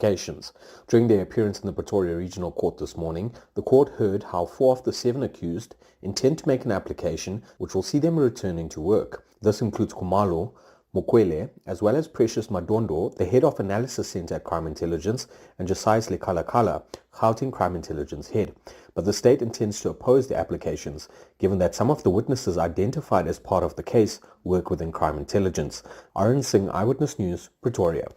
applications. During their appearance in the Pretoria Regional Court this morning, the court heard how 4 of the 7 accused intend to make an application which will see them returning to work. This includes Kumalo Mokwele, as well as Precious Madondo, the head of Analysis Center at Crime Intelligence, and Josias Lekalakala, Gauteng Crime Intelligence head. But the state intends to oppose the applications, given that some of the witnesses identified as part of the case work within Crime Intelligence. Arun Singh, Eyewitness News, Pretoria.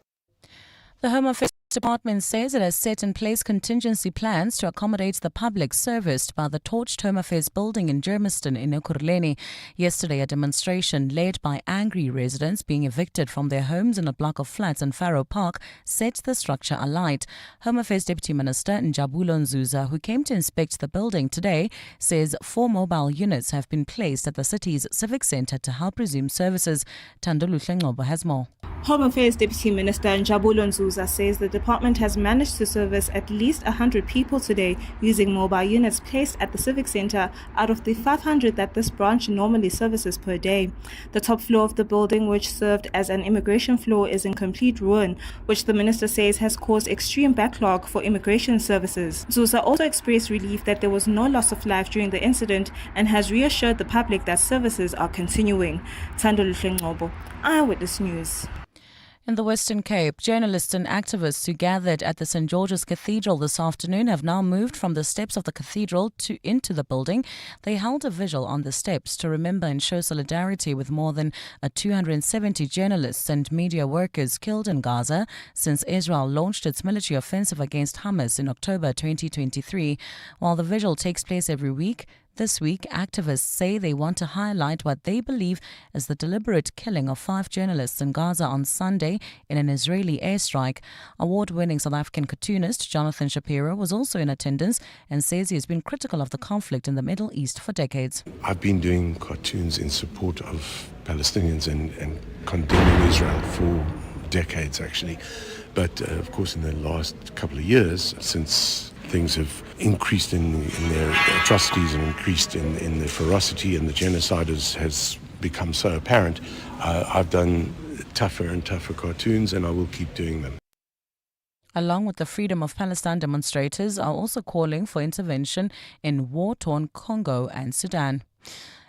The Home Affairs Department says it has set in place contingency plans to accommodate the public serviced by the torched Home Affairs building in Germiston in Ekurhuleni. Yesterday, a demonstration led by angry residents being evicted from their homes in a block of flats in Farrow Park set the structure alight. Home Affairs Deputy Minister Njabulo Nzuza, who came to inspect the building today, says 4 mobile units have been placed at the city's civic centre to help resume services. Thandulu Hlengobo has more. Home Affairs Deputy Minister Njabulo Nzuza says the department has managed to service at least 100 people today using mobile units placed at the Civic Centre out of the 500 that this branch normally services per day. The top floor of the building, which served as an immigration floor, is in complete ruin, which the minister says has caused extreme backlog for immigration services. Nzuza also expressed relief that there was no loss of life during the incident and has reassured the public that services are continuing. Thandulu Hlengobo, Eyewitness News. In the Western Cape, journalists and activists who gathered at the St. George's Cathedral this afternoon have now moved from the steps of the cathedral into the building. They held a vigil on the steps to remember and show solidarity with more than 270 journalists and media workers killed in Gaza since Israel launched its military offensive against Hamas in October 2023. While the vigil takes place every week, this week, activists say they want to highlight what they believe is the deliberate killing of 5 journalists in Gaza on Sunday in an Israeli airstrike. Award-winning South African cartoonist Jonathan Shapiro was also in attendance and says he has been critical of the conflict in the Middle East for decades. I've been doing cartoons in support of Palestinians and condemning Israel for decades, actually. But, of course, in the last couple of years, since things have increased in their atrocities and increased in their ferocity, and the genocide has become so apparent, I've done tougher and tougher cartoons, and I will keep doing them. Along with the Freedom of Palestine demonstrators are also calling for intervention in war-torn Congo and Sudan.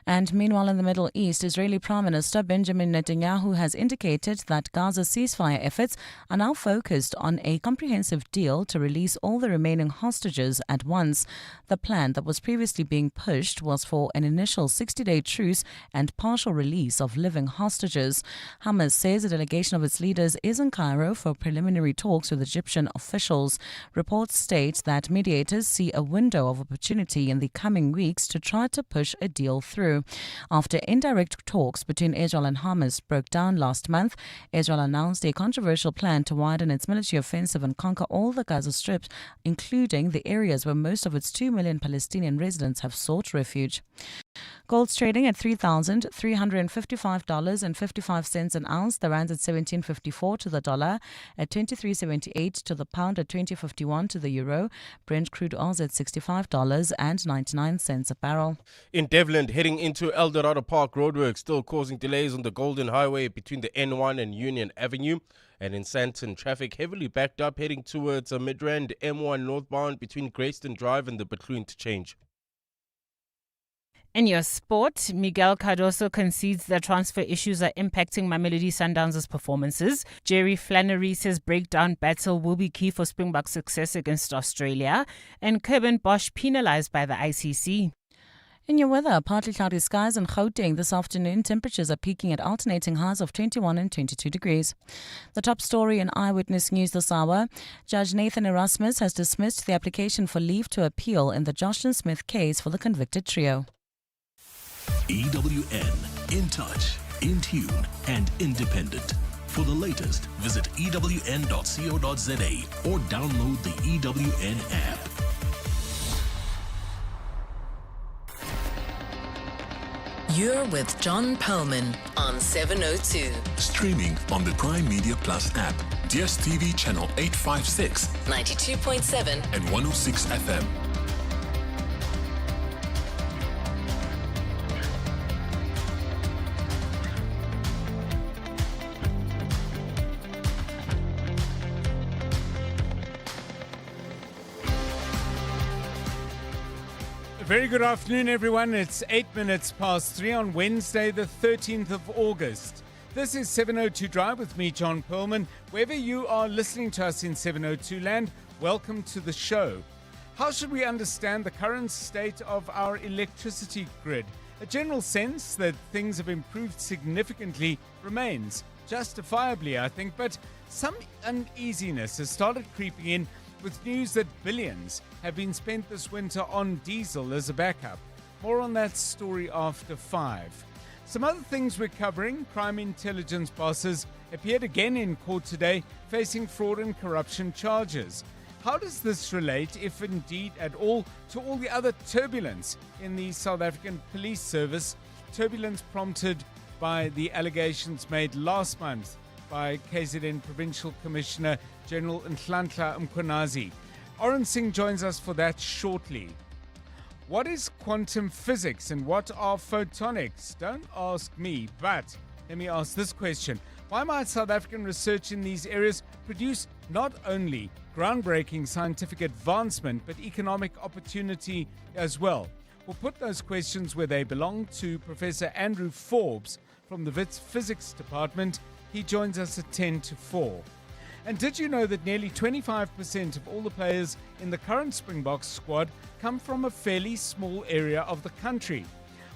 And meanwhile, in the Middle East, Israeli Prime Minister Benjamin Netanyahu has indicated that Gaza's ceasefire efforts are now focused on a comprehensive deal to release all the remaining hostages at once. The plan that was previously being pushed was for an initial 60-day truce and partial release of living hostages. Hamas says a delegation of its leaders is in Cairo for preliminary talks with Egyptian officials. Reports state that mediators see a window of opportunity in the coming weeks to try to push a deal through. After indirect talks between Israel and Hamas broke down last month, Israel announced a controversial plan to widen its military offensive and conquer all the Gaza Strip, including the areas where most of its 2 million Palestinian residents have sought refuge. Gold's trading at $3,355.55 an ounce. The rand at 17.54 to the dollar, at 23.78 to the pound, at 20.51 to the euro. Brent crude oil's at $65.99 a barrel. In Devland, heading into Eldorado Park, roadworks still causing delays on the Golden Highway between the N1 and Union Avenue. And in Sandton, traffic heavily backed up heading towards a Midrand M1 northbound between Greyston Drive and the Bethune interchange. In your sport, Miguel Cardoso concedes that transfer issues are impacting Mamelodi Sundowns' performances. Jerry Flannery says breakdown battle will be key for Springbok's success against Australia. And Kevin Bosch penalised by the ICC. In your weather, partly cloudy skies in Gauteng this afternoon. Temperatures are peaking at alternating highs of 21 and 22 degrees. The top story in Eyewitness News this hour. Judge Nathan Erasmus has dismissed the application for leave to appeal in the Joshlin Smith case for the convicted trio. EWN, in touch, in tune, and independent. For the latest, visit ewn.co.za or download the EWN app. You're with John Perlman on 702. Streaming on the Prime Media Plus app, DSTV channel 856, 92.7 and 106 FM. Very good afternoon, everyone. It's 8 minutes past 3 on Wednesday, the 13th of August. This is 702 Drive with me, John Perlman. Wherever you are listening to us in 702 land, welcome to the show. How should we understand the current state of our electricity grid? A general sense that things have improved significantly remains, justifiably, I think, but some uneasiness has started creeping in with news that billions have been spent this winter on diesel as a backup. More on that story after 5. Some other things we're covering: crime intelligence bosses appeared again in court today facing fraud and corruption charges. How does this relate, if indeed at all, to all the other turbulence in the South African police service? Turbulence prompted by the allegations made last month by KZN Provincial Commissioner General Nhlanhla Mkhwanazi. Oren Singh joins us for that shortly. What is quantum physics and what are photonics? Don't ask me, but let me ask this question. Why might South African research in these areas produce not only groundbreaking scientific advancement, but economic opportunity as well? We'll put those questions where they belong to Professor Andrew Forbes from the Wits Physics Department. He joins us at 10 to 4. And did you know that nearly 25% of all the players in the current Springbok squad come from a fairly small area of the country?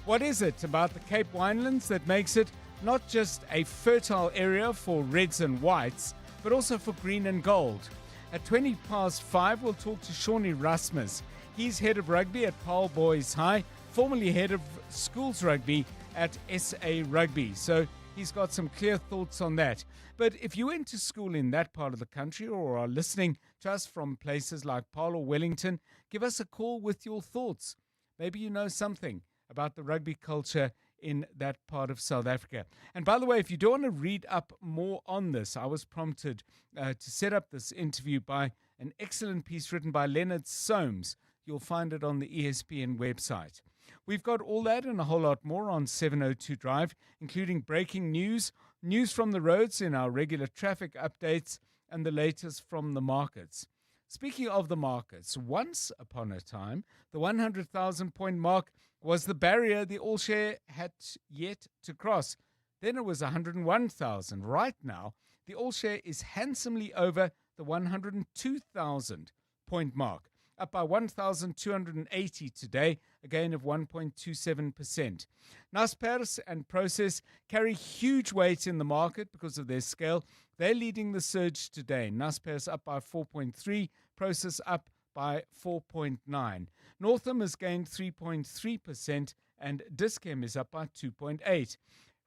What is it about the Cape Winelands that makes it not just a fertile area for reds and whites, but also for green and gold? At 20 past 5, we'll talk to Tshwane Rasmus. He's head of rugby at Paarl Boys High, formerly head of schools rugby at SA Rugby. So he's got some clear thoughts on that. But if you went to school in that part of the country or are listening to us from places like Paarl or Wellington, give us a call with your thoughts. Maybe you know something about the rugby culture in that part of South Africa. And by the way, if you do want to read up more on this, I was prompted to set up this interview by an excellent piece written by Leonard Soames. You'll find it on the ESPN website. We've got all that and a whole lot more on 702 Drive, including breaking news, news from the roads in our regular traffic updates, and the latest from the markets. Speaking of the markets, once upon a time, the 100,000 point mark was the barrier the all-share had yet to cross. Then it was 101,000. Right now, the all-share is handsomely over the 102,000 point mark, up by 1,280 today, a gain of 1.27%. Naspers and Process carry huge weight in the market because of their scale. They're leading the surge today. Naspers up by 4.3, Process up by 4.9. Northam has gained 3.3% and Dischem is up by 2.8.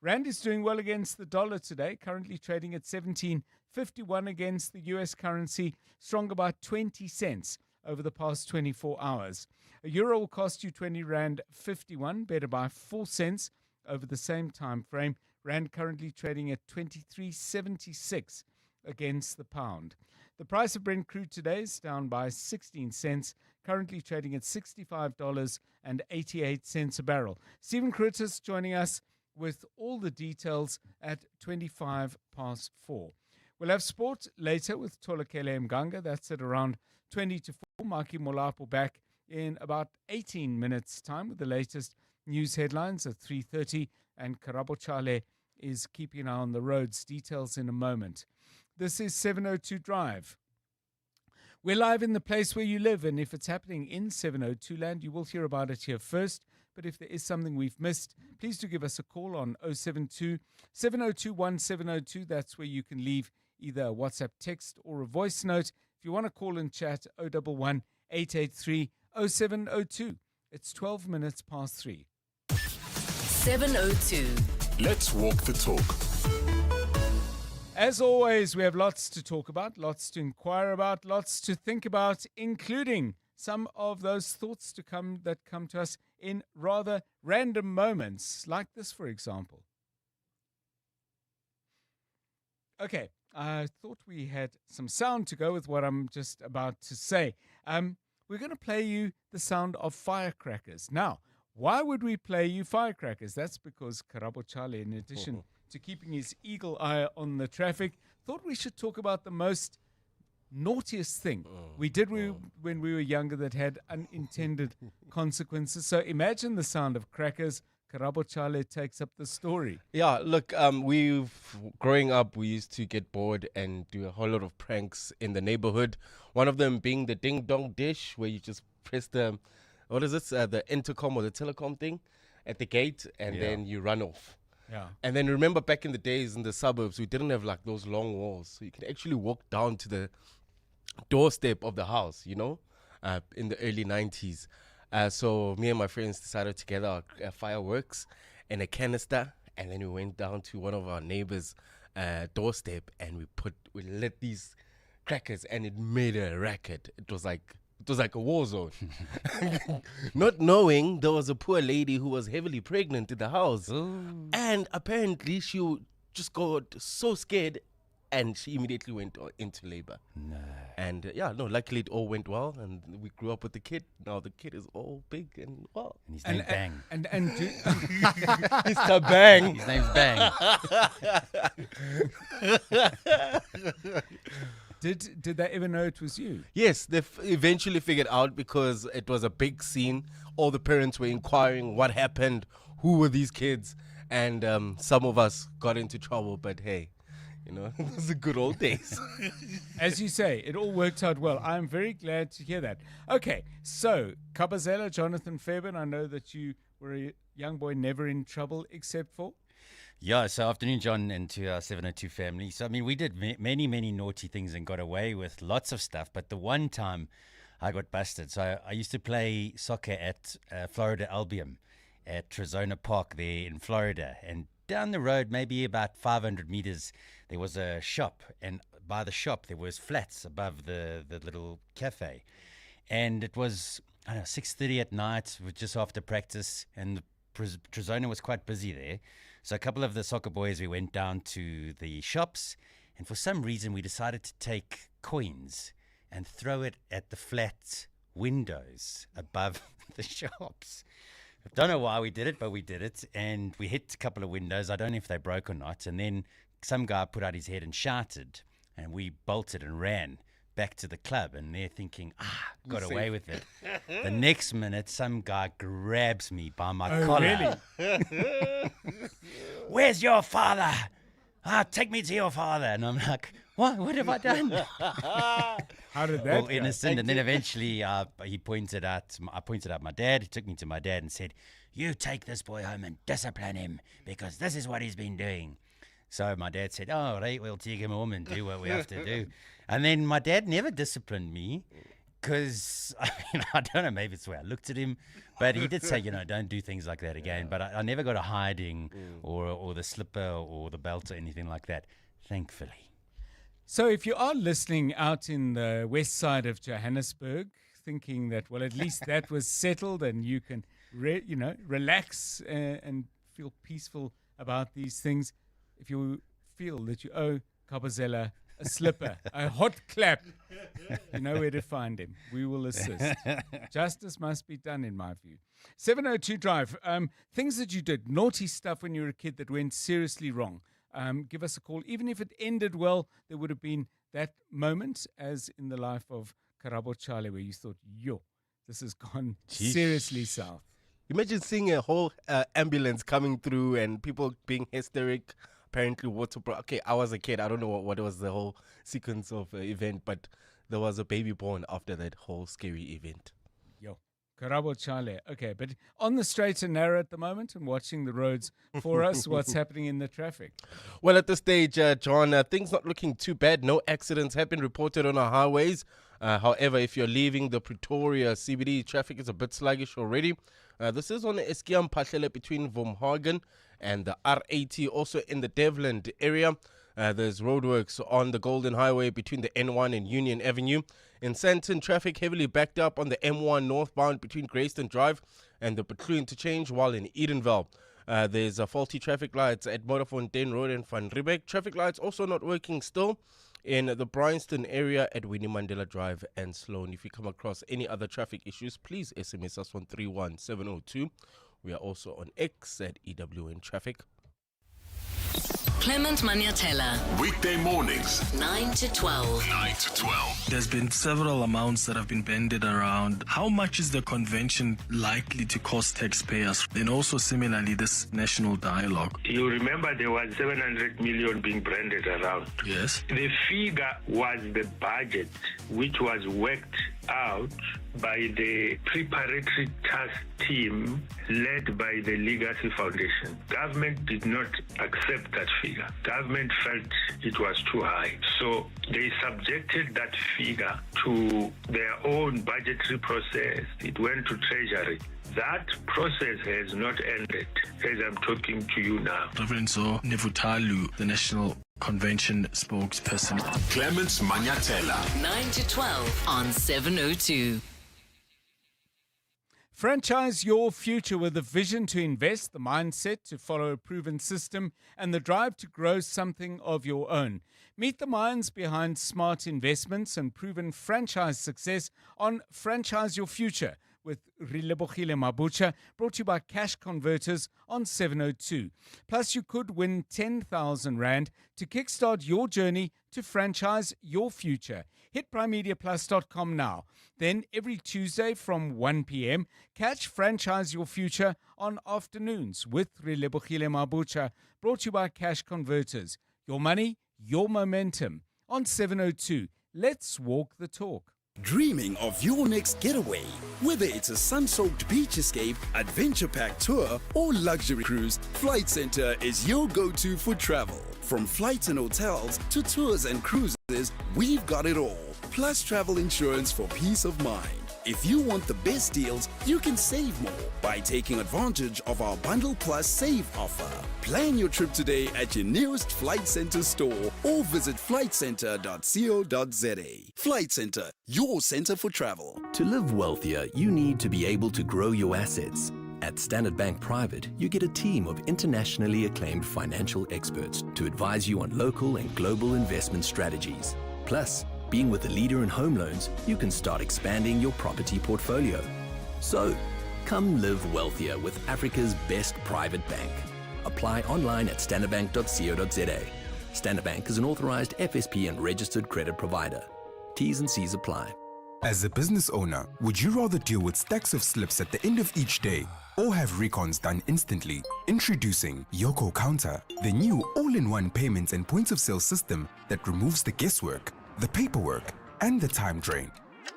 Rand is doing well against the dollar today, currently trading at 17.51 against the US currency, stronger by 20 cents over the past 24 hours. A euro will cost you 20 Rand 51, better by 4 cents over the same time frame. Rand currently trading at 23.76 against the pound. The price of Brent crude today is down by 16 cents, currently trading at $65.88 a barrel. Stephen Curtis joining us with all the details at 25 past 4. We'll have sport later with Tolakele Mganga. That's at around 20 to 4. Maki Molapo back in about 18 minutes' time with the latest news headlines at 3:30. And Karabo Chale is keeping an eye on the roads. Details in a moment. This is 702 Drive. We're live in the place where you live, and if it's happening in 702 land, you will hear about it here first. But if there is something we've missed, please do give us a call on 072 702 1702. That's where you can leave either a WhatsApp text or a voice note. If you want to call and chat, 011 883 0702. It's 12 minutes past 3. 702. Let's walk the talk. As always, we have lots to talk about, lots to inquire about, lots to think about, including some of those thoughts that come to us in rather random moments, like this, for example. Okay, I thought we had some sound to go with what I'm just about to say. We're going to play you the sound of firecrackers. Now, why would we play you firecrackers? That's because Karabo Chale, in addition to keeping his eagle eye on the traffic, thought we should talk about the most naughtiest thing We did when we were younger that had unintended consequences. So imagine the sound of crackers. Karabo Chale takes up the story. Yeah, look, growing up, we used to get bored and do a whole lot of pranks in the neighborhood. One of them being the ding dong dish, where you just press the intercom or the telecom thing at the gate, and then you run off. Yeah. And then remember back in the days in the suburbs, we didn't have like those long walls, so you can actually walk down to the doorstep of the house, in the early 90s. So me and my friends decided to gather our fireworks and a canister, and then we went down to one of our neighbors' doorstep, and we lit these crackers, and it made a racket. It was like a war zone. Not knowing there was a poor lady who was heavily pregnant in the house, and apparently she just got so scared, and she immediately went into labor. No. And luckily it all went well, and we grew up with the kid. Now the kid is all big and well. And his name's Bang. Mr. Bang. His name's Bang. Did they ever know it was you? Yes, they eventually figured out because it was a big scene. All the parents were inquiring what happened, who were these kids, and some of us got into trouble, but hey. Those are good old days. As you say, it all worked out well. I'm very glad to hear that. Okay, so Kabazela, Jonathan Fairbairn, I know that you were a young boy never in trouble except for? Yeah, so afternoon, John, and to our 702 family. So, we did many, many naughty things and got away with lots of stuff, but the one time I got busted. So I used to play soccer at Florida Albion at Tshwane Park there in Florida, and down the road, maybe about 500 meters, there was a shop, and by the shop there was flats above the little cafe, and it was 6:30 at night, just after practice, and Tshwane was quite busy there. So a couple of the soccer boys, we went down to the shops, and for some reason we decided to take coins and throw it at the flat windows above the shops. I don't know why we did it, but we did it, and we hit a couple of windows. I don't know if they broke or not, and then some guy put out his head and shouted, and we bolted and ran back to the club, and they're thinking, got away with it. The next minute, some guy grabs me by my collar. Really? Where's your father? Take me to your father. And I'm like, what have I done? How did that go? Innocent. And then eventually I pointed out my dad. He took me to my dad and said, you take this boy home and discipline him, because this is what he's been doing. So my dad said, all right, we'll take him home and do what we have to do. And then my dad never disciplined me because, I don't know, maybe it's the way I looked at him. But he did say, don't do things like that again. But I never got a hiding or the slipper or the belt or anything like that, thankfully. So if you are listening out in the west side of Johannesburg, thinking that, well, at least that was settled and you can, relax and feel peaceful about these things, if you feel that you owe Kabazela a slipper, a hot clap, you know where to find him. We will assist. Justice must be done, in my view. 702 Drive, things that you did, naughty stuff when you were a kid that went seriously wrong. Give us a call. Even if it ended well, there would have been that moment, as in the life of Karabo Chale, where you thought, this has gone seriously south. Imagine seeing a whole ambulance coming through and people being hysteric. Apparently water broke. Okay, I was a kid. I don't know what was the whole sequence of event, but there was a baby born after that whole scary event. Karabo Chale. Okay, but on the straight and narrow at the moment and watching the roads for us, what's happening in the traffic? Well, at this stage, John, things not looking too bad. No accidents have been reported on our highways. However, if you're leaving the Pretoria CBD, traffic is a bit sluggish already. This is on the Eskiam Pahlele between Vomhagen and the R80, also in the Devland area. There's roadworks on the Golden Highway between the N1 and Union Avenue. In Sandton, traffic heavily backed up on the M1 northbound between Grayston Drive and the Butlu interchange, while in Edenville. There's faulty traffic lights at Motorfontein Road and Van Riebeck. Traffic lights also not working still in the Bryanston area at Winnie Mandela Drive and Sloan. If you come across any other traffic issues, please SMS us on 31702. We are also on X at EWN Traffic. Clement Maniatella. Weekday mornings, 9 to 12. 9 to 12. There's been several amounts that have been bandied around. How much is the convention likely to cost taxpayers? And also similarly, this national dialogue. You remember there was 700 million being branded around. Yes. The figure was the budget, which was worked out by the preparatory task team led by the Legacy Foundation. Government did not accept that figure. Government felt it was too high. So they subjected that figure to their own budgetary process. It went to Treasury. That process has not ended as I'm talking to you now. Reverend So Nevutalu, the National Convention spokesperson. Clement Maniatella. 9 to 12 on 702. Franchise your future with a vision to invest, the mindset to follow a proven system, and the drive to grow something of your own. Meet the minds behind smart investments and proven franchise success on Franchise Your Future with Rilebogile Mabucha, brought to you by Cash Converters on 702. Plus, you could win 10,000 Rand to kickstart your journey to franchise your future. Hit primemediaplus.com now. Then every Tuesday from 1 p.m., catch Franchise Your Future on afternoons with Rilebogile Mabucha, brought to you by Cash Converters. Your money, your momentum. On 702, let's walk the talk. Dreaming of your next getaway? Whether it's a sun-soaked beach escape, adventure-packed tour, or luxury cruise, Flight Centre is your go-to for travel. From flights and hotels to tours and cruises, we've got it all. Plus travel insurance for peace of mind. If you want the best deals, you can save more by taking advantage of our Bundle Plus Save offer. Plan your trip today at your nearest Flight Centre store or visit flightcentre.co.za. Flight Centre, your centre for travel. To live wealthier, you need to be able to grow your assets. At Standard Bank Private, you get a team of internationally acclaimed financial experts to advise you on local and global investment strategies. Plus, being with a leader in home loans, you can start expanding your property portfolio. So, come live wealthier with Africa's best private bank. Apply online at standardbank.co.za. Standard Bank is an authorized FSP and registered credit provider. T's and C's apply. As a business owner, would you rather deal with stacks of slips at the end of each day or have recons done instantly? Introducing Yoko Counter, the new all-in-one payments and points of sale system that removes the guesswork, the paperwork, and the time drain.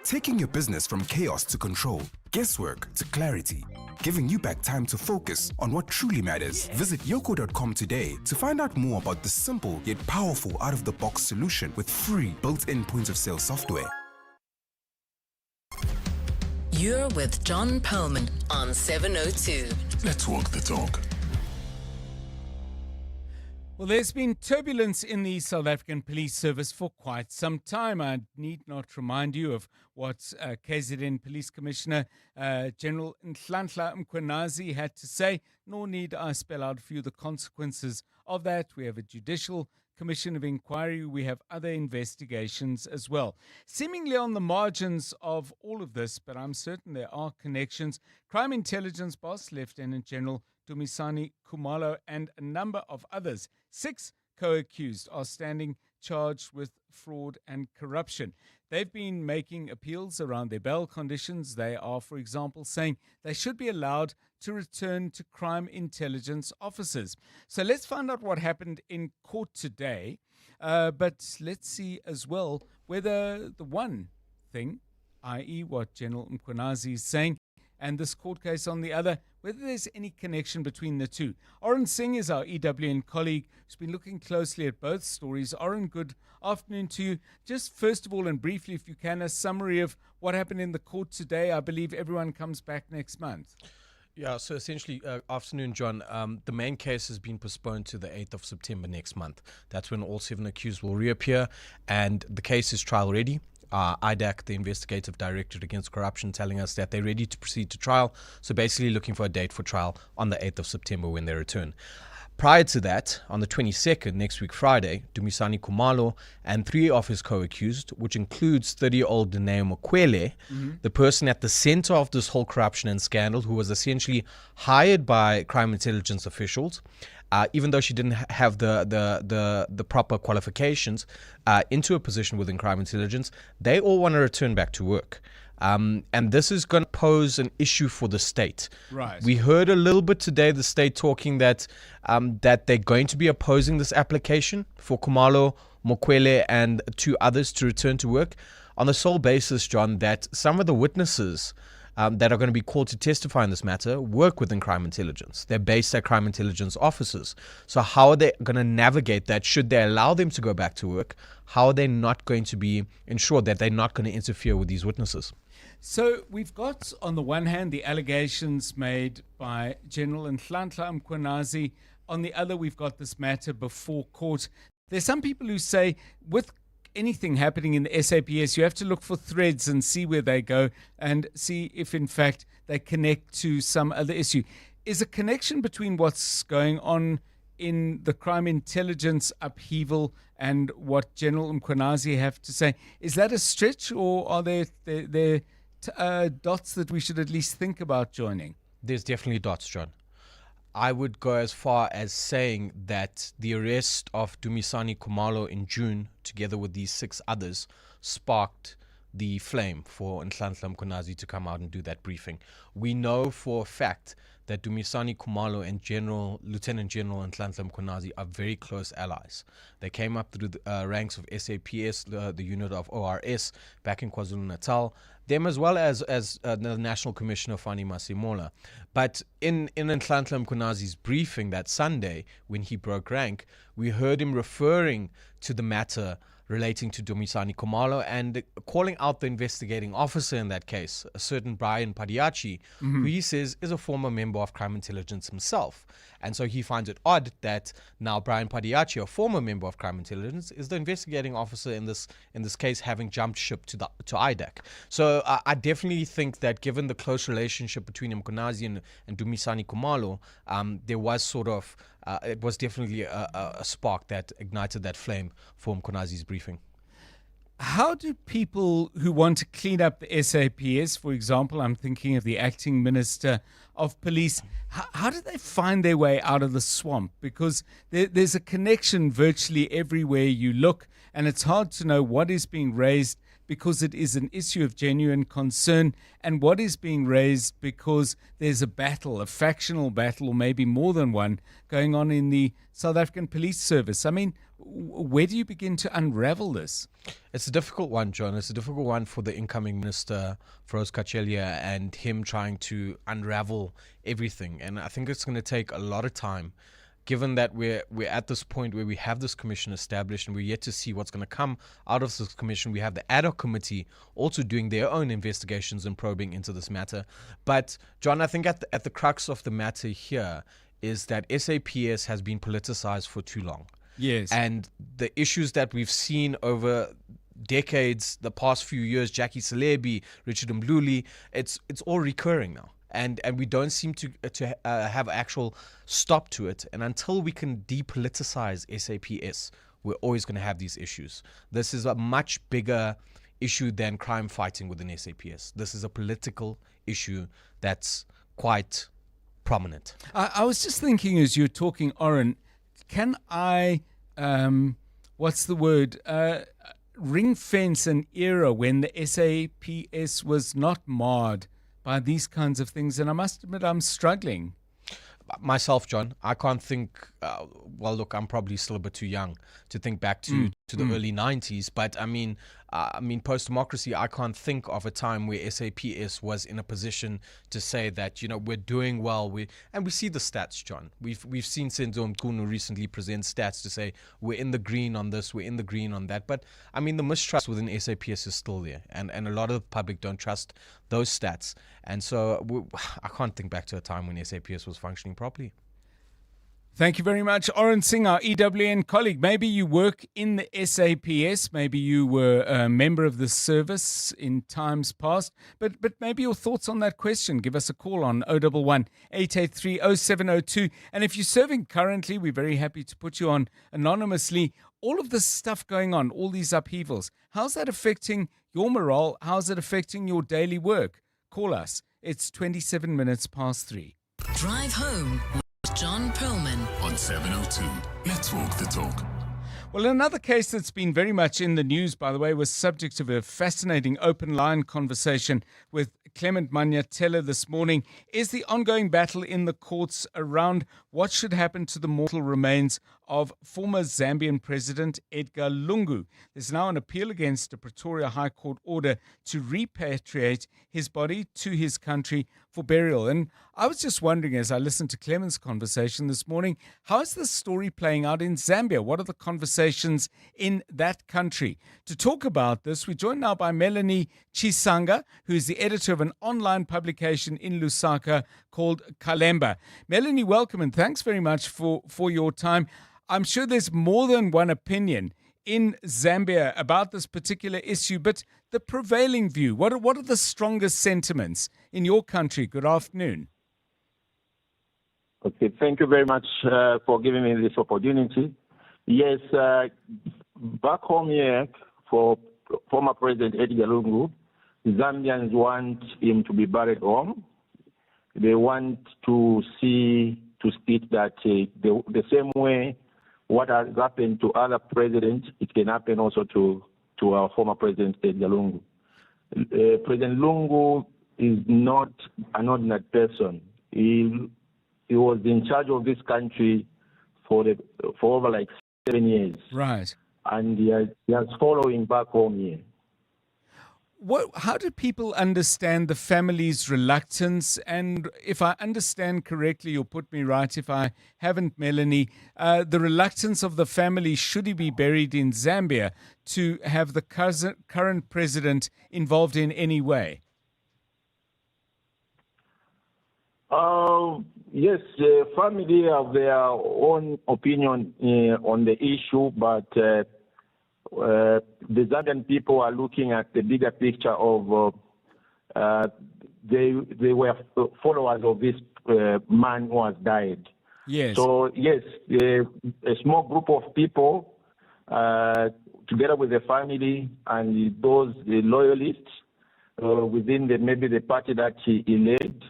Taking your business from chaos to control, guesswork to clarity, giving you back time to focus on what truly matters. Visit yoko.com today to find out more about the simple yet powerful out-of-the-box solution with free built-in point of sale software. You're with John Perlman on 702. Let's walk the talk. Well, there's been turbulence in the South African Police Service for quite some time. I need not remind you of what KZN Police Commissioner General Nhlanhla Mkhwanazi had to say, nor need I spell out for you the consequences of that. We have a judicial commission of inquiry. We have other investigations as well. Seemingly on the margins of all of this, but I'm certain there are connections. Crime Intelligence Boss, Lieutenant General Dumisani Khumalo, and a number of others, 6 co-accused, are standing charged with fraud and corruption. They've been making appeals around their bail conditions. They are, for example, saying they should be allowed to return to crime intelligence officers. So let's find out what happened in court today. But let's see as well whether the one thing, i.e. what General Mkhwanazi is saying, and this court case on the other, whether there's any connection between the two. Oren Singh is our EWN colleague who's been looking closely at both stories. Oren, good afternoon to you. Just first of all and briefly, if you can, a summary of what happened in the court today. I believe everyone comes back next month. Yeah, so essentially, afternoon, John. The main case has been postponed to the 8th of September next month. That's when all 7 accused will reappear, and the case is trial ready. IDAC, the Investigative Directorate Against Corruption, telling us that they're ready to proceed to trial. So basically looking for a date for trial on the 8th of September when they return. Prior to that, on the 22nd, next week Friday, Dumisani Khumalo and 3 of his co-accused, which includes 30-year-old Daneo Mokwele, the person at the center of this whole corruption and scandal, who was essentially hired by crime intelligence officials, even though she didn't have the proper qualifications, into a position within crime intelligence. They all want to return back to work. And this is going to pose an issue for the state. Right. We heard a little bit today, the state talking that that they're going to be opposing this application for Khumalo, Mokwele, and 2 others to return to work on the sole basis, John, that some of the witnesses that are going to be called to testify in this matter work within crime intelligence. They're based at crime intelligence offices. So how are they going to navigate that? Should they allow them to go back to work? How are they not going to be ensured that they're not going to interfere with these witnesses? So we've got, on the one hand, the allegations made by General Nhlanhla Mkhwanazi. On the other, we've got this matter before court. There's some people who say, with anything happening in the SAPS, you have to look for threads and see where they go and see if, in fact, they connect to some other issue. Is a connection between what's going on in the crime intelligence upheaval and what General Mkhwanazi have to say, is that a stretch, or are there dots that we should at least think about joining? There's definitely dots, John. I would go as far as saying that the arrest of Dumisani Khumalo in June, together with these 6 others, sparked the flame for Nhlanhla Mkhwanazi to come out and do that briefing. We know for a fact that Dumisani Khumalo and Lieutenant General Nhlanhla Mkhwanazi are very close allies. They came up through the ranks of SAPS, the unit of ORS, back in KwaZulu-Natal, them as well as the National Commissioner Fani Masimola. But in Nhlanhla Mkhwanazi's briefing that Sunday, when he broke rank, we heard him referring to the matter relating to Dumisani Khumalo and calling out the investigating officer in that case, a certain Brian Padiachi, who he says is a former member of crime intelligence himself. And so he finds it odd that now Brian Padiachi, a former member of crime intelligence, is the investigating officer in this case, having jumped ship to IDAC. So I definitely think that given the close relationship between Mkhwanazi and Dumisani Khumalo, there was sort of it was definitely a spark that ignited that flame for Mkhwanazi's briefing. How do people who want to clean up the SAPS, for example, I'm thinking of the acting minister of police, how do they find their way out of the swamp? Because there's a connection virtually everywhere you look, and it's hard to know what is being raised because it is an issue of genuine concern, and what is being raised because there's a battle, a factional battle, or maybe more than one, going on in the South African Police Service. I mean, where do you begin to unravel this? It's a difficult one, John. It's a difficult one for the incoming minister, Feroz Kachelia, and him trying to unravel everything. And I think it's going to take a lot of time, given that we're at this point where we have this commission established and we're yet to see what's going to come out of this commission. We have the ad hoc committee also doing their own investigations and probing into this matter. But, John, I think at the crux of the matter here is that SAPS has been politicized for too long. Yes. And the issues that we've seen over decades, the past few years, Jackie Salebi, Richard Mluli, it's all recurring now. And we don't seem to have actual stop to it. And until we can depoliticize SAPS, we're always going to have these issues. This is a much bigger issue than crime fighting within SAPS. This is a political issue that's quite prominent. I was just thinking as you're talking, Oren, can I, what's the word, ring fence an era when the SAPS was not marred by these kinds of things? And I must admit, I'm struggling. Myself, John, I can't think, well, look, I'm probably still a bit too young to think back to the early 90s. But I mean, post-democracy, I can't think of a time where SAPS was in a position to say that, you know, we're doing well. And we see the stats, John. We've seen Senzo Mkunu recently present stats to say we're in the green on this, we're in the green on that. But I mean, the mistrust within SAPS is still there. And a lot of the public don't trust those stats. And so I can't think back to a time when SAPS was functioning properly. Thank you very much, Oren Singh, our EWN colleague. Maybe you work in the SAPS, maybe you were a member of the service in times past, but maybe your thoughts on that question. Give us a call on 011-883-0702. And if you're serving currently, we're very happy to put you on anonymously. All of this stuff going on, all these upheavals, how's that affecting your morale? How's it affecting your daily work? Call us. It's 27 minutes past 3. Drive home with John Perlman on 702. Let's walk the talk. Well, another case that's been very much in the news, by the way, was subject of a fascinating open line conversation with Clement Manyatela this morning, is the ongoing battle in the courts around what should happen to the mortal remains of former Zambian President Edgar Lungu. There's now an appeal against a Pretoria High Court order to repatriate his body to his country for burial. And I was just wondering, as I listened to Clement's conversation this morning, how is this story playing out in Zambia? What are the conversations in that country? To talk about this, we're joined now by Melanie Chisanga, who is the editor of an online publication in Lusaka called Kalemba. Melanie, welcome and thanks very much for your time. I'm sure there's more than one opinion in Zambia about this particular issue, but the prevailing view, what are the strongest sentiments in your country? Good afternoon. Okay, thank you very much for giving me this opportunity. Yes, back home here for former President Edgar Lungu, Zambians want him to be buried home. They want to see that the same way what has happened to other presidents, it can happen also to our former President Edgar Lungu. President Lungu is not an ordinary person. He was in charge of this country for over like 7 years. Right. And he has following back home here. How do people understand the family's reluctance? And if I understand correctly, you'll put me right if I haven't, Melanie, the reluctance of the family, should he be buried in Zambia, to have the current president involved in any way? Yes, the family have their own opinion on the issue, but the Zambian people are looking at the bigger picture of they were followers of this man who has died. Yes. So yes, a small group of people, together with the family and those loyalists within maybe the party that he led,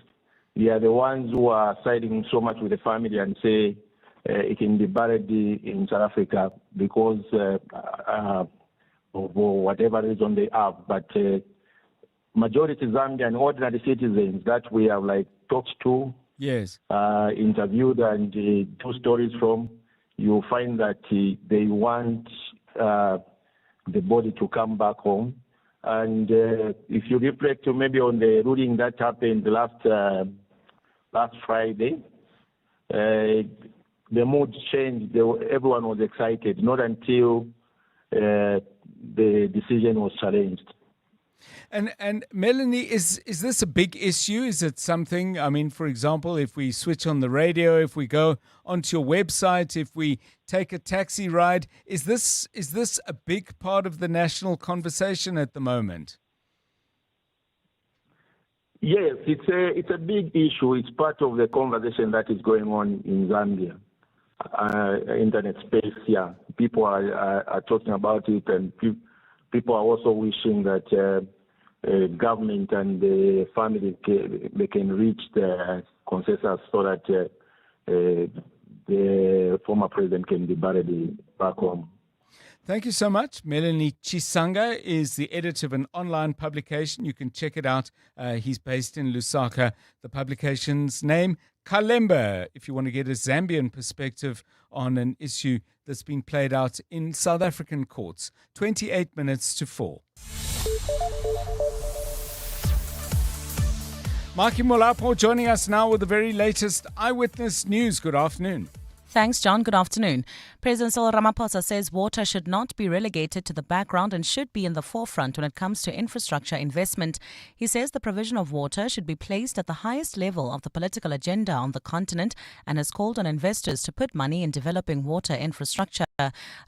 they are the ones who are siding so much with the family and say it can be buried in South Africa because of whatever reason they have. But majority Zambian ordinary citizens that we have talked to, yes, interviewed and two stories from, you find that they want the body to come back home. And if you reflect maybe on the ruling that happened last Friday, the mood changed. Everyone was excited, not until the decision was challenged. And Melanie, is this a big issue? Is it something, I mean, for example, if we switch on the radio, if we go onto your website, if we take a taxi ride, is this a big part of the national conversation at the moment? Yes, it's a big issue. It's part of the conversation that is going on in Zambia. Internet space, yeah. People are talking about it, and people are also wishing that government and the family they can reach the consensus so that the former president can be buried back home. Thank you so much. Melanie Chisanga is the editor of an online publication. You can check it out. He's based in Lusaka. The publication's name, Kalemba, if you want to get a Zambian perspective on an issue that's been played out in South African courts. 28 minutes to 4. Maki Molapo joining us now with the very latest eyewitness news. Good afternoon. Thanks, John. Good afternoon. President Cyril Ramaphosa says water should not be relegated to the background and should be in the forefront when it comes to infrastructure investment. He says the provision of water should be placed at the highest level of the political agenda on the continent and has called on investors to put money in developing water infrastructure.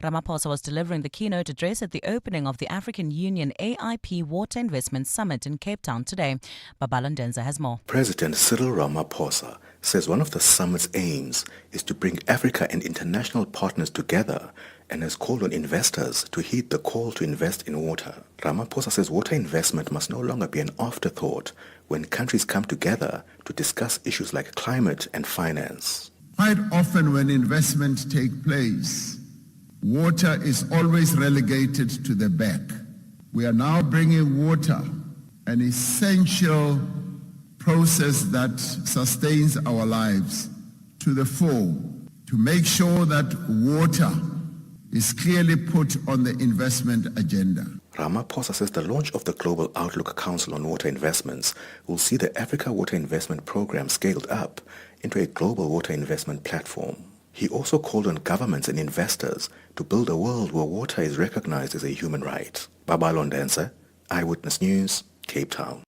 Ramaphosa was delivering the keynote address at the opening of the African Union AIP Water Investment Summit in Cape Town today. Babalo Ndenza has more. President Cyril Ramaphosa says one of the summit's aims is to bring Africa and international partners together and has called on investors to heed the call to invest in water. Ramaphosa says water investment must no longer be an afterthought when countries come together to discuss issues like climate and finance. Quite often when investment takes place, water is always relegated to the back. We are now bringing water, an essential process that sustains our lives, to the fore, to make sure that water is clearly put on the investment agenda. Ramaphosa says the launch of the Global Outlook Council on Water Investments will see the Africa Water Investment Program scaled up into a global water investment platform. He also called on governments and investors to build a world where water is recognized as a human right. Babalo Ndenza, Eyewitness News, Cape Town.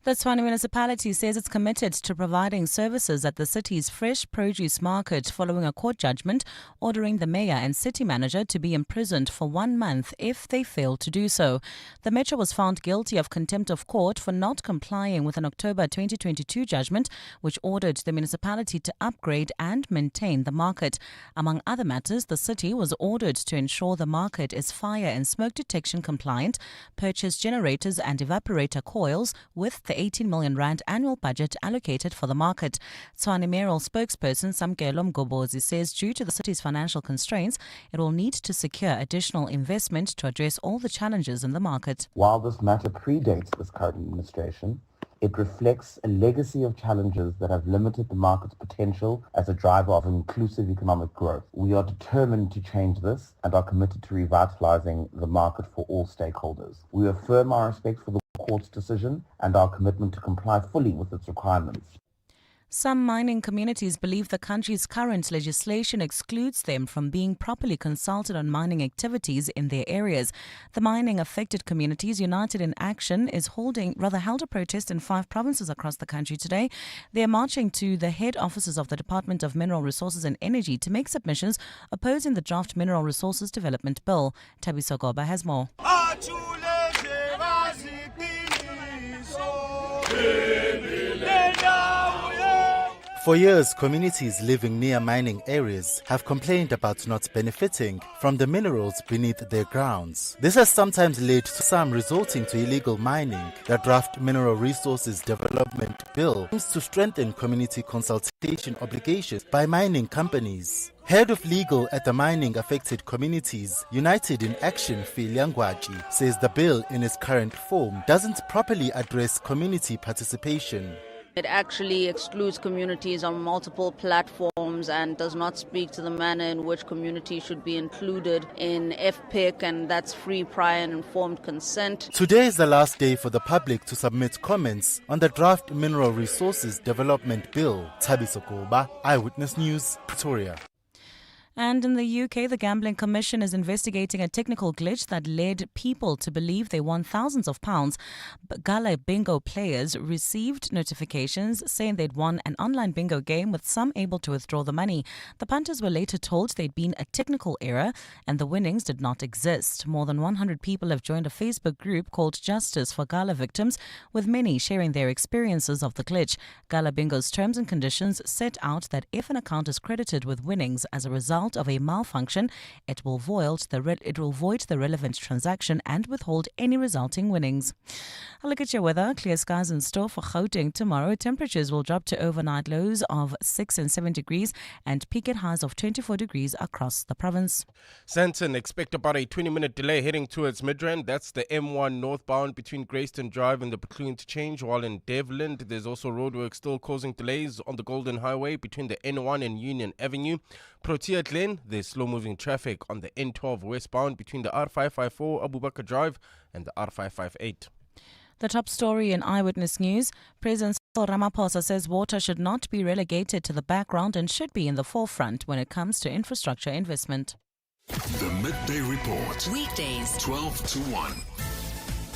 The Tshwane municipality says it's committed to providing services at the city's fresh produce market following a court judgment ordering the mayor and city manager to be imprisoned for 1 month if they fail to do so. The metro was found guilty of contempt of court for not complying with an October 2022 judgment which ordered the municipality to upgrade and maintain the market. Among other matters, the city was ordered to ensure the market is fire and smoke detection compliant, purchase generators and evaporator coils with the 18 million rand annual budget allocated for the market. Tshwane mayoral spokesperson Samkelo Mgobozi says due to the city's financial constraints, it will need to secure additional investment to address all the challenges in the market. While this matter predates this current administration, it reflects a legacy of challenges that have limited the market's potential as a driver of inclusive economic growth. We are determined to change this and are committed to revitalizing the market for all stakeholders. We affirm our respect for the court's decision and our commitment to comply fully with its requirements. Some mining communities believe the country's current legislation excludes them from being properly consulted on mining activities in their areas. The mining affected communities United in Action is held a protest in 5 provinces across the country today. They are marching to the head offices of the Department of Mineral Resources and Energy to make submissions opposing the draft Mineral Resources Development Bill. Tabiso Goba has more. For years, communities living near mining areas have complained about not benefiting from the minerals beneath their grounds. This has sometimes led to some resorting to illegal mining. The draft Mineral Resources Development Bill aims to strengthen community consultation obligations by mining companies. Head of Legal at the Mining Affected Communities, United in Action, Phil Yangwaji, says the bill in its current form doesn't properly address community participation. It actually excludes communities on multiple platforms and does not speak to the manner in which communities should be included in FPIC, and that's free, prior and informed consent. Today is the last day for the public to submit comments on the draft Mineral Resources Development Bill. Tabiso Goba, Eyewitness News, Pretoria. And in the UK, the Gambling Commission is investigating a technical glitch that led people to believe they won thousands of pounds. But Gala bingo players received notifications saying they'd won an online bingo game, with some able to withdraw the money. The punters were later told they'd been a technical error and the winnings did not exist. More than 100 people have joined a Facebook group called Justice for Gala Victims, with many sharing their experiences of the glitch. Gala bingo's terms and conditions set out that if an account is credited with winnings as a result of a malfunction, it will void the relevant transaction and withhold any resulting winnings. A look at your weather. Clear skies in store for Gauteng tomorrow. Temperatures will drop to overnight lows of 6 and 7 degrees and peak at highs of 24 degrees across the province. Sandton, expect about a 20-minute delay heading towards Midrand. That's the M1 northbound between Grayston Drive and the Between Interchange, while in Devland there's also roadwork still causing delays on the Golden Highway between the N1 and Union Avenue. Protea Glen, there's slow-moving traffic on the N12 westbound between the R554 Abubakar Drive and the R558. The top story in Eyewitness News. President Ramaphosa says water should not be relegated to the background and should be in the forefront when it comes to infrastructure investment. The Midday Report. Weekdays, 12 to 1.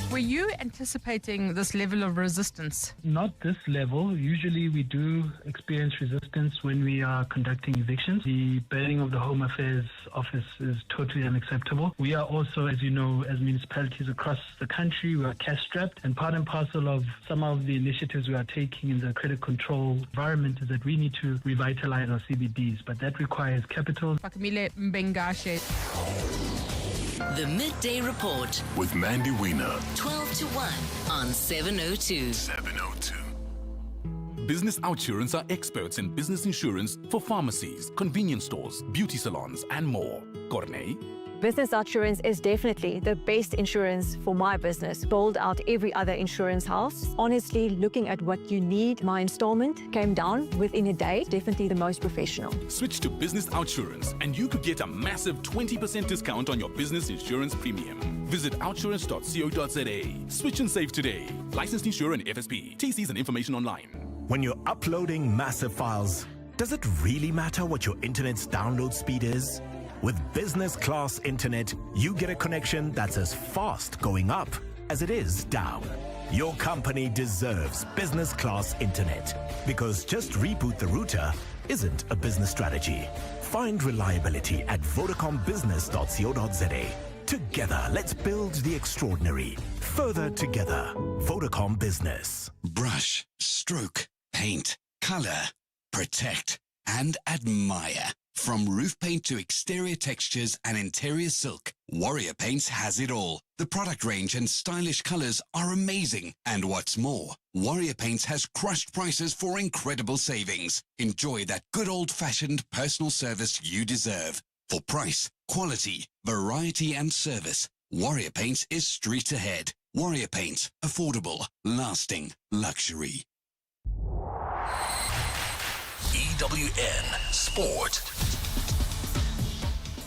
Were you anticipating this level of resistance? Not this level. Usually we do experience resistance when we are conducting evictions. The burning of the Home Affairs office is totally unacceptable. We are also, as you know, as municipalities across the country, we are cash-strapped, and part and parcel of some of the initiatives we are taking in the credit control environment is that we need to revitalize our CBDs, but that requires capital. Pakamile Mbengashe. The Midday Report with Mandy Wiener. 12 to 1 on 702. 702. Business Outsurance are experts in business insurance for pharmacies, convenience stores, beauty salons, and more. Corney? Business Outsurance is definitely the best insurance for my business. Bowled out every other insurance house. Honestly, looking at what you need, my installment came down within a day. Definitely the most professional. Switch to Business Outsurance and you could get a massive 20% discount on your business insurance premium. Visit outsurance.co.za. Switch and save today. Licensed insurer and FSP. TCs and information online. When you're uploading massive files, does it really matter what your internet's download speed is? With business class internet, you get a connection that's as fast going up as it is down. Your company deserves business class internet because just reboot the router isn't a business strategy. Find reliability at vodacombusiness.co.za. Together, let's build the extraordinary. Further together. Vodacom Business. Brush, stroke, paint, color, protect, and admire. From roof paint to exterior textures and interior silk, Warrior Paints has it all. The product range and stylish colors are amazing. And what's more, Warrior Paints has crushed prices for incredible savings. Enjoy that good old-fashioned personal service you deserve. For price, quality, variety and service, Warrior Paints is street ahead. Warrior Paints, affordable, lasting, luxury. EWN Sport.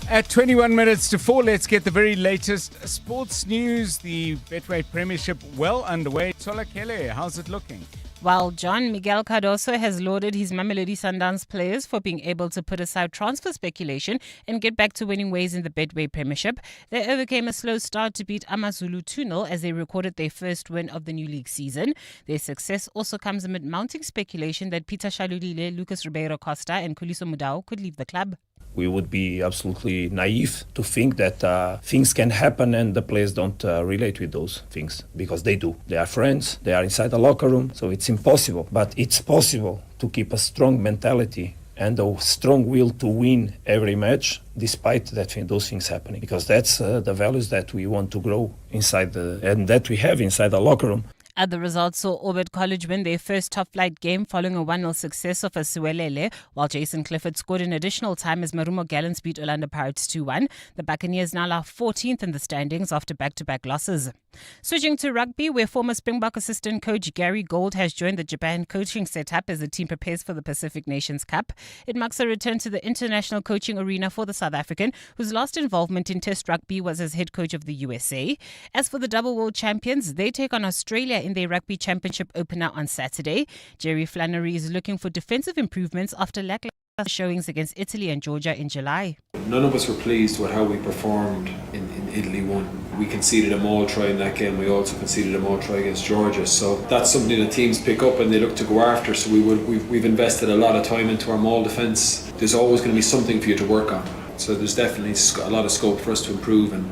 At 21 minutes to 4, let's get the very latest sports news. The Betway Premiership well underway. Tola Kele, how's it looking? While John Miguel Cardoso has lauded his Mamelodi Sundowns players for being able to put aside transfer speculation and get back to winning ways in the Betway Premiership, they overcame a slow start to beat AmaZulu 2-0 as they recorded their first win of the new league season. Their success also comes amid mounting speculation that Peter Shalulile, Lucas Ribeiro Costa and Khuliso Mudau could leave the club. We would be absolutely naive to think that things can happen and the players don't relate with those things, because they do. They are friends, they are inside the locker room, so it's impossible. But it's possible to keep a strong mentality and a strong will to win every match despite those things happening, because that's the values that we want to grow inside and that we have inside the locker room. Other results saw Orbit College win their first top-flight game following a 1-0 success of Asuelele, while Jason Clifford scored in additional time as Marumo Gallants beat Orlando Pirates 2-1. The Buccaneers now lie 14th in the standings after back-to-back losses. Switching to rugby, where former Springbok assistant coach Gary Gold has joined the Japan coaching setup as the team prepares for the Pacific Nations Cup. It marks a return to the international coaching arena for the South African, whose last involvement in Test rugby was as head coach of the USA. As for the double world champions, they take on Australia in their Rugby Championship opener on Saturday. Jerry Flannery is looking for defensive improvements after lackluster showings against Italy and Georgia in July. None of us were pleased with how we performed in Italy 1. We conceded a maul try in that game. We also conceded a maul try against Georgia. So that's something that teams pick up and they look to go after. So we've invested a lot of time into our maul defence. There's always going to be something for you to work on. So there's definitely a lot of scope for us to improve, and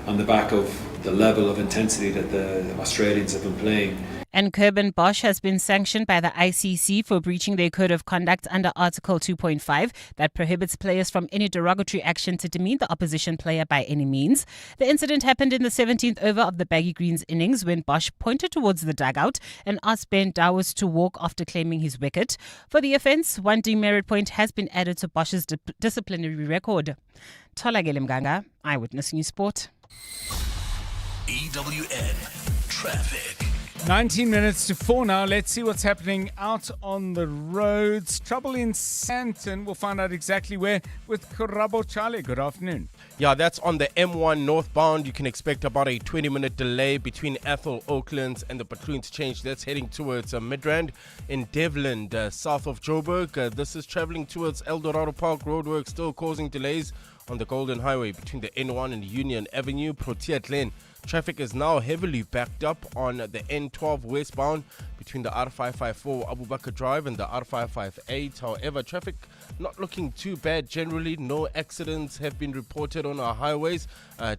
on the back of the level of intensity that the Australians have been playing. And Kurban Bosch has been sanctioned by the ICC for breaching their code of conduct under Article 2.5 that prohibits players from any derogatory action to demean the opposition player by any means. The incident happened in the 17th over of the Baggy Greens innings when Bosch pointed towards the dugout and asked Ben Dawes to walk after claiming his wicket. For the offence, 1 demerit point has been added to Bosch's disciplinary record. Tola Mganga, Eyewitness News Sport. EWN Traffic. 19 minutes to 4 now. Let's see what's happening out on the roads. Trouble in Sandton. We'll find out exactly where with Karabo Chale. Good afternoon. Yeah, that's on the M1 northbound. You can expect about a 20-minute delay between Ethel, Oaklands and the Patroon Interchange. That's heading towards Midrand. In Devland, south of Joburg. This is traveling towards Eldorado Park roadwork, still causing delays on the Golden Highway between the N1 and Union Avenue. Protea Glen. Traffic is now heavily backed up on the N12 westbound between the R554 Abu Bakr Drive and the R558. However, traffic not looking too bad generally. No accidents have been reported on our highways.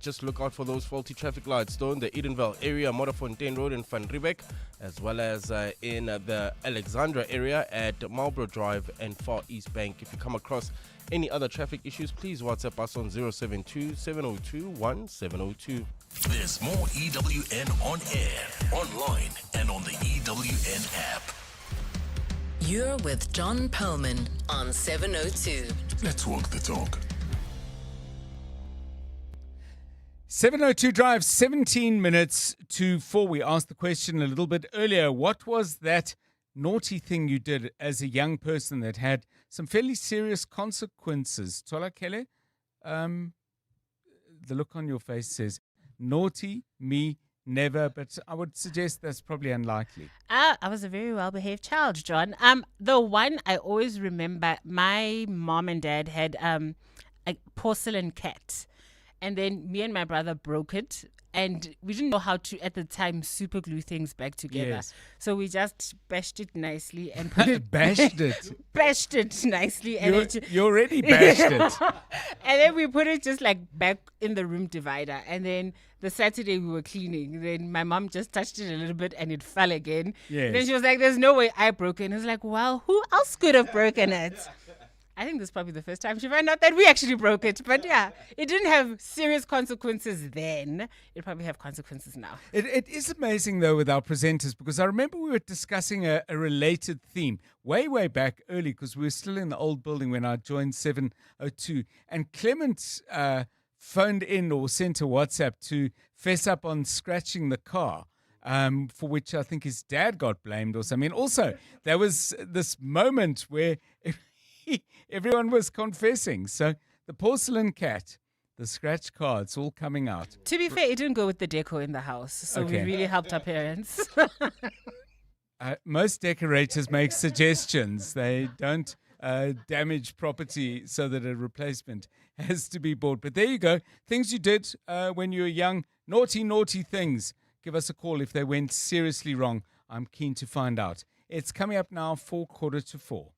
Just look out for those faulty traffic lights though in the Edenvale area, Modderfontein Road and Van Riebeck, as well as in the Alexandra area at Marlborough Drive and Far East Bank. If you come across any other traffic issues, please WhatsApp us on 072-702-1702. There's more EWN on air, online, and on the EWN app. You're with John Perlman on 702. Let's walk the talk. 702 Drive, 17 minutes to 4. We asked the question a little bit earlier. What was that naughty thing you did as a young person that had some fairly serious consequences? Tola Kele, the look on your face says, naughty, me, never, but I would suggest that's probably unlikely. I was a very well-behaved child, John. The one I always remember, my mom and dad had a porcelain cat, and then me and my brother broke it, and we didn't know how to, at the time, super glue things back together. Yes. So we just bashed it nicely and put it... Bashed it? Bashed it nicely. You already bashed it. And then we put it just like back in the room divider. And then the Saturday we were cleaning. Then my mom just touched it a little bit and it fell again. Yes. Then she was like, there's no way I broke it. And I was like, well, who else could have broken it? I think this is probably the first time she found out that we actually broke it. But yeah, it didn't have serious consequences then. It'll probably have consequences now. It is amazing, though, with our presenters, because I remember we were discussing a related theme way back early, because we were still in the old building when I joined 702. And Clement phoned in or sent a WhatsApp to fess up on scratching the car. For which I think his dad got blamed or something. Also, there was this moment where everyone was confessing. So the porcelain cat, the scratch cards, all coming out. To be fair, it didn't go with the deco in the house. So Okay. we really helped our parents. Most decorators make suggestions. They don't damage property so that a replacement has to be bought. But there you go. Things you did when you were young. Naughty things. Give us a call if they went seriously wrong. I'm keen to find out. It's coming up now, 4:45.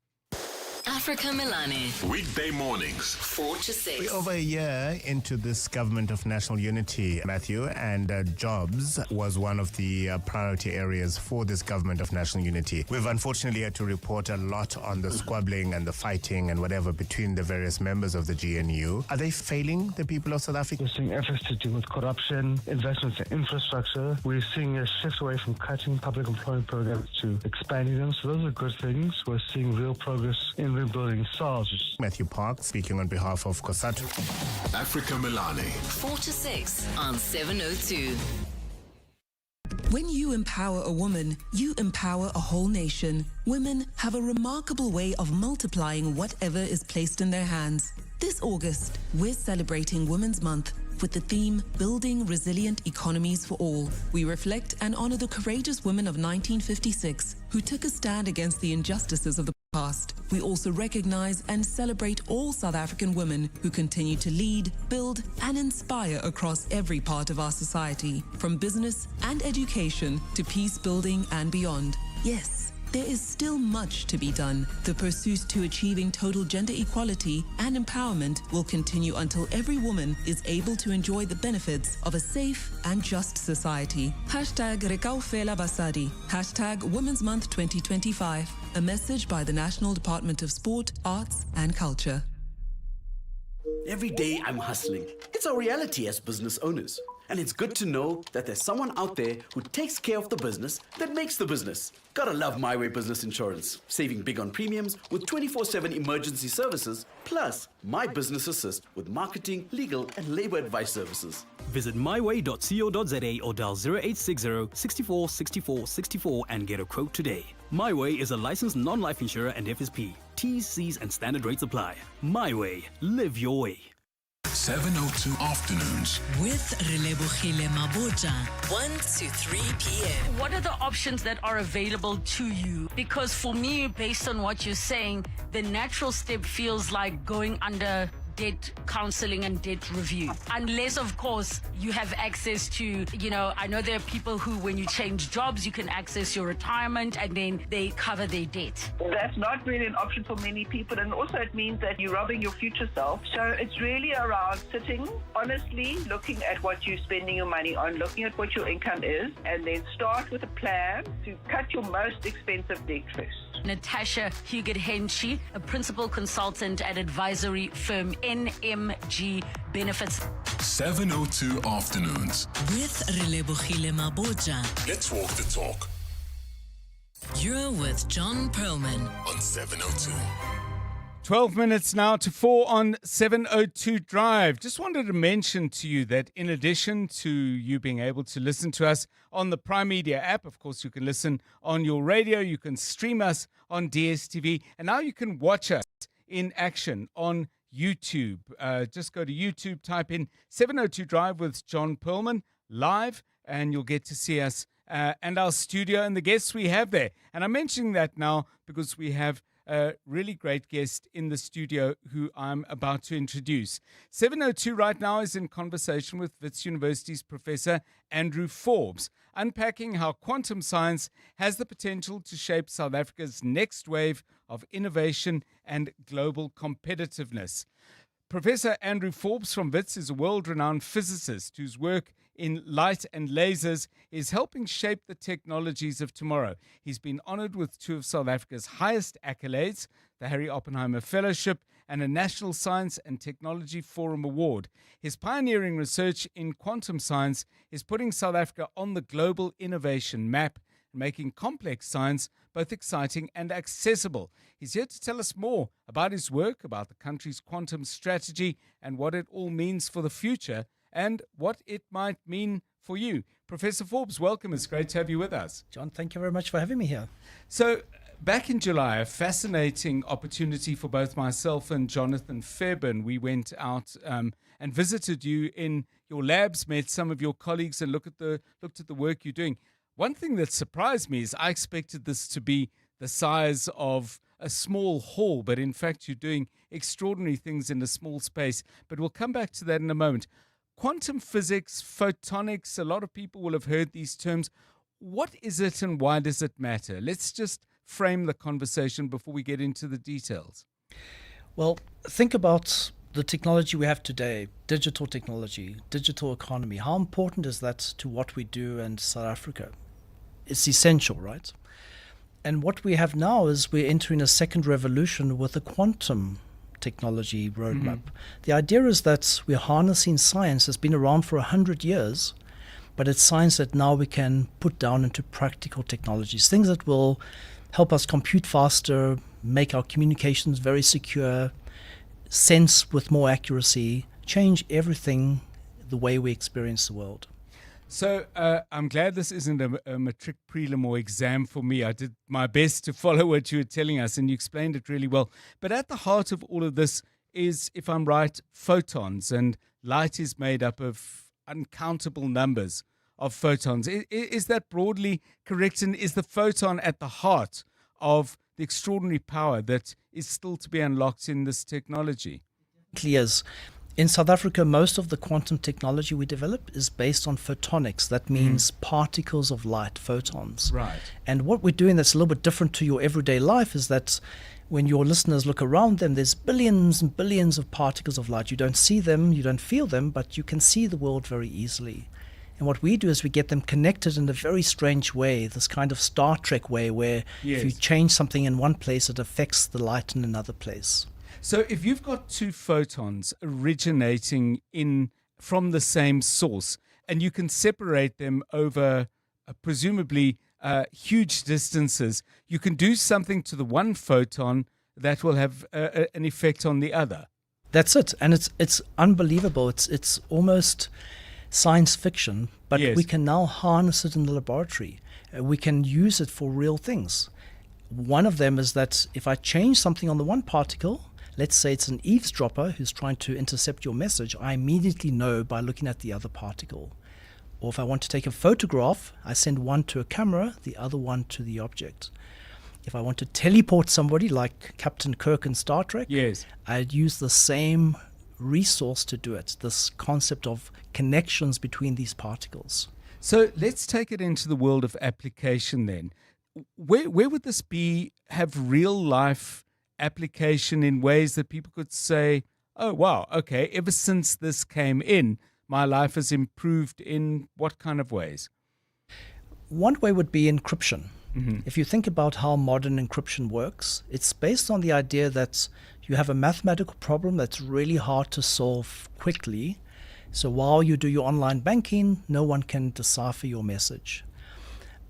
Africa Milani. Weekday mornings, 4 to 6. We're over a year into this government of national unity, Matthew, and jobs was one of the priority areas for this government of national unity. We've unfortunately had to report a lot on the squabbling and the fighting and whatever between the various members of the GNU. Are they failing the people of South Africa? We're seeing efforts to deal with corruption, investments in infrastructure. We're seeing a shift away from cutting public employment programs to expanding them. So those are good things. We're seeing real progress in rebuilding SARS. Matthew Park speaking on behalf of COSATU. Africa Milani. 4 to 6 on 702. When you empower a woman, you empower a whole nation. Women have a remarkable way of multiplying whatever is placed in their hands. This August, we're celebrating Women's Month with the theme Building Resilient Economies for All. We reflect and honor the courageous women of 1956 who took a stand against the injustices of the past. We also recognize and celebrate all South African women who continue to lead, build, and inspire across every part of our society, from business and education to peace building and beyond. Yes, there is still much to be done. The pursuit to achieving total gender equality and empowerment will continue until every woman is able to enjoy the benefits of a safe and just society. #Rekaufela Basadi. #Women's Month 2025. A message by the National Department of Sport, Arts and Culture. Every day I'm hustling. It's our reality as business owners. And it's good to know that there's someone out there who takes care of the business that makes the business. Gotta love My Way Business Insurance. Saving big on premiums with 24/7 emergency services, plus My Business Assist with marketing, legal, and labor advice services. Visit myway.co.za or dial 0860 64 64 64 and get a quote today. My Way is a licensed non-life insurer and FSP. T's, C's, and standard rates apply. My Way. Live your way. 702 afternoons. With Relebogile Mabotja, 1 to 3 p.m. What are the options that are available to you? Because for me, based on what you're saying, the natural step feels like going under debt counseling and debt review. Unless, of course, you have access to, I know there are people who, when you change jobs, you can access your retirement and then they cover their debt. That's not really an option for many people, and also it means that you're robbing your future self. So it's really around sitting, honestly, looking at what you're spending your money on, looking at what your income is, and then start with a plan to cut your most expensive debt first. Natasha Huget-Henschy, a principal consultant at advisory firm NMG Benefits. 702 afternoons. With Relebogile Mabotja. Let's walk the talk. You're with John Perlman on 702. 12 minutes now to 4 on 702 Drive. Just wanted to mention to you that in addition to you being able to listen to us on the Prime Media app, of course, you can listen on your radio, you can stream us on DSTV, and now you can watch us in action on YouTube. Just go to YouTube, type in 702 Drive with John Perlman live, and you'll get to see us and our studio and the guests we have there. And I'm mentioning that now because we have a really great guest in the studio who I'm about to introduce. 702 right now is in conversation with Wits University's Professor Andrew Forbes, unpacking how quantum science has the potential to shape South Africa's next wave of innovation and global competitiveness. Professor Andrew Forbes from Wits is a world-renowned physicist whose work in light and lasers is helping shape the technologies of tomorrow. He's been honored with two of South Africa's highest accolades, the Harry Oppenheimer Fellowship and a National Science and Technology Forum Award. His pioneering research in quantum science is putting South Africa on the global innovation map, making complex science both exciting and accessible. He's here to tell us more about his work, about the country's quantum strategy, and what it all means for the future and what it might mean for you. Professor Forbes, welcome. It's great to have you with us. John, thank you very much for having me here. So, back in July, a fascinating opportunity for both myself and Jonathan Fairburn. We went out and visited you in your labs, met some of your colleagues, and looked at the work you're doing. One thing that surprised me is I expected this to be the size of a small hall, but in fact you're doing extraordinary things in a small space. But we'll come back to that in a moment. Quantum physics, photonics, a lot of people will have heard these terms. What is it and why does it matter? Let's just frame the conversation before we get into the details. Well, think about the technology we have today, digital technology, digital economy. How important is that to what we do in South Africa? It's essential, right? And what we have now is we're entering a second revolution with a quantum technology roadmap. The idea is that we're harnessing science that's been around for 100 years, but it's science that now we can put down into practical technologies, things that will help us compute faster, make our communications very secure, sense with more accuracy, change everything the way we experience the world. So I'm glad this isn't a matric prelim or exam for me. I did my best to follow what you were telling us, and you explained it really well. But at the heart of all of this is, if I'm right, photons, and light is made up of uncountable numbers of photons. Is that broadly correct? And is the photon at the heart of the extraordinary power that is still to be unlocked in this technology? It is. In South Africa, most of the quantum technology we develop is based on photonics. That means particles of light, photons. Right. And what we're doing that's a little bit different to your everyday life is that when your listeners look around them, there's billions and billions of particles of light. You don't see them, you don't feel them, but you can see the world very easily. And what we do is we get them connected in a very strange way, this kind of Star Trek way where if you change something in one place, it affects the light in another place. So if you've got two photons originating from the same source, and you can separate them over presumably huge distances. You can do something to the one photon that will have an effect on the other. That's it, and it's unbelievable. It's almost science fiction, but Yes. we can now harness it in the laboratory. We can use it for real things. One of them is that if I change something on the one particle, let's say it's an eavesdropper who's trying to intercept your message, I immediately know by looking at the other particle. Or if I want to take a photograph, I send one to a camera, the other one to the object. If I want to teleport somebody like Captain Kirk in Star Trek, Yes. I'd use the same resource to do it, this concept of connections between these particles. So let's take it into the world of application then. Where would this have real life application in ways that people could say, oh, wow, okay, ever since this came in, my life has improved in what kind of ways? One way would be encryption. Mm-hmm. If you think about how modern encryption works, it's based on the idea that you have a mathematical problem that's really hard to solve quickly. So while you do your online banking, no one can decipher your message.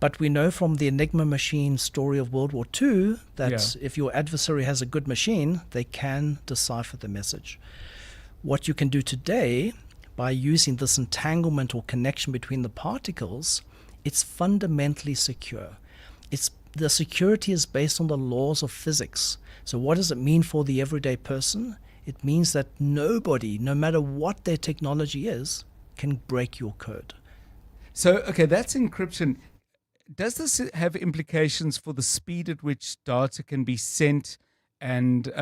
But we know from the Enigma machine story of World War II that if your adversary has a good machine, they can decipher the message. What you can do today by using this entanglement or connection between the particles, it's fundamentally secure. The security is based on the laws of physics. So what does it mean for the everyday person? It means that nobody, no matter what their technology is, can break your code. So, okay, that's encryption. Does this have implications for the speed at which data can be sent and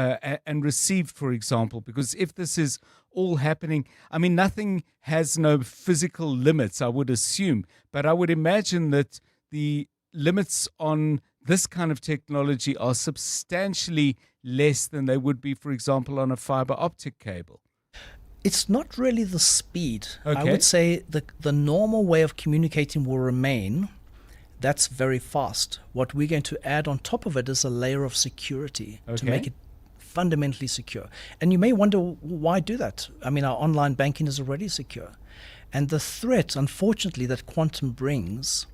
received, for example? Because if this is all happening, I mean, nothing has no physical limits, I would assume. But I would imagine that the limits on this kind of technology are substantially less than they would be, for example, on a fiber optic cable. It's not really the speed. Okay. I would say the normal way of communicating will remain. That's very fast. What we're going to add on top of it is a layer of security to make it fundamentally secure. And you may wonder, why do that? I mean, our online banking is already secure. And the threat, unfortunately, that quantum brings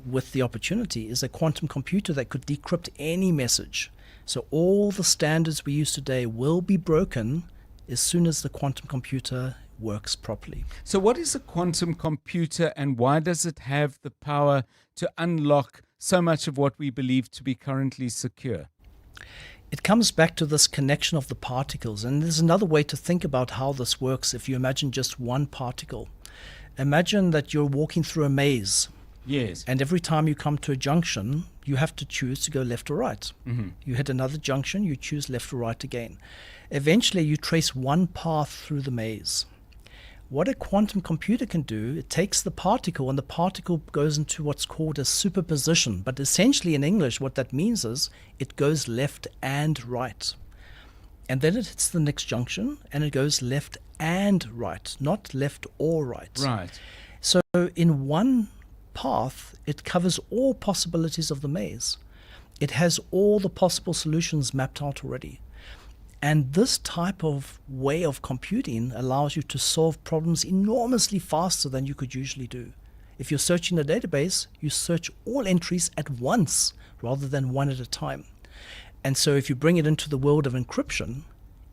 with the opportunity is a quantum computer that could decrypt any message. So all the standards we use today will be broken as soon as the quantum computer works properly. So what is a quantum computer and why does it have the power to unlock so much of what we believe to be currently secure? It comes back to this connection of the particles. And there's another way to think about how this works if you imagine just one particle. Imagine that you're walking through a maze. Yes. And every time you come to a junction, you have to choose to go left or right. Mm-hmm. You hit another junction, you choose left or right again. Eventually, you trace one path through the maze. What a quantum computer can do, it takes the particle and the particle goes into what's called a superposition. But essentially in English, what that means is it goes left and right. And then it hits the next junction and it goes left and right, not left or right. Right. So in one path, it covers all possibilities of the maze. It has all the possible solutions mapped out already. And this type of way of computing allows you to solve problems enormously faster than you could usually do. If you're searching a database, you search all entries at once rather than one at a time. And so if you bring it into the world of encryption,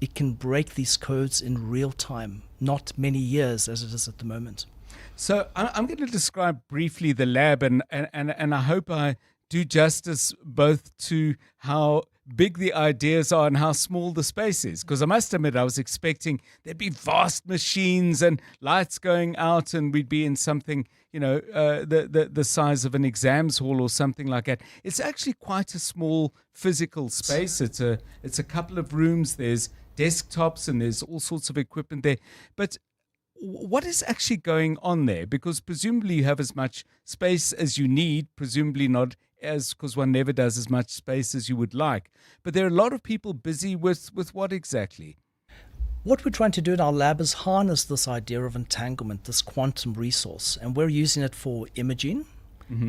it can break these codes in real time, not many years as it is at the moment. So I'm going to describe briefly the lab, and I hope I do justice both to how big the ideas are and how small the space is. Because I must admit, I was expecting there'd be vast machines and lights going out and we'd be in something, the size of an exams hall or something like that. It's actually quite a small physical space. It's a couple of rooms. There's desktops and there's all sorts of equipment there. But what is actually going on there? Because presumably you have as much space as you need, presumably not because one never does as much space as you would like. But there are a lot of people busy with what exactly? What we're trying to do in our lab is harness this idea of entanglement, this quantum resource. And we're using it for imaging,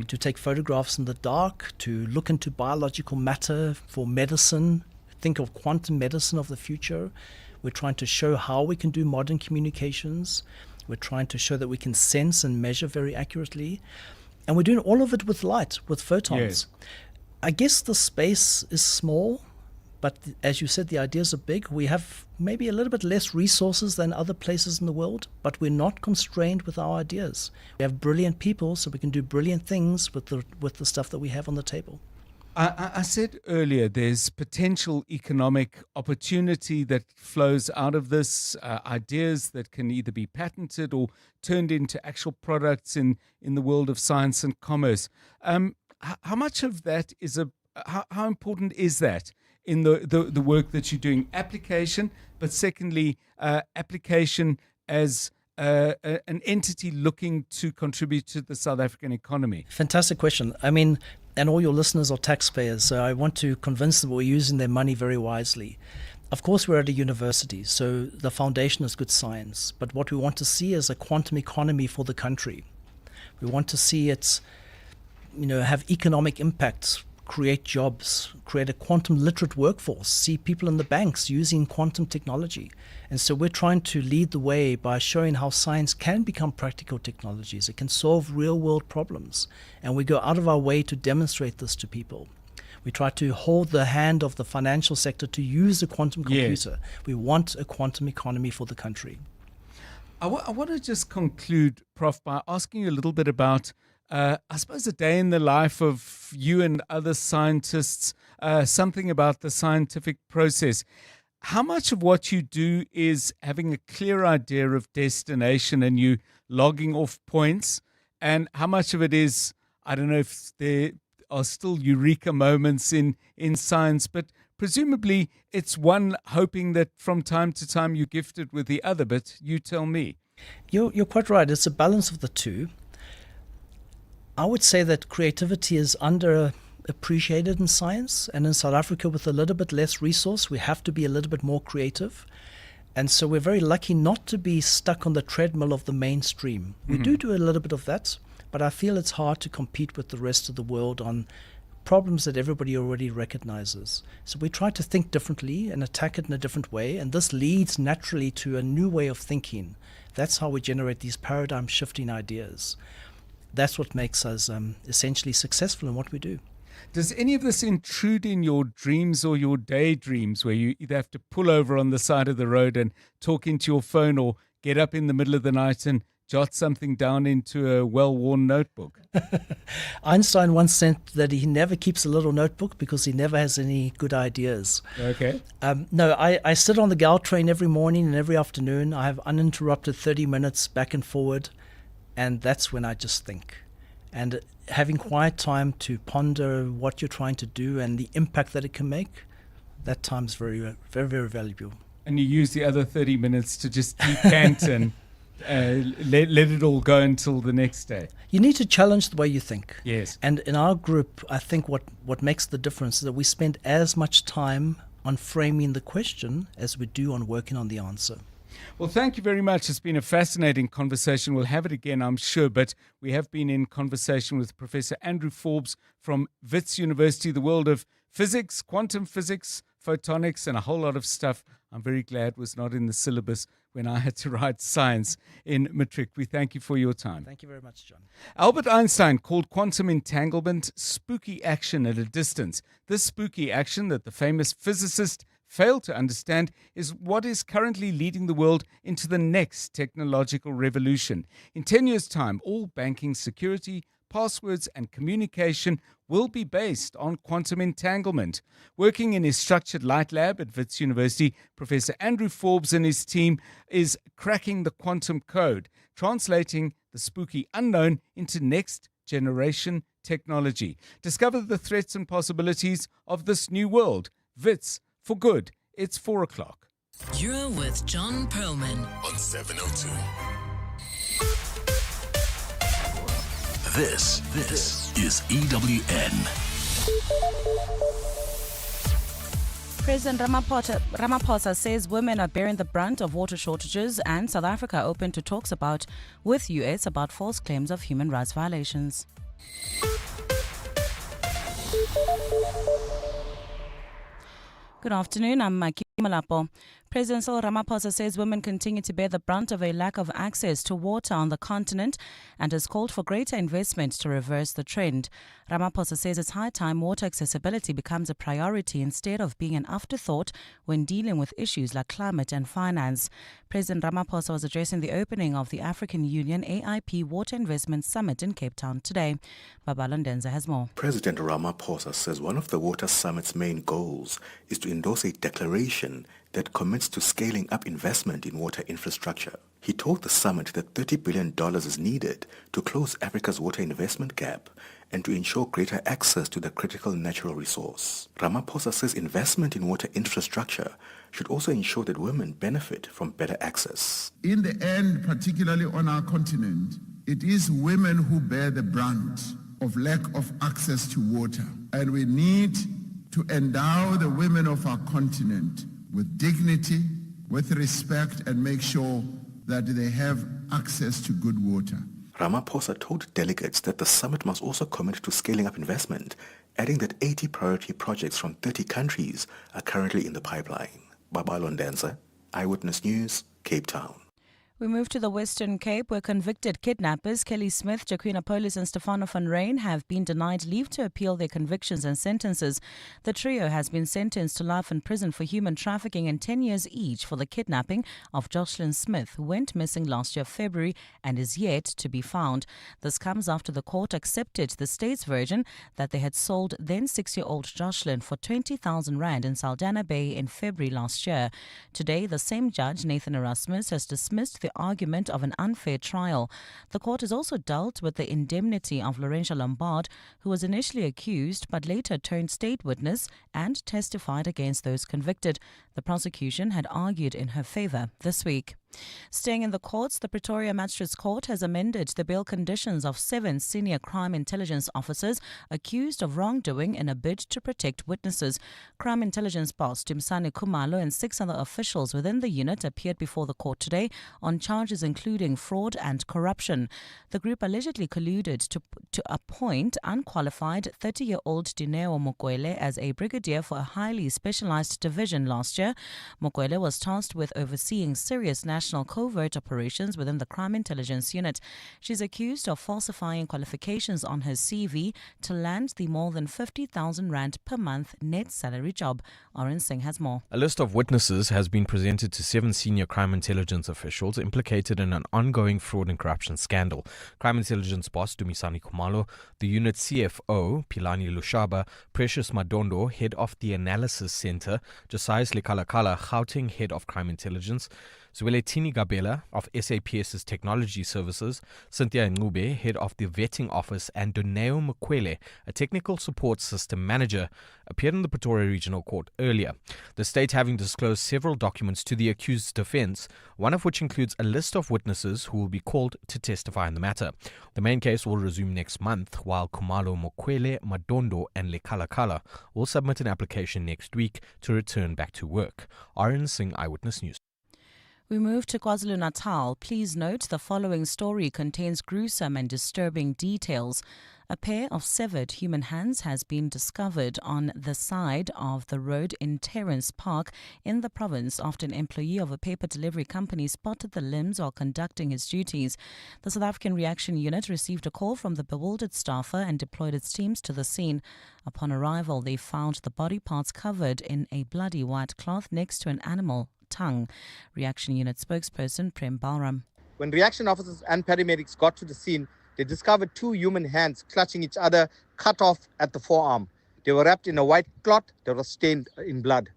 to take photographs in the dark, to look into biological matter, for medicine. Think of quantum medicine of the future. We're trying to show how we can do modern communications. We're trying to show that we can sense and measure very accurately. And we're doing all of it with light, with photons. Yes. I guess the space is small, but as you said, the ideas are big. We have maybe a little bit less resources than other places in the world, but we're not constrained with our ideas. We have brilliant people, so we can do brilliant things with the stuff that we have on the table. I said earlier there's potential economic opportunity that flows out of this, ideas that can either be patented or turned into actual products in the world of science and commerce. How much of that is how important is that in the work that you're doing? Application, but secondly, application as an entity looking to contribute to the South African economy? Fantastic question. I mean, and all your listeners are taxpayers, so I want to convince them we're using their money very wisely. Of course, we're at a university, so the foundation is good science. But what we want to see is a quantum economy for the country. We want to see it, have economic impacts, create jobs, create a quantum literate workforce, see people in the banks using quantum technology. And so we're trying to lead the way by showing how science can become practical technologies. It can solve real world problems. And we go out of our way to demonstrate this to people. We try to hold the hand of the financial sector to use a quantum computer. Yes. We want a quantum economy for the country. I want to just conclude, Prof, by asking you a little bit about I suppose a day in the life of you and other scientists, something about the scientific process. How much of what you do is having a clear idea of destination and you logging off points? And how much of it is, I don't know if there are still eureka moments in science, but presumably it's one hoping that from time to time you're gifted with the other, but you tell me. You're quite right. It's a balance of the two. I would say that creativity is underappreciated in science, and in South Africa with a little bit less resource, we have to be a little bit more creative. And so we're very lucky not to be stuck on the treadmill of the mainstream. We do a little bit of that, but I feel it's hard to compete with the rest of the world on problems that everybody already recognizes. So we try to think differently and attack it in a different way, and this leads naturally to a new way of thinking. That's how we generate these paradigm-shifting ideas. That's what makes us essentially successful in what we do. Does any of this intrude in your dreams or your daydreams where you either have to pull over on the side of the road and talk into your phone or get up in the middle of the night and jot something down into a well-worn notebook? Einstein once said that he never keeps a little notebook because he never has any good ideas. Okay. No, I sit on the GAL train every morning and every afternoon. I have uninterrupted 30 minutes back and forward. And that's when I just think. And having quiet time to ponder what you're trying to do and the impact that it can make, that time is very, very, very valuable. And you use the other 30 minutes to just decant and let it all go until the next day. You need to challenge the way you think. Yes. And in our group, I think what makes the difference is that we spend as much time on framing the question as we do on working on the answer. Well, thank you very much. It's been a fascinating conversation. We'll have it again, I'm sure, but we have been in conversation with Professor Andrew Forbes from Wits University, the world of physics, quantum physics, photonics, and a whole lot of stuff I'm very glad was not in the syllabus when I had to write science in matric. We thank you for your time. Thank you very much, John. Albert Einstein called quantum entanglement spooky action at a distance. This spooky action that the famous physicist failed to understand is what is currently leading the world into the next technological revolution. In 10 years' time, all banking security, passwords and communication will be based on quantum entanglement. Working in his structured light lab at Wits University, Professor Andrew Forbes and his team is cracking the quantum code, translating the spooky unknown into next generation technology. Discover the threats and possibilities of this new world. Wits for good. It's 4 o'clock. You're with John Perlman on 702. This is EWN. President Ramaphosa says women are bearing the brunt of water shortages, and South Africa open to talks with US about false claims of human rights violations. Good afternoon, I'm Maki Malapo. President Cyril Ramaphosa says women continue to bear the brunt of a lack of access to water on the continent and has called for greater investment to reverse the trend. Ramaphosa says it's high time water accessibility becomes a priority instead of being an afterthought when dealing with issues like climate and finance. President Ramaphosa was addressing the opening of the African Union AIP Water Investment Summit in Cape Town today. Babalo Ndenza has more. President Ramaphosa says one of the Water Summit's main goals is to endorse a declaration that commits to scaling up investment in water infrastructure. He told the summit that $30 billion is needed to close Africa's water investment gap and to ensure greater access to the critical natural resource. Ramaphosa says investment in water infrastructure should also ensure that women benefit from better access. In the end, particularly on our continent, it is women who bear the brunt of lack of access to water. And we need to endow the women of our continent with dignity, with respect, and make sure that they have access to good water. Ramaphosa told delegates that the summit must also commit to scaling up investment, adding that 80 priority projects from 30 countries are currently in the pipeline. Babalo Ndenza, Eyewitness News, Cape Town. We move to the Western Cape, where convicted kidnappers Kelly Smith, Jacqueline Polis and Stefano van Rijn have been denied leave to appeal their convictions and sentences. The trio has been sentenced to life in prison for human trafficking and 10 years each for the kidnapping of Joshlin Smith, who went missing last year February and is yet to be found. This comes after the court accepted the state's version that they had sold then 6-year-old Joshlin for 20,000 rand in Saldanha Bay in February last year. Today, the same judge, Nathan Erasmus, has dismissed the argument of an unfair trial. The court has also dealt with the indemnity of Laurentia Lombard, who was initially accused but later turned state witness and testified against those convicted. The prosecution had argued in her favour this week. Staying in the courts, the Pretoria Magistrates Court has amended the bail conditions of 7 senior crime intelligence officers accused of wrongdoing in a bid to protect witnesses. Crime intelligence boss Timsani Khumalo and 6 other officials within the unit appeared before the court today on charges including fraud and corruption. The group allegedly colluded to appoint unqualified 30-year-old Dineo Mokwele as a brigadier for a highly specialized division last year. Mokwele was tasked with overseeing serious national covert operations within the Crime Intelligence Unit. She's accused of falsifying qualifications on her CV to land the more than 50,000 rand per month net salary job. Oren Singh has more. A list of witnesses has been presented to 7 senior crime intelligence officials implicated in an ongoing fraud and corruption scandal. Crime intelligence boss Dumisani Khumalo, the unit CFO Pilani Lushaba, Precious Madondo, head of the Analysis Center, Josiah Lekalakala, Gauteng, head of crime intelligence, Zweletini Gabela of SAPS's Technology Services, Cynthia Ngube, head of the Vetting Office, and Doneo Mokwele, a technical support system manager, appeared in the Pretoria Regional Court earlier. The state having disclosed several documents to the accused's defense, one of which includes a list of witnesses who will be called to testify in the matter. The main case will resume next month, while Khumalo, Mokwele, Madondo and Lekalakala will submit an application next week to return back to work. Aryan Singh, Eyewitness News. We move to KwaZulu-Natal. Please note the following story contains gruesome and disturbing details. A pair of severed human hands has been discovered on the side of the road in Terrence Park in the province after an employee of a paper delivery company spotted the limbs while conducting his duties. The South African Reaction Unit received a call from the bewildered staffer and deployed its teams to the scene. Upon arrival, they found the body parts covered in a bloody white cloth next to an animal tongue. Reaction Unit spokesperson Prem Balram. When reaction officers and paramedics got to the scene, they discovered 2 human hands clutching each other, cut off at the forearm. They were wrapped in a white cloth that was stained in blood.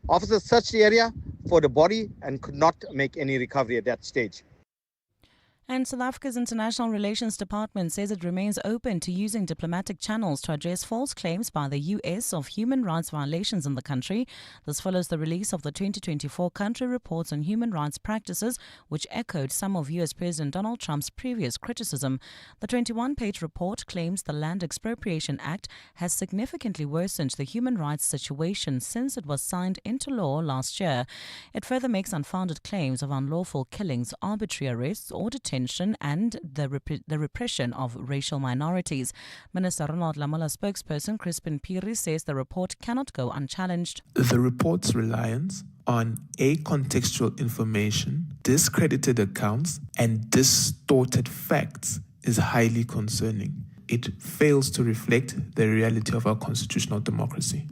Officers searched the area for the body and could not make any recovery at that stage. And South Africa's International Relations Department says it remains open to using diplomatic channels to address false claims by the U.S. of human rights violations in the country. This follows the release of the 2024 country reports on human rights practices, which echoed some of U.S. President Donald Trump's previous criticism. The 21-page report claims the Land Expropriation Act has significantly worsened the human rights situation since it was signed into law last year. It further makes unfounded claims of unlawful killings, arbitrary arrests or detention, and the repression of racial minorities. Minister Ronald Lamola spokesperson Crispin Piri says the report cannot go unchallenged. The report's reliance on acontextual information, discredited accounts, and distorted facts is highly concerning. It fails to reflect the reality of our constitutional democracy.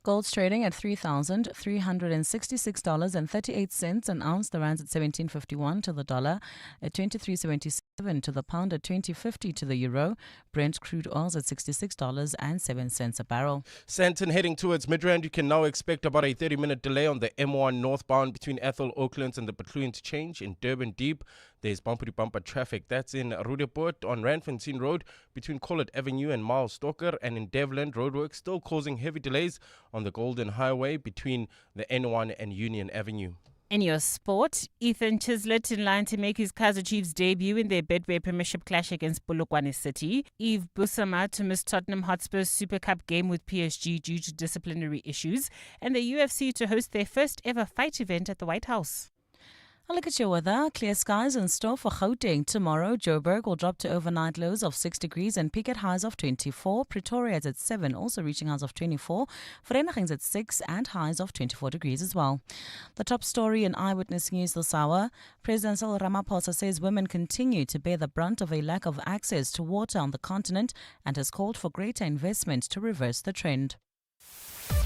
Gold's trading at $3,366.38 an ounce. The rand's at 17.51 to the dollar, at 23.77 to the pound, at 20.50 to the euro. Brent crude oil's at $66.07 a barrel. Sandton heading towards Midrand. You can now expect about a 30-minute delay on the M1 northbound between Ethel Oaklands and the Bethlehem interchange in Durban Deep. There's bumper-to-bumper traffic. That's in Rudeport on Randfontein Road between Collett Avenue and Miles Stalker, and in Devland, roadworks still causing heavy delays on the Golden Highway between the N1 and Union Avenue. In your sport, Ethan Chislett in line to make his Kaizer Chiefs debut in their Betway Premiership clash against Polokwane City. Yves Bussama to miss Tottenham Hotspur's Super Cup game with PSG due to disciplinary issues. And the UFC to host their first ever fight event at the White House. A look at your weather. Clear skies in store for Gauteng. Tomorrow, Joburg will drop to overnight lows of 6 degrees and peak at highs of 24. Pretoria is at 7, also reaching highs of 24. Vereeniging's at 6 and highs of 24 degrees as well. The top story in Eyewitness News this hour. President Cyril Ramaphosa says women continue to bear the brunt of a lack of access to water on the continent and has called for greater investment to reverse the trend.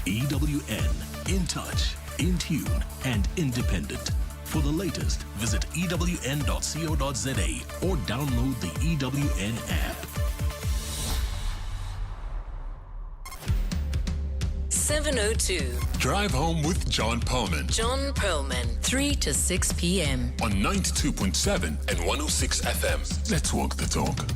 EWN, in touch, in tune, and independent. For the latest, visit ewn.co.za or download the EWN app. 7:02. Drive home with John Perlman. John Perlman, 3 to 6 p.m. On 92.7 and 106 FM. Let's walk the talk.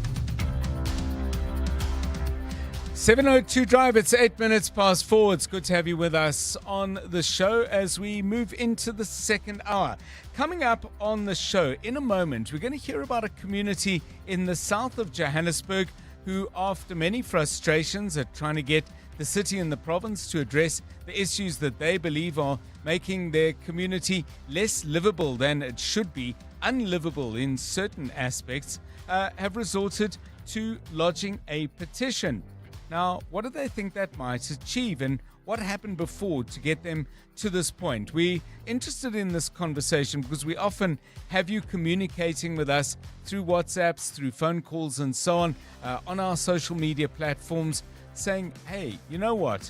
7:02 Drive, it's 8 minutes past 4. It's good to have you with us on the show as we move into the second hour. Coming up on the show in a moment, we're going to hear about a community in the south of Johannesburg who, after many frustrations, are trying to get the city and the province to address the issues that they believe are making their community less livable than it should be, unlivable in certain aspects, have resorted to lodging a petition. Now, what do they think that might achieve, and what happened before to get them to this point? We're interested in this conversation because we often have you communicating with us through WhatsApps, through phone calls and so on our social media platforms, saying, hey, you know what?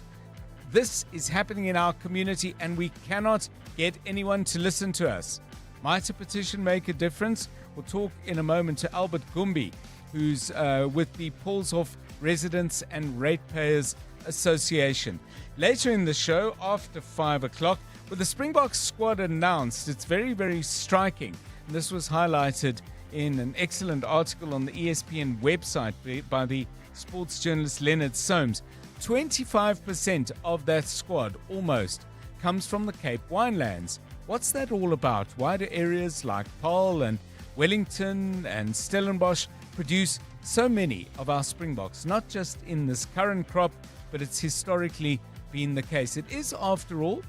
This is happening in our community and we cannot get anyone to listen to us. Might a petition make a difference? We'll talk in a moment to Albert Gumbi, who's with the Paulshof Residents and Ratepayers Association. Later in the show, after 5 o'clock, with the Springbok squad announced, it's very, very striking. And this was highlighted in an excellent article on the ESPN website by the sports journalist Leonard Soames. 25% of that squad, almost, comes from the Cape Winelands. What's that all about? Why do areas like Paarl and Wellington and Stellenbosch produce so many of our Springboks, not just in this current crop, but it's historically been the case. It is, after all,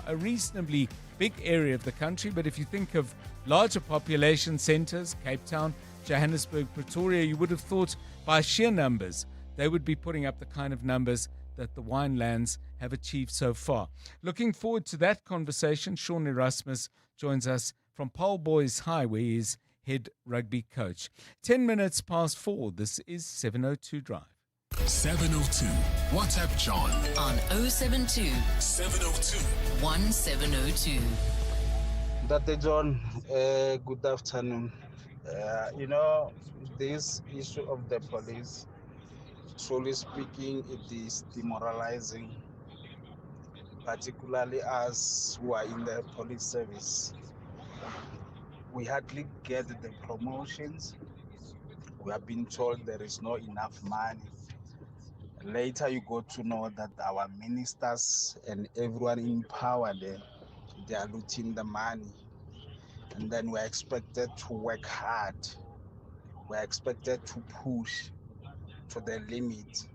a reasonably big area of the country, but if you think of larger population centres, Cape Town, Johannesburg, Pretoria, you would have thought by sheer numbers they would be putting up the kind of numbers that the winelands have achieved so far. Looking forward to that conversation. Shaun Erasmus joins us from Paarl Boys High, where he is head rugby coach. 10 minutes past 4. This is 702 Drive. 702. WhatsApp John on 072 702 1702. Dr. John, good afternoon. This issue of the police, truly speaking, it is demoralizing, particularly us who are in the police service. We hardly get the promotions. We have been told there is not enough money. Later you go to know that our ministers and everyone in power there, they are looting the money. And then we're expected to work hard. We're expected to push to the limit,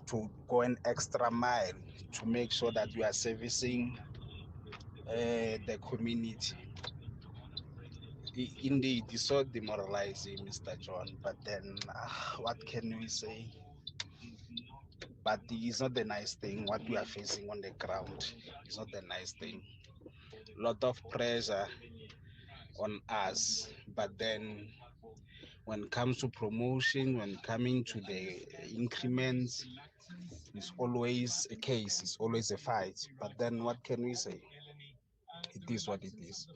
to go an extra mile to make sure that we are servicing the community. Indeed, it's so demoralizing, Mr. John, but then what can we say? but it's not the nice thing. What we are facing on the ground is not the nice thing. A lot of pressure on us, but then when it comes to promotion, when coming to the increments, it's always a case, it's always a fight. But then what can we say? It is what it is.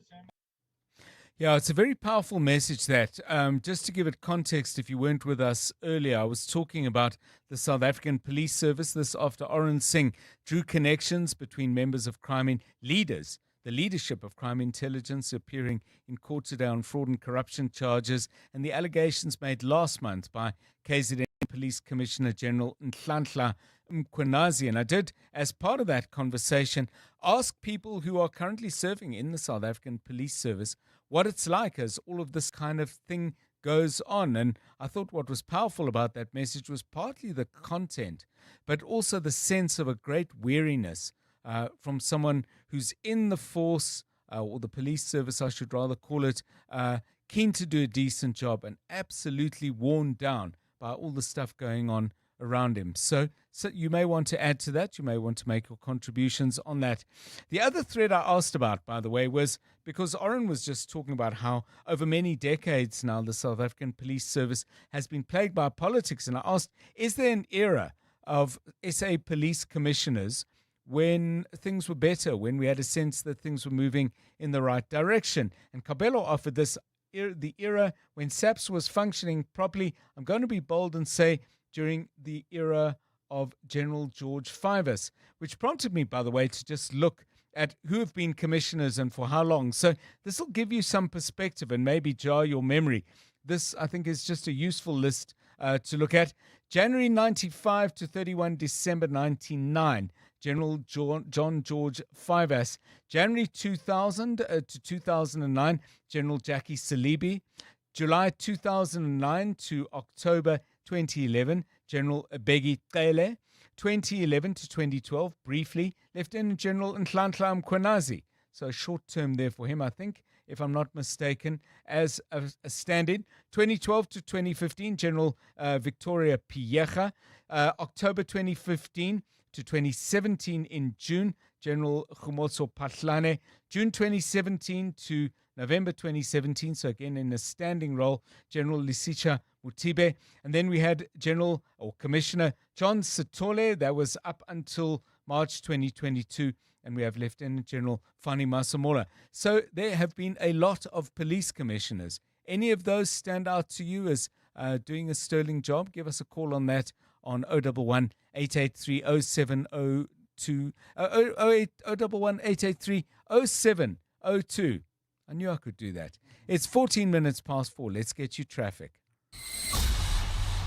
Yeah, it's a very powerful message that. Just to give it context, if you weren't with us earlier, I was talking about the South African Police Service. This after Oren Singh drew connections between members of crime leaders, the leadership of crime intelligence appearing in court today on fraud and corruption charges, and the allegations made last month by KZN Police Commissioner General Nhlanhla Mkhwanazi. And I did, as part of that conversation, ask people who are currently serving in the South African Police Service what it's like as all of this kind of thing goes on. And I thought what was powerful about that message was partly the content, but also the sense of a great weariness from someone who's in the force, or the police service, I should rather call it, keen to do a decent job and absolutely worn down by all the stuff going on around him. So you may want to add to that. You may want to make your contributions on that. The other thread I asked about, by the way, was because Oren was just talking about how over many decades now the South African Police Service has been plagued by politics. And I asked, is there an era of SA police commissioners when things were better, when we had a sense that things were moving in the right direction? And Kabelo offered this, the era when SAPS was functioning properly. I'm going to be bold and say during the era of General George Fivers, which prompted me, by the way, to just look at who have been commissioners and for how long. So this will give you some perspective and maybe jar your memory. This, I think, is just a useful list to look at. January 95 to 31 December 99, General John George Fivers. January 2000 to 2009, General Jackie Salibi. July 2009 to October 2011, General Begi Cele. 2011 to 2012, briefly, Lieutenant General Nhlanhla Mkhwanazi. So a short term there for him, I think, if I'm not mistaken, as a stand-in. 2012 to 2015, General Victoria Piyecha. October 2015 to 2017 in June, General Khumotso Patlane. June 2017 to November 2017, so again in a standing role, General Lisicha Mutibe. And then we had General or Commissioner John Sitole, that was up until March 2022. And we have Lieutenant General Fani Masemola. So there have been a lot of police commissioners. Any of those stand out to you as doing a sterling job? Give us a call on that on 011 883 0702. 011 883 0702. I knew I could do that. It's 14 minutes past 4. Let's get you traffic.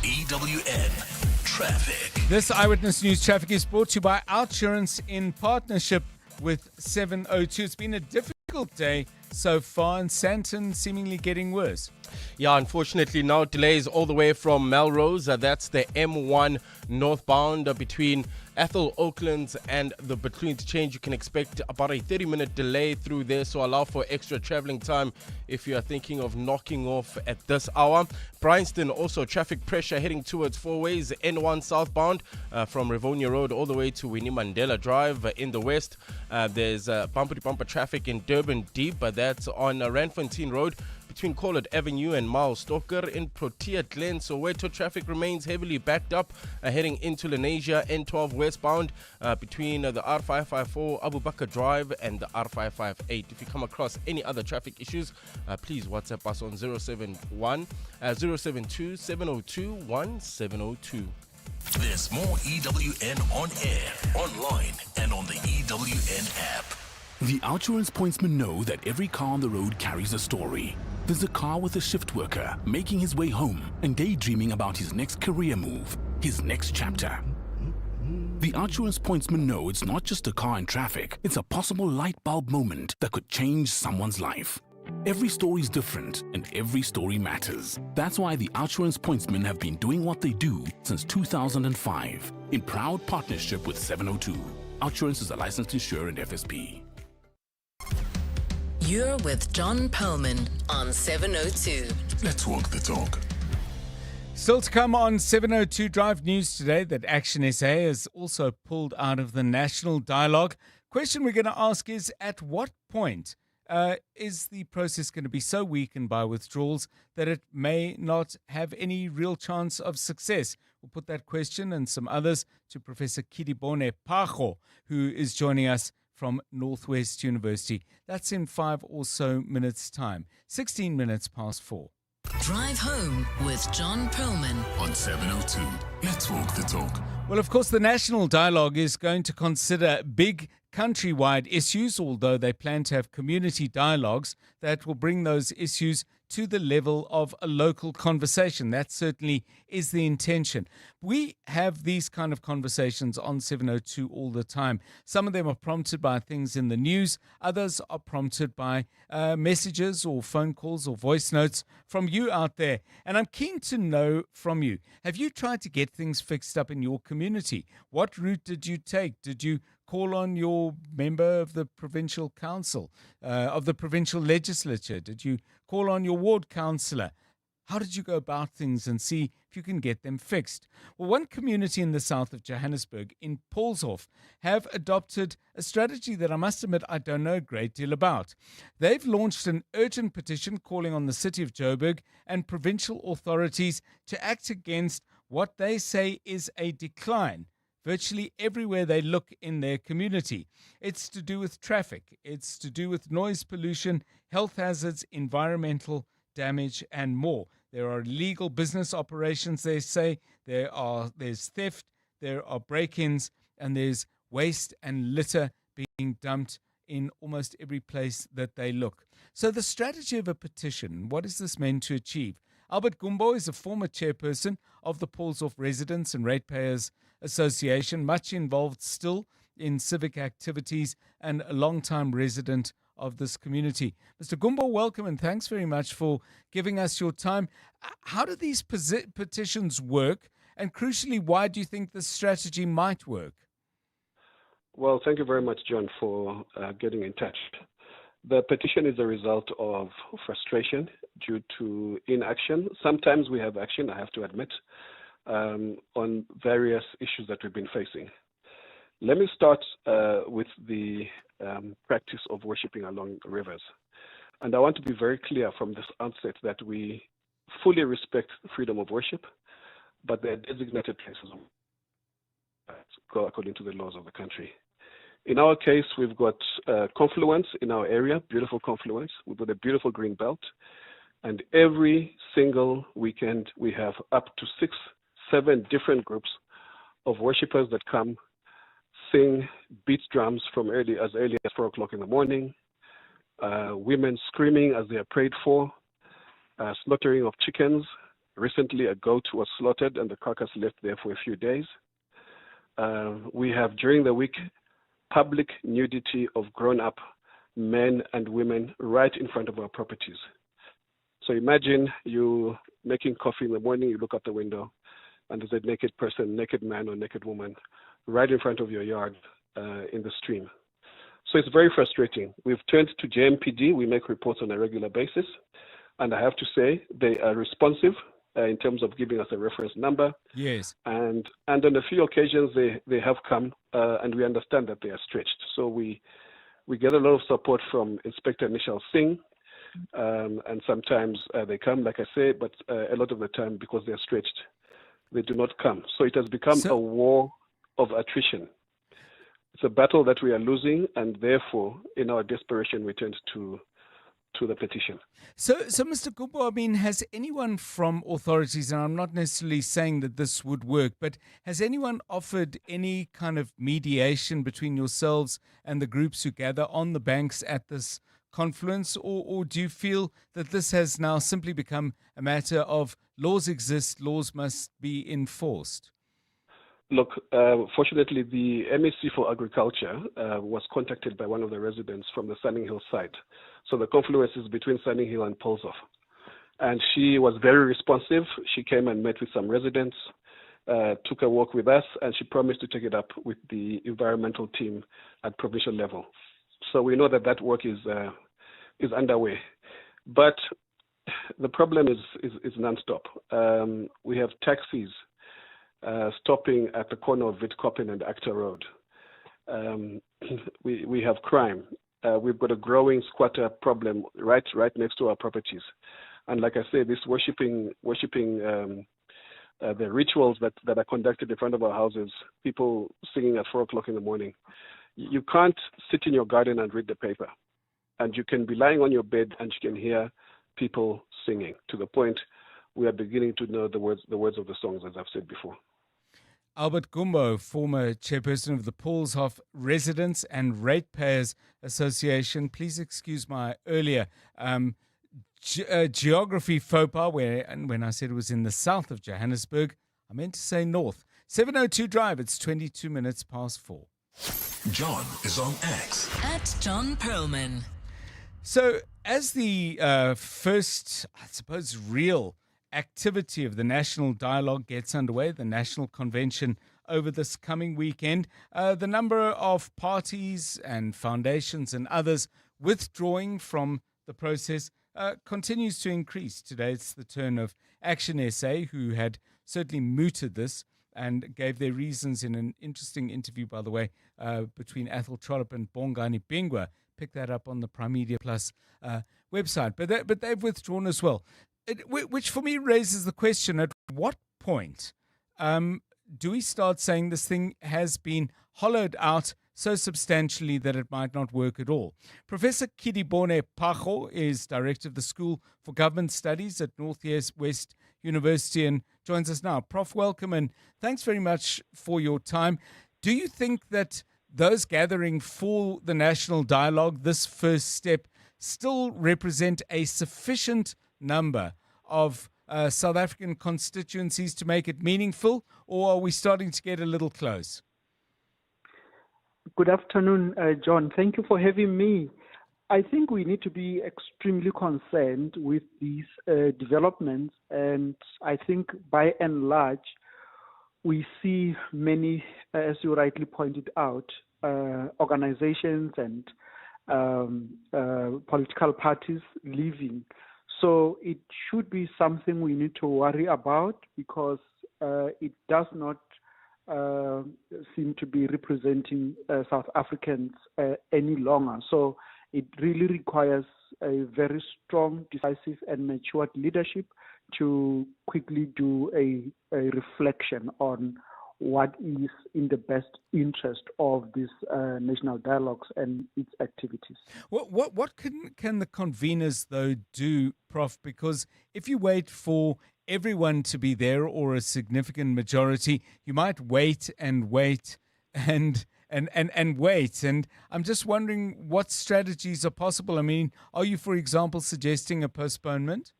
EWN Traffic. This Eyewitness News traffic is brought to you by Outsurance in partnership with 702. It's been a difficult day so far, and Sandton seemingly getting worse. Yeah, unfortunately, now delays all the way from Melrose. That's the M1 northbound between Ethel Oaklands and the Between Interchange. You can expect about a 30-minute delay through there, so allow for extra traveling time if you are thinking of knocking off at this hour. Bryanston, also traffic pressure heading towards Four Ways, N1 southbound from Rivonia Road all the way to Winnie Mandela Drive in the west. There's bumper-to-bumper traffic in Durban Deep, but that's on Randfontein Road between Collard Avenue and Miles Stalker. In Protea Glen, Soweto traffic remains heavily backed up heading into Lenasia. N12 westbound between the R554 Abu Bakr Drive and the R558. If you come across any other traffic issues, please WhatsApp us on 072 702 1702. There's more EWN on air, online, and on the EWN app. The Outsurance pointsmen know that every car on the road carries a story. There's a car with a shift worker making his way home and daydreaming about his next career move, his next chapter. The Outsurance pointsmen know it's not just a car in traffic, it's a possible light bulb moment that could change someone's life. Every story is different and every story matters. That's why the Outsurance pointsmen have been doing what they do since 2005 in proud partnership with 702. Outsurance is a licensed insurer and FSP. You're with John Perlman on 702. Let's walk the talk. Still to come on 702 Drive News today that Action SA has also pulled out of the national dialogue. Question we're going to ask is, at what point is the process going to be so weakened by withdrawals that it may not have any real chance of success? We'll put that question and some others to Professor Kidibone Pago, who is joining us from Northwest University. That's in 5 or so minutes' time. 16 minutes past 4. Drive home with John Perlman on 702. Let's walk the talk. Well, of course, the national dialogue is going to consider big countrywide issues, although they plan to have community dialogues that will bring those issues to the level of a local conversation. That certainly is the intention. We have these kind of conversations on 702 all the time. Some of them are prompted by things in the news. Others are prompted by messages or phone calls or voice notes from you out there. And I'm keen to know from you, have you tried to get things fixed up in your community? What route did you take? Did you call on your member of the provincial council, of the provincial legislature? Did you call on your ward councillor? How did you go about things and see if you can get them fixed? Well, one community in the south of Johannesburg, in Paulshof, have adopted a strategy that I must admit I don't know a great deal about. They've launched an urgent petition calling on the city of Joburg and provincial authorities to act against what they say is a decline virtually everywhere they look in their community. It's to do with traffic. It's to do with noise pollution, health hazards, environmental damage, and more. There are illegal business operations, they say. There's theft, there are break-ins, and there's waste and litter being dumped in almost every place that they look. So the strategy of a petition, what is this meant to achieve? Albert Gumbo is a former chairperson of the Paulshof Residents and Ratepayers Association, much involved still in civic activities and a long-time resident of this community. Mr. Gumbo, welcome and thanks very much for giving us your time. How do these petitions work? And crucially, why do you think this strategy might work? Well, thank you very much, John, for getting in touch. The petition is a result of frustration due to inaction. Sometimes we have action, I have to admit, on various issues that we've been facing. Let me start with the practice of worshipping along rivers. And I want to be very clear from this outset that we fully respect freedom of worship, but there are designated places that go according to the laws of the country. In our case, we've got confluence in our area, beautiful confluence. We've got a beautiful green belt. And every single weekend, we have up to 6, 7 different groups of worshippers that come, sing, beat drums from as early as 4 o'clock in the morning, women screaming as they are prayed for, slaughtering of chickens. Recently, a goat was slaughtered and the carcass left there for a few days. We have, during the week, public nudity of grown-up men and women right in front of our properties. So imagine you making coffee in the morning, you look out the window, and there's a naked person, naked man or naked woman, right in front of your yard in the stream. So it's very frustrating. We've turned to JMPD. We make reports on a regular basis. And I have to say, they are responsive in terms of giving us a reference number. Yes. And on a few occasions, they have come, and we understand that they are stretched. So we get a lot of support from Inspector Nishal Singh, and sometimes they come, like I say, but a lot of the time, because they are stretched, they do not come. So it has become a war of attrition. It's a battle that we are losing, and therefore, in our desperation, we turned to the petition. So Mr. Gumbo, I mean, has anyone from authorities, and I'm not necessarily saying that this would work, but has anyone offered any kind of mediation between yourselves and the groups who gather on the banks at this confluence, or do you feel that this has now simply become a matter of laws exist, laws must be enforced? Look, fortunately, the MEC for Agriculture was contacted by one of the residents from the Sunning Hill site. So the confluence is between Sunning Hill and Paulshof. And she was very responsive. She came and met with some residents, took a walk with us, and she promised to take it up with the environmental team at provincial level. So we know that work is underway. But the problem is non-stop. We have taxis stopping at the corner of Witkoppen and Actor Road. We have crime. We've got a growing squatter problem right next to our properties. And like I say, this worshipping the rituals that are conducted in front of our houses, people singing at 4 o'clock in the morning. You can't sit in your garden and read the paper. And you can be lying on your bed and you can hear people singing, to the point we are beginning to know the words of the songs, as I've said before. Albert Gumbo, former chairperson of the Paulshof Residents and Ratepayers Association. Please excuse my earlier geography faux pas, when I said it was in the south of Johannesburg, I meant to say north. 702 Drive, it's 22 minutes past 4. John is on X. At John Perlman. So, as the first, I suppose, real activity of the National Dialogue gets underway, the National Convention over this coming weekend, the number of parties and foundations and others withdrawing from the process continues to increase. Today it's the turn of Action SA, who had certainly mooted this and gave their reasons in an interesting interview, by the way, between Athol Trollip and Bongani Bingwa. Pick that up on the Prime Media Plus website. But they've withdrawn as well, which for me raises the question, at what point do we start saying this thing has been hollowed out so substantially that it might not work at all? Professor Kidibone Pacho is director of the School for Government Studies at Northwest University and joins us now. Prof, welcome and thanks very much for your time. Do you think that those gathering for the National Dialogue, this first step, still represent a sufficient number of South African constituencies to make it meaningful, or are we starting to get a little close? Good afternoon, John. Thank you for having me. I think we need to be extremely concerned with these developments, and I think by and large, we see many, as you rightly pointed out, organizations and political parties leaving. So it should be something we need to worry about, because it does not seem to be representing South Africans any longer. So it really requires a very strong, decisive and matured leadership to quickly do a reflection on what is in the best interest of these national dialogues and its activities. What can the conveners, though, do, Prof? Because if you wait for everyone to be there, or a significant majority, you might wait and wait and wait. And I'm just wondering what strategies are possible. I mean, are you, for example, suggesting a postponement?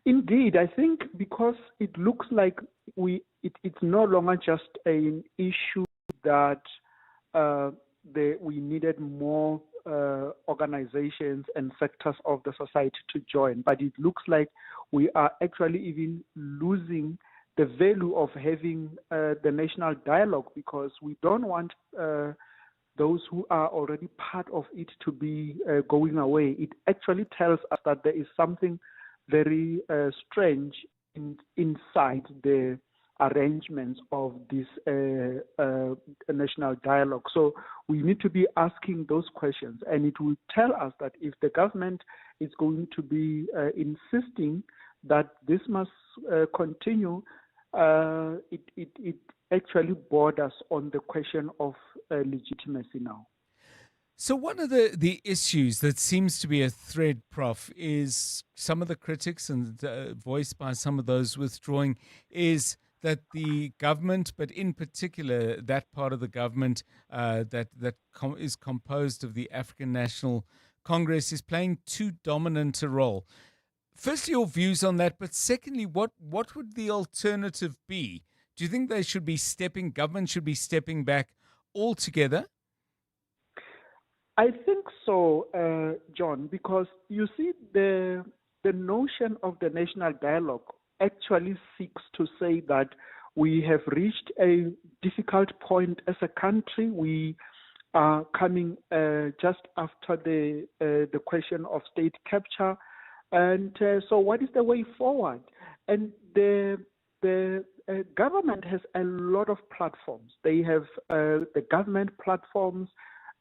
Indeed, I think because it looks like it's no longer just an issue that we needed more organizations and sectors of the society to join, but it looks like we are actually even losing the value of having the national dialogue, because we don't want those who are already part of it to be going away. It actually tells us that there is something very strange inside the arrangements of this national dialogue. So we need to be asking those questions, and it will tell us that if the government is going to be insisting that this must continue, it actually borders on the question of legitimacy now. So one of the issues that seems to be a thread, Prof, is some of the critics and voiced by some of those withdrawing is that the government, but in particular that part of the government that is composed of the African National Congress, is playing too dominant a role. Firstly, your views on that, but secondly, what would the alternative be? Do you think government should be stepping back altogether? I think so, John, because you see the notion of the national dialogue actually seeks to say that we have reached a difficult point as a country. We are coming just after the question of state capture. And so what is the way forward? And the government has a lot of platforms. They have the government platforms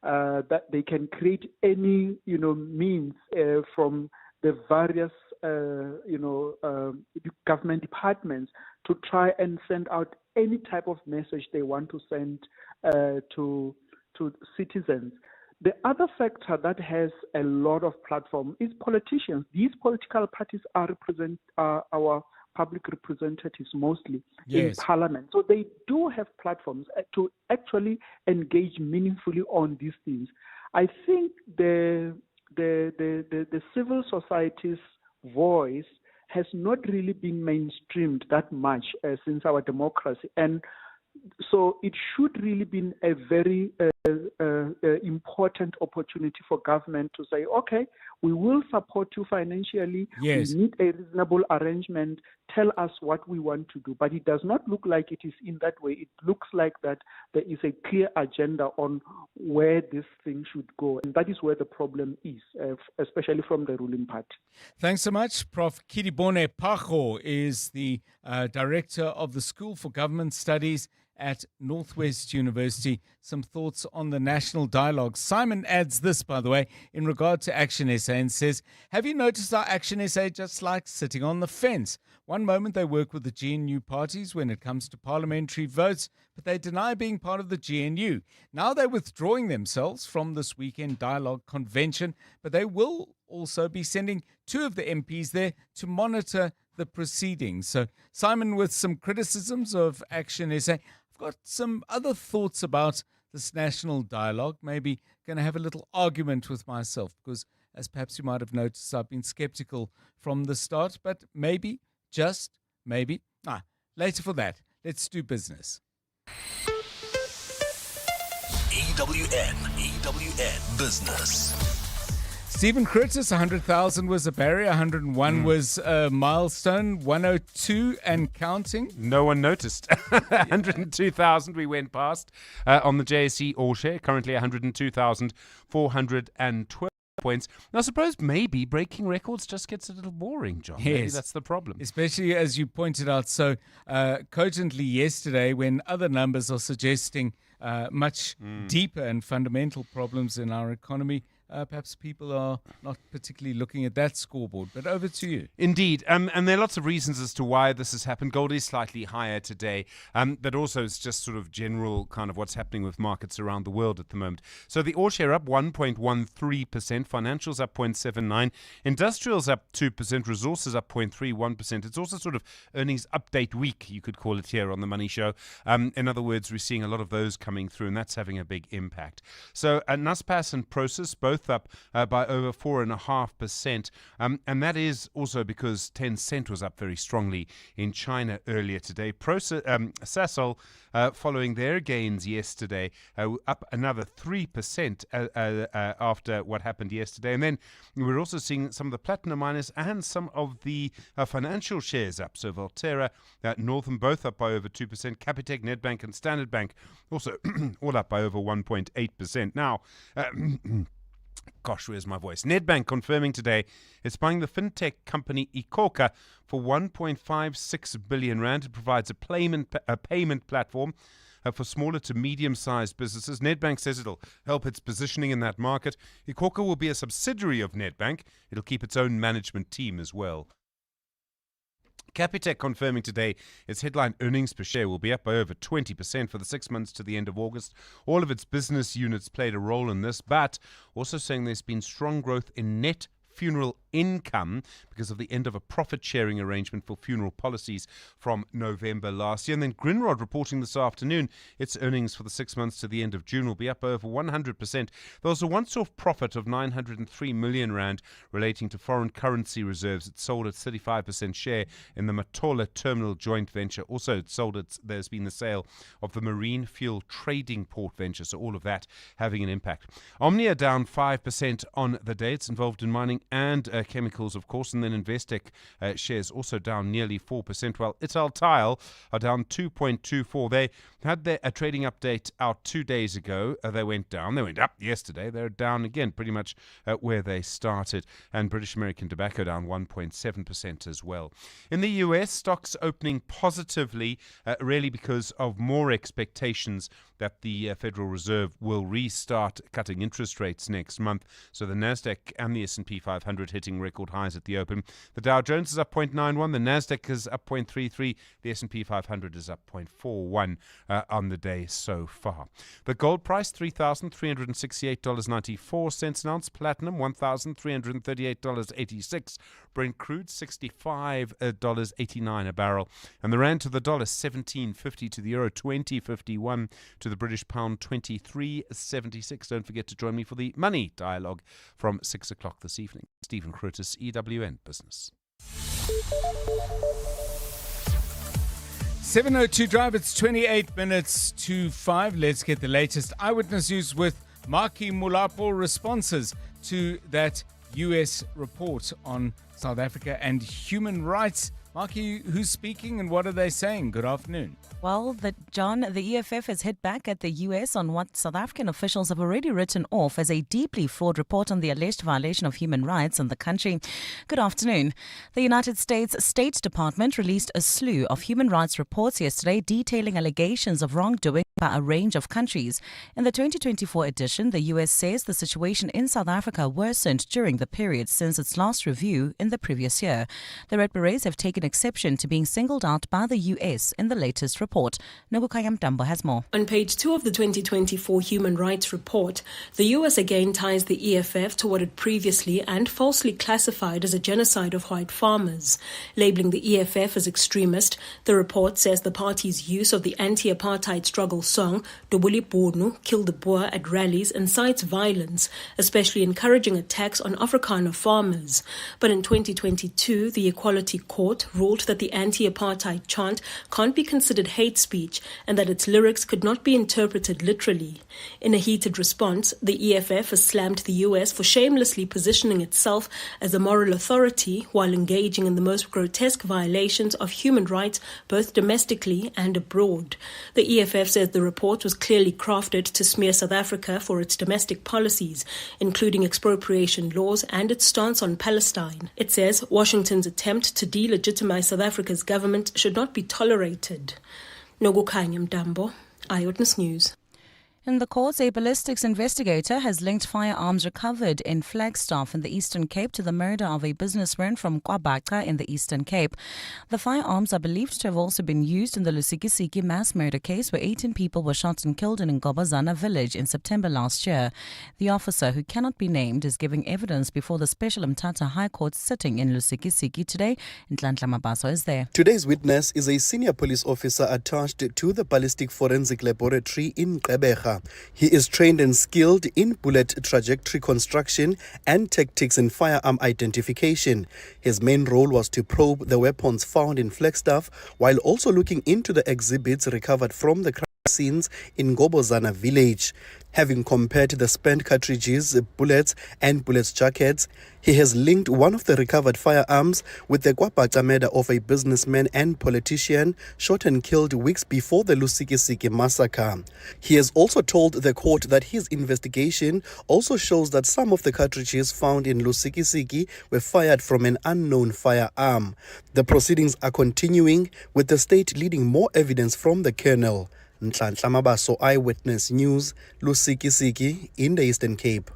that they can create any means from the various government departments to try and send out any type of message they want to send to citizens. The other factor that has a lot of platform is politicians. These political parties are our public representatives mostly in parliament. So they do have platforms to actually engage meaningfully on these things. I think the civil society's voice has not really been mainstreamed that much since our democracy. And so it should really be a very important opportunity for government to say, okay, we will support you financially. Yes. We need a reasonable arrangement. Tell us what we want to do. But it does not look like it is in that way. It looks like that there is a clear agenda on where this thing should go. And that is where the problem is, especially from the ruling party. Thanks so much. Prof. Kiribone Pacho is the director of the School for Government Studies at Northwest University. Some thoughts on the national dialogue. Simon adds this, by the way, in regard to Action SA, and says, have you noticed how Action SA just likes sitting on the fence? One moment they work with the GNU parties when it comes to parliamentary votes, but they deny being part of the GNU. Now they're withdrawing themselves from this weekend dialogue convention, but they will also be sending 2 of the MPs there to monitor the proceedings. So Simon, with some criticisms of Action SA, I've got some other thoughts about this national dialogue. Maybe going to have a little argument with myself because, as perhaps you might have noticed, I've been skeptical from the start, but maybe, just maybe. Later for that. Let's do business. EWN Business. Stephen Curtis, 100,000 was a barrier, 101 was a milestone, 102 and counting. No one noticed. 102,000 we went past on the JSE All Share, currently 102,412 points. Now, I suppose maybe breaking records just gets a little boring, John. Maybe that's the problem. Especially as you pointed out so cogently yesterday when other numbers are suggesting much deeper and fundamental problems in our economy. Perhaps people are not particularly looking at that scoreboard, but over to you. Indeed, and there are lots of reasons as to why this has happened. Gold is slightly higher today, but also it's just sort of general kind of what's happening with markets around the world at the moment. So the All Share up 1.13%, financials up 0.79%, industrials up 2%, resources up 0.31%. It's also sort of earnings update week, you could call it here on the Money Show. In other words, we're seeing a lot of those coming through, and that's having a big impact. So Naspers and Prosus both up by over 4.5%, and that is also because Tencent was up very strongly in China earlier today. Sasol, following their gains yesterday, up another 3% after what happened yesterday. And then we're also seeing some of the platinum miners and some of the financial shares up. So Valterra, Northern both up by over 2%, Capitec, Nedbank and Standard Bank also all up by over 1.8%. Now, gosh, where's my voice? Nedbank confirming today it's buying the fintech company iKhokha for 1.56 billion rand. It provides a payment platform for smaller to medium-sized businesses. Nedbank says it'll help its positioning in that market. iKhokha will be a subsidiary of Nedbank. It'll keep its own management team as well. Capitec confirming today its headline earnings per share will be up by over 20% for the 6 months to the end of August. All of its business units played a role in this, but also saying there's been strong growth in net funeral income because of the end of a profit-sharing arrangement for funeral policies from November last year. And then Grindrod reporting this afternoon its earnings for the 6 months to the end of June will be up over 100%. There was a once-off profit of 903 million rand relating to foreign currency reserves. It sold its 35% share in the Matola Terminal joint venture. Also, there's been the sale of the Marine Fuel Trading Port venture, so all of that having an impact. Omnia down 5% on the day. It's involved in mining and Chemicals, of course, and then Investec shares also down nearly 4%, while Ital Tile are down 2.24%. They had their trading update out 2 days ago. They went down. They went up yesterday. They're down again, pretty much where they started. And British American Tobacco down 1.7% as well. In the US, stocks opening positively, really because of more expectations that the Federal Reserve will restart cutting interest rates next month. So the Nasdaq and the S&P 500 hitting record highs at the open. The Dow Jones is up 0.91, the Nasdaq is up 0.33, the S&P 500 is up 0.41 on the day so far. The gold price $3,368.94 an ounce, platinum $1,338.86, Brent crude $65.89 a barrel, and the rand to the dollar 17.50, to the euro 20.51, to the British pound 23.76. Don't forget to join me for the Money Dialogue from 6 o'clock this evening. Stephen Curtis, EWN Business. 7:02 drive. It's 28 minutes to 5. Let's get the latest eyewitness news with Maki Mulapo responses to that U.S. report on South Africa and human rights. Maki, who's speaking and what are they saying? Good afternoon. Well, John, the EFF has hit back at the US on what South African officials have already written off as a deeply flawed report on the alleged violation of human rights in the country. Good afternoon. The United States State Department released a slew of human rights reports yesterday detailing allegations of wrongdoing by a range of countries. In the 2024 edition, the US says the situation in South Africa worsened during the period since its last review in the previous year. The Red Berets have taken exception to being singled out by the US in the latest report. Nogukayam Tambo has more. On page 2 of the 2024 Human Rights Report, the US again ties the EFF to what it previously and falsely classified as a genocide of white farmers. Labeling the EFF as extremist, the report says the party's use of the anti-apartheid struggle song Dobuli Bonu, Kill the Boer at rallies, incites violence, especially encouraging attacks on Afrikaner farmers. But in 2022, the Equality Court ruled that the anti-apartheid chant can't be considered hate speech and that its lyrics could not be interpreted literally. In a heated response, the EFF has slammed the US for shamelessly positioning itself as a moral authority while engaging in the most grotesque violations of human rights both domestically and abroad. The EFF says the report was clearly crafted to smear South Africa for its domestic policies, including expropriation laws and its stance on Palestine. It says Washington's attempt to delegitimize South Africa's government should not be tolerated. Nogukanyam Dambo, Eyewitness News. In the courts, a ballistics investigator has linked firearms recovered in Flagstaff in the Eastern Cape to the murder of a businessman from KwaBaca in the Eastern Cape. The firearms are believed to have also been used in the Lusikisiki mass murder case where 18 people were shot and killed in Ngobazana village in September last year. The officer, who cannot be named, is giving evidence before the Special Mthatha High Court sitting in Lusikisiki today. Nhlanhla Mabaso is there. Today's witness is a senior police officer attached to the ballistic forensic laboratory in Gqeberha. He is trained and skilled in bullet trajectory construction and tactics in firearm identification. His main role was to probe the weapons found in Flagstaff while also looking into the exhibits recovered from the crime scenes in Ngobozana village. Having compared the spent cartridges, bullets and bullets jackets, he has linked one of the recovered firearms with the KwaBaca murder of a businessman and politician shot and killed weeks before the Lusikisiki massacre. He has also told the court that his investigation also shows that some of the cartridges found in Lusikisiki were fired from an unknown firearm. The proceedings are continuing, with the state leading more evidence from the colonel. Nhlanhla Mabaso, Eyewitness News, Lusikisiki in the Eastern Cape.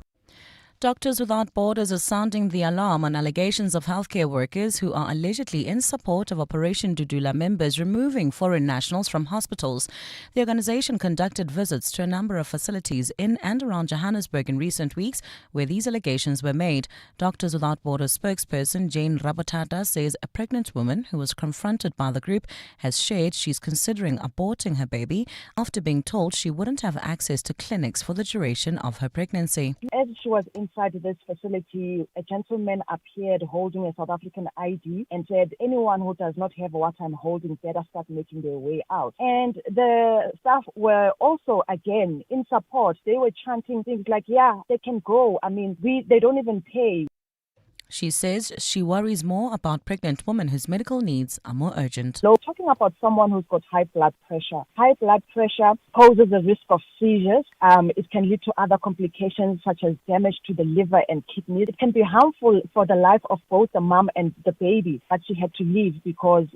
Doctors Without Borders are sounding the alarm on allegations of healthcare workers who are allegedly in support of Operation Dudula members removing foreign nationals from hospitals. The organization conducted visits to a number of facilities in and around Johannesburg in recent weeks where these allegations were made. Doctors Without Borders spokesperson Jane Rabotata says a pregnant woman who was confronted by the group has shared she's considering aborting her baby after being told she wouldn't have access to clinics for the duration of her pregnancy. As she was inside this facility, a gentleman appeared holding a South African ID and said, anyone who does not have what I'm holding better start making their way out. And the staff were also, again, in support. They were chanting things like, yeah, they can go. I mean, they don't even pay. She says she worries more about pregnant women whose medical needs are more urgent. So talking about someone who's got high blood pressure. High blood pressure poses a risk of seizures. It can lead to other complications such as damage to the liver and kidneys. It can be harmful for the life of both the mom and the baby, but she had to leave because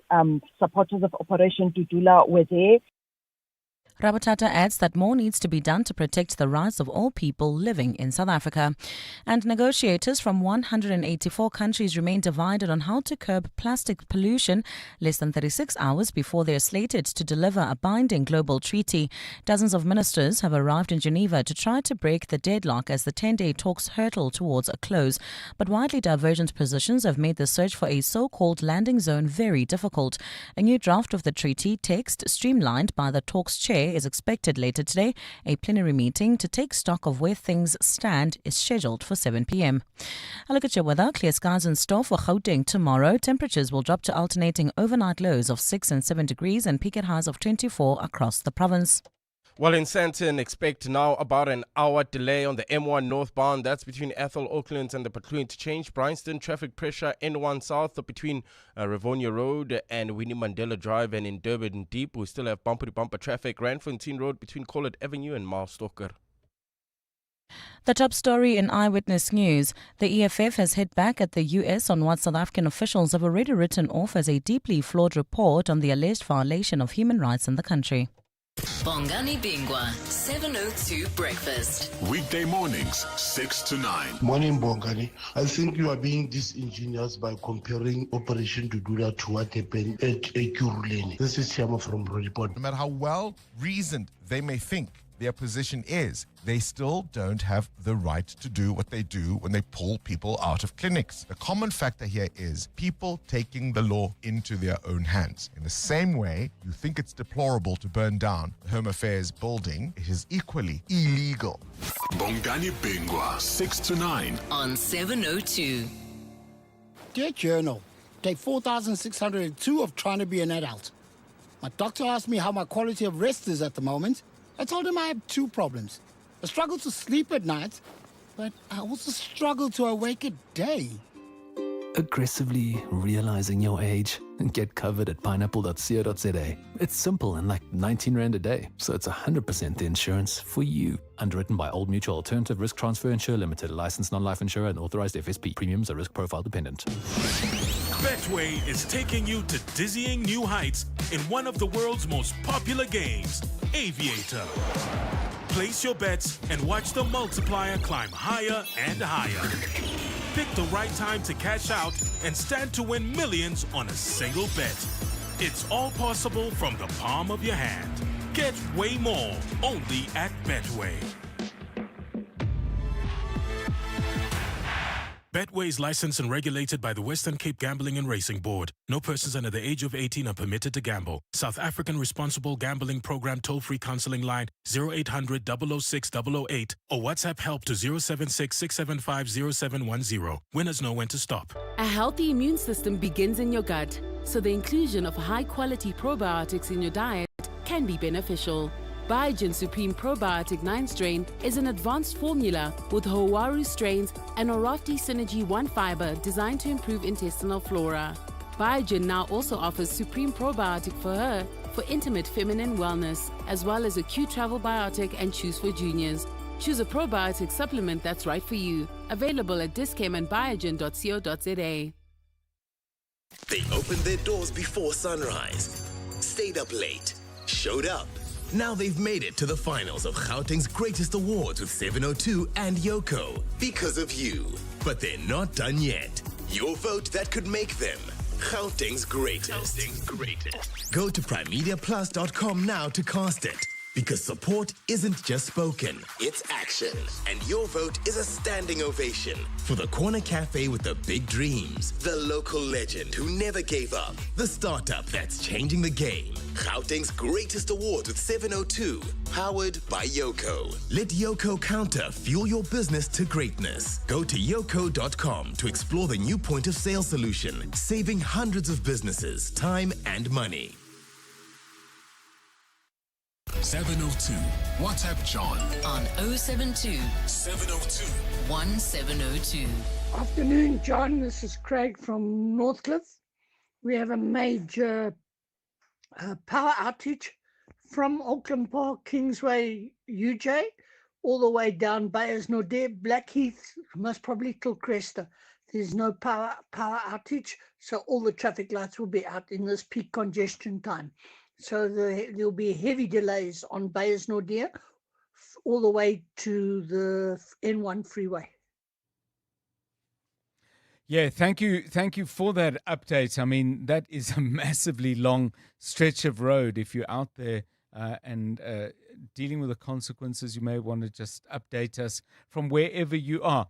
supporters of Operation Dudula were there. Rabatata adds that more needs to be done to protect the rights of all people living in South Africa. And negotiators from 184 countries remain divided on how to curb plastic pollution less than 36 hours before they are slated to deliver a binding global treaty. Dozens of ministers have arrived in Geneva to try to break the deadlock as the 10-day talks hurtle towards a close. But widely divergent positions have made the search for a so-called landing zone very difficult. A new draft of the treaty text, streamlined by the talks chair, is expected later today. A plenary meeting to take stock of where things stand is scheduled for 7 p.m. A look at your weather. Clear skies in store for Gauteng tomorrow. Temperatures will drop to alternating overnight lows of 6 and 7 degrees and peak at highs of 24 across the province. Well, in Sandton, expect now about an hour delay on the M1 northbound. That's between Ethel Oaklands and the Patloon to change. Bryanston traffic pressure N1 south between Rivonia Road and Winnie Mandela Drive, and in Durban Deep we still have bumper-to-bumper traffic. Randfontein Road between Collett Avenue and Milestalker. The top story in Eyewitness News. The EFF has hit back at the US on what South African officials have already written off as a deeply flawed report on the alleged violation of human rights in the country. Bongani Bingwa, 702 Breakfast. Weekday mornings, 6 to 9. Morning, Bongani. I think you are being disingenuous by comparing Operation Dudula to what happened at Ekurhuleni. This is Siamo from Report. No matter how well reasoned they may think their position is, they still don't have the right to do what they do when they pull people out of clinics. The common factor here is people taking the law into their own hands. In the same way you think it's deplorable to burn down the Home Affairs building, it is equally illegal. Bongani Bingwa, 6 to 9. On 702. Dear Journal, day 4602 of trying to be an adult. My doctor asked me how my quality of rest is at the moment. I told him I have two problems. I struggle to sleep at night, but I also struggle to awake at day. Aggressively realizing your age? Get covered at pineapple.co.za. It's simple and like 19 Rand a day, so it's 100% the insurance for you. Underwritten by Old Mutual Alternative Risk Transfer Insurer Limited, a licensed non-life insurer and authorized FSP. Premiums are risk profile dependent. Betway is taking you to dizzying new heights in one of the world's most popular games, Aviator. Place your bets and watch the multiplier climb higher and higher. Pick the right time to cash out and stand to win millions on a single bet. It's all possible from the palm of your hand. Get way more only at Betway. Betway is licensed and regulated by the Western Cape Gambling and Racing Board. No persons under the age of 18 are permitted to gamble. South African Responsible Gambling Program toll-free counseling line 0800 006 008 or WhatsApp help to 076 675 0710. Winners know when to stop. A healthy immune system begins in your gut, so the inclusion of high-quality probiotics in your diet can be beneficial. Biogen Supreme Probiotic 9 strain is an advanced formula with Hawaru strains and Orafti Synergy 1 fiber designed to improve intestinal flora. Biogen now also offers Supreme Probiotic for her for intimate feminine wellness, as well as a Q Travel Biotic and Choose for Juniors. Choose a probiotic supplement that's right for you. Available at Dis-Chem and biogen.co.za. They opened their doors before sunrise, stayed up late, showed up. Now they've made it to the finals of Gauteng's greatest awards with 702 and Yoko because of you. But they're not done yet. Your vote that could make them Gauteng's greatest. Go to primediaplus.com now to cast it. Because support isn't just spoken, it's action. And your vote is a standing ovation for the Corner Cafe with the big dreams, the local legend who never gave up, the startup that's changing the game. Gauteng's greatest award with 702, powered by Yoko. Let Yoko Counter fuel your business to greatness. Go to yoko.com to explore the new point of sale solution, saving hundreds of businesses time and money. 702. WhatsApp John on 072 702 1702. Afternoon, John. This is Craig from Northcliffe. We have a major power outage from Auckland Park, Kingsway, UJ, all the way down Beyers-Naudé, Blackheath, most probably till Cresta. There's no power outage, so all the traffic lights will be out in this peak congestion time. So there'll be heavy delays on Beyers-Naudé all the way to the N1 freeway. Yeah, thank you for that update. I mean, that is a massively long stretch of road. If you're out there and dealing with the consequences, you may want to just update us from wherever you are.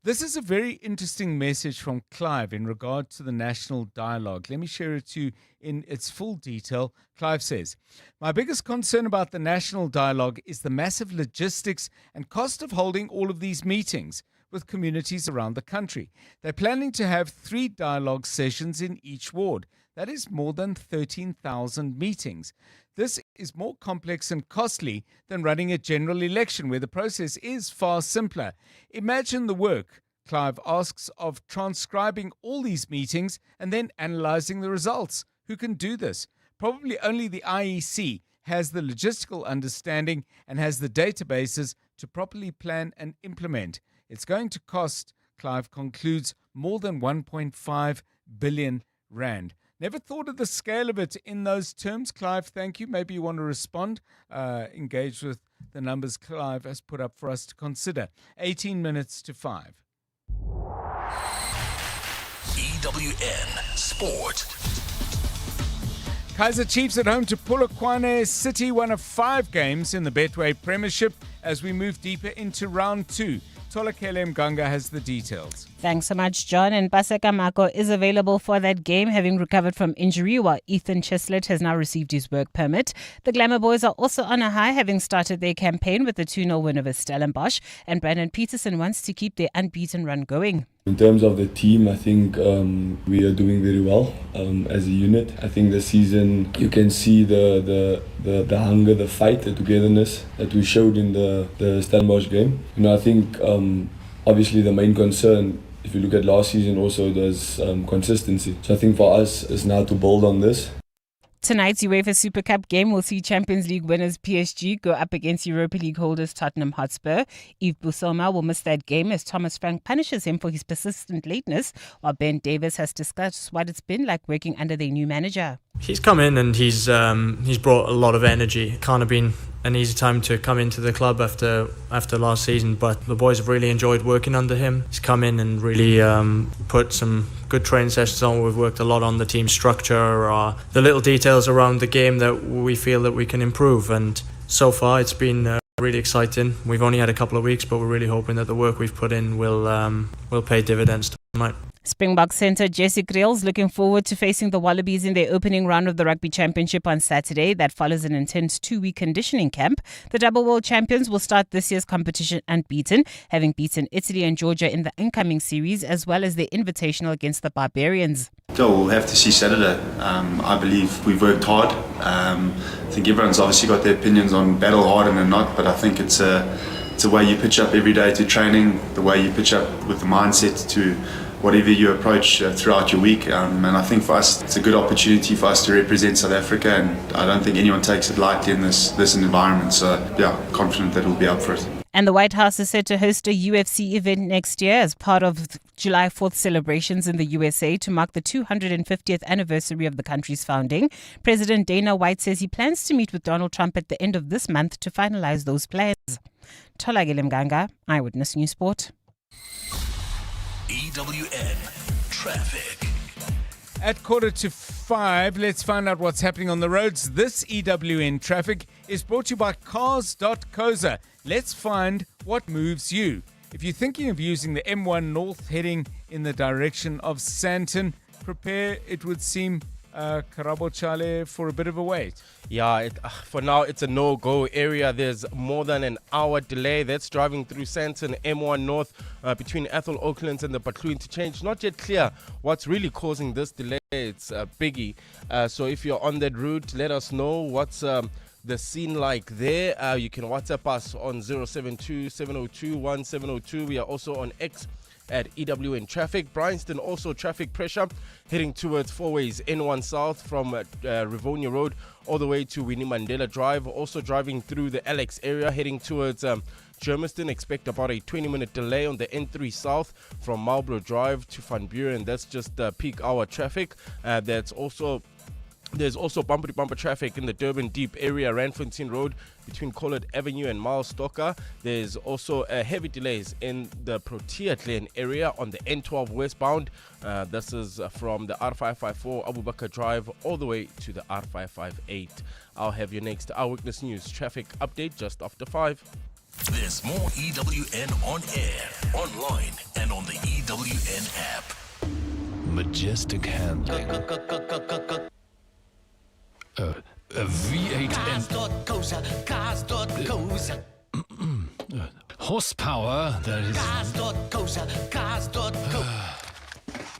This is a very interesting message from Clive in regard to the national dialogue. Let me share it to you in its full detail. Clive says, "My biggest concern about the national dialogue is the massive logistics and cost of holding all of these meetings with communities around the country. They're planning to have 3 dialogue sessions in each ward. That is more than 13,000 meetings. This is more complex and costly than running a general election where the process is far simpler. Imagine the work," Clive asks, "of transcribing all these meetings and then analysing the results. Who can do this? Probably only the IEC has the logistical understanding and has the databases to properly plan and implement. It's going to cost," Clive concludes, "more than 1.5 billion rand. Never thought of the scale of it in those terms. Clive, thank you. Maybe you want to respond, engage with the numbers Clive has put up for us to consider. 18 minutes to 5. EWN Sport. Kaizer Chiefs at home to Polokwane City, one of 5 games in the Betway Premiership as we move deeper into round 2. Tolakele Mganga has the details. Thanks so much, John. And Paseka Mako is available for that game, having recovered from injury, while Ethan Chislett has now received his work permit. The Glamour Boys are also on a high, having started their campaign with a 2-0 win over Stellenbosch. And Brandon Peterson wants to keep their unbeaten run going. In terms of the team, I think we are doing very well as a unit. I think this season you can see the hunger, the fight, the togetherness that we showed in the Stellenbosch game. You know, I think obviously the main concern, if you look at last season also, there's consistency. So I think for us is now to build on this. Tonight's UEFA Super Cup game will see Champions League winners PSG go up against Europa League holders Tottenham Hotspur. Yves Bissouma will miss that game as Thomas Frank punishes him for his persistent lateness, while Ben Davis has discussed what it's been like working under their new manager. He's come in and he's brought a lot of energy. It can't have been an easy time to come into the club after last season, but the boys have really enjoyed working under him. He's come in and really put some good training sessions on. We've worked a lot on the team structure, the little details around the game that we feel that we can improve, and so far it's been really exciting. We've only had a couple of weeks, but we're really hoping that the work we've put in will pay dividends tonight. Springbok centre Jesse Creel's looking forward to facing the Wallabies in their opening round of the Rugby Championship on Saturday. That follows an intense 2-week conditioning camp. The double world champions will start this year's competition unbeaten, having beaten Italy and Georgia in the incoming series, as well as their invitational against the Barbarians. So we'll have to see Saturday. I believe we've worked hard. I think everyone's obviously got their opinions on battle hardened and not, but I think it's the way you pitch up every day to training, the way you pitch up with the mindset to whatever you approach throughout your week, and I think for us it's a good opportunity for us to represent South Africa, and I don't think anyone takes it lightly in this environment, so yeah, confident that we'll be up for it. And the White House is set to host a UFC event next year as part of July 4th celebrations in the USA to mark the 250th anniversary of the country's founding. President Dana White says he plans to meet with Donald Trump at the end of this month to finalize those plans. Tolagile Mganga, Eyewitness News Sport. EWN Traffic. At 4:45, let's find out what's happening on the roads. This EWN Traffic is brought to you by Cars.coza. Let's find what moves you. If you're thinking of using the M1 North heading in the direction of Sandton, prepare, it would seem, Karabo Chale, for a bit of a wait. Yeah, for now it's a no-go area. There's more than an hour delay. That's driving through Sandton M1 North between Ethel Oaklands and the Patlu interchange. Not yet clear what's really causing this delay. It's biggie. So if you're on that route, let us know what's the scene like there. You can WhatsApp us on 072-702-1702. We are also on X at EWN Traffic. Bryanston also traffic pressure heading towards four ways N1 South from Rivonia Road all the way to Winnie Mandela Drive. Also driving through the Alex area heading towards Germiston. Expect about a 20-minute delay on the N3 South from Marlborough Drive to Van Buren. That's just peak hour traffic. There's also bumper-to-bumper traffic in the Durban Deep area, Randfontein Road between Collard Avenue and Miles Stocker. There's also heavy delays in the Protea Glen area on the N12 westbound. This is from the R554 Abubakar Drive all the way to the R558. I'll have your next Eyewitness News traffic update just after 5. There's more EWN on air, online, and on the EWN app. Majestic handling. A V8 horsepower that is.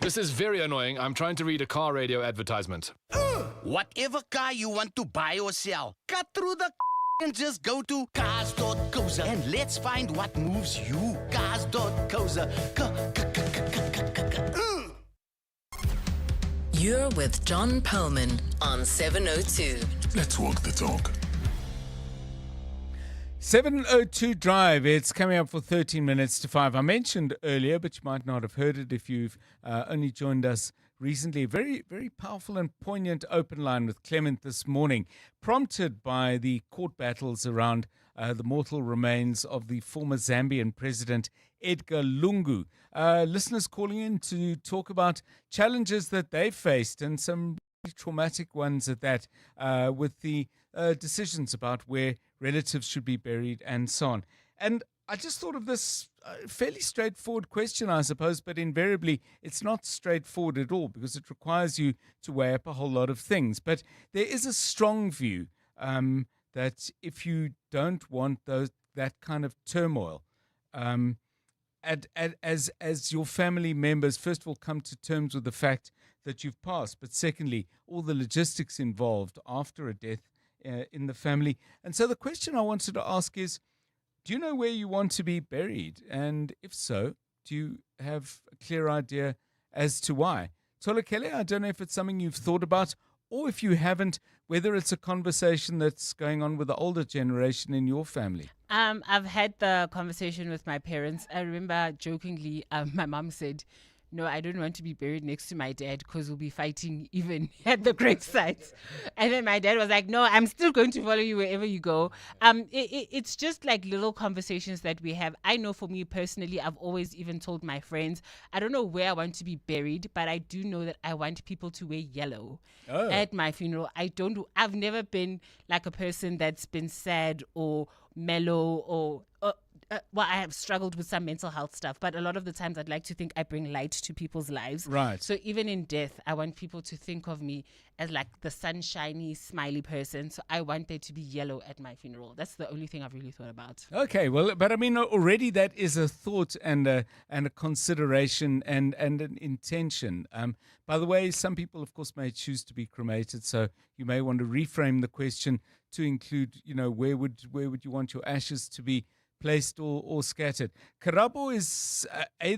This is very annoying. I'm trying to read a car radio advertisement. Whatever car you want to buy or sell, cut through the and just go to cars.coza and let's find what moves you. Cars.coza. You're with John Perlman on 702. Let's walk the talk. 702 Drive, it's coming up for 13 minutes to 5. I mentioned earlier, but you might not have heard it if you've only joined us recently. Very, very powerful and poignant open line with Clement this morning, prompted by the court battles around the mortal remains of the former Zambian President Edgar Lungu. Listeners calling in to talk about challenges that they've faced and some traumatic ones at that, with the decisions about where relatives should be buried and so on. And I just thought of this fairly straightforward question, I suppose, but invariably it's not straightforward at all because it requires you to weigh up a whole lot of things. But there is a strong view that if you don't want that kind of turmoil, as your family members, first of all, come to terms with the fact that you've passed, but secondly, all the logistics involved after a death in the family. And so the question I wanted to ask is, do you know where you want to be buried? And if so, do you have a clear idea as to why? Tolekele, I don't know if it's something you've thought about, or if you haven't, whether it's a conversation that's going on with the older generation in your family. I've had the conversation with my parents. I remember jokingly, my mom said, no, I don't want to be buried next to my dad because we'll be fighting even at the grave sites. And then my dad was like, no, I'm still going to follow you wherever you go. It's just like little conversations that we have. I know for me personally, I've always even told my friends, I don't know where I want to be buried, but I do know that I want people to wear yellow at my funeral. I've never been like a person that's been sad or mellow or well, I have struggled with some mental health stuff, but a lot of the times I'd like to think I bring light to people's lives. Right. So even in death, I want people to think of me as like the sunshiny, smiley person. So I want there to be yellow at my funeral. That's the only thing I've really thought about. Okay, well, but I mean, already that is a thought and a consideration and an intention. By the way, some people, of course, may choose to be cremated, so you may want to reframe the question to include, where would you want your ashes to be placed or scattered. Karabo, is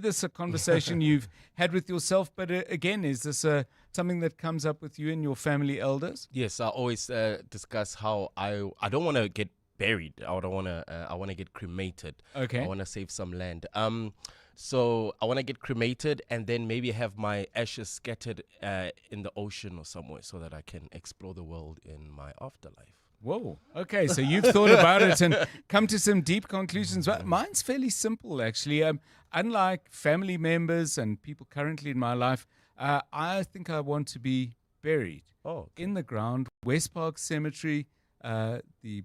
this a conversation you've had with yourself, but again, is this something that comes up with you and your family elders? Yes, I always discuss how I don't want to get buried. I want to get cremated. Okay. I want to save some land. So I want to get cremated and then maybe have my ashes scattered in the ocean or somewhere so that I can explore the world in my afterlife. Whoa. Okay, so you've thought about it and come to some deep conclusions. Well, mine's fairly simple, actually. Unlike family members and people currently in my life, I think I want to be buried in the ground. West Park Cemetery, the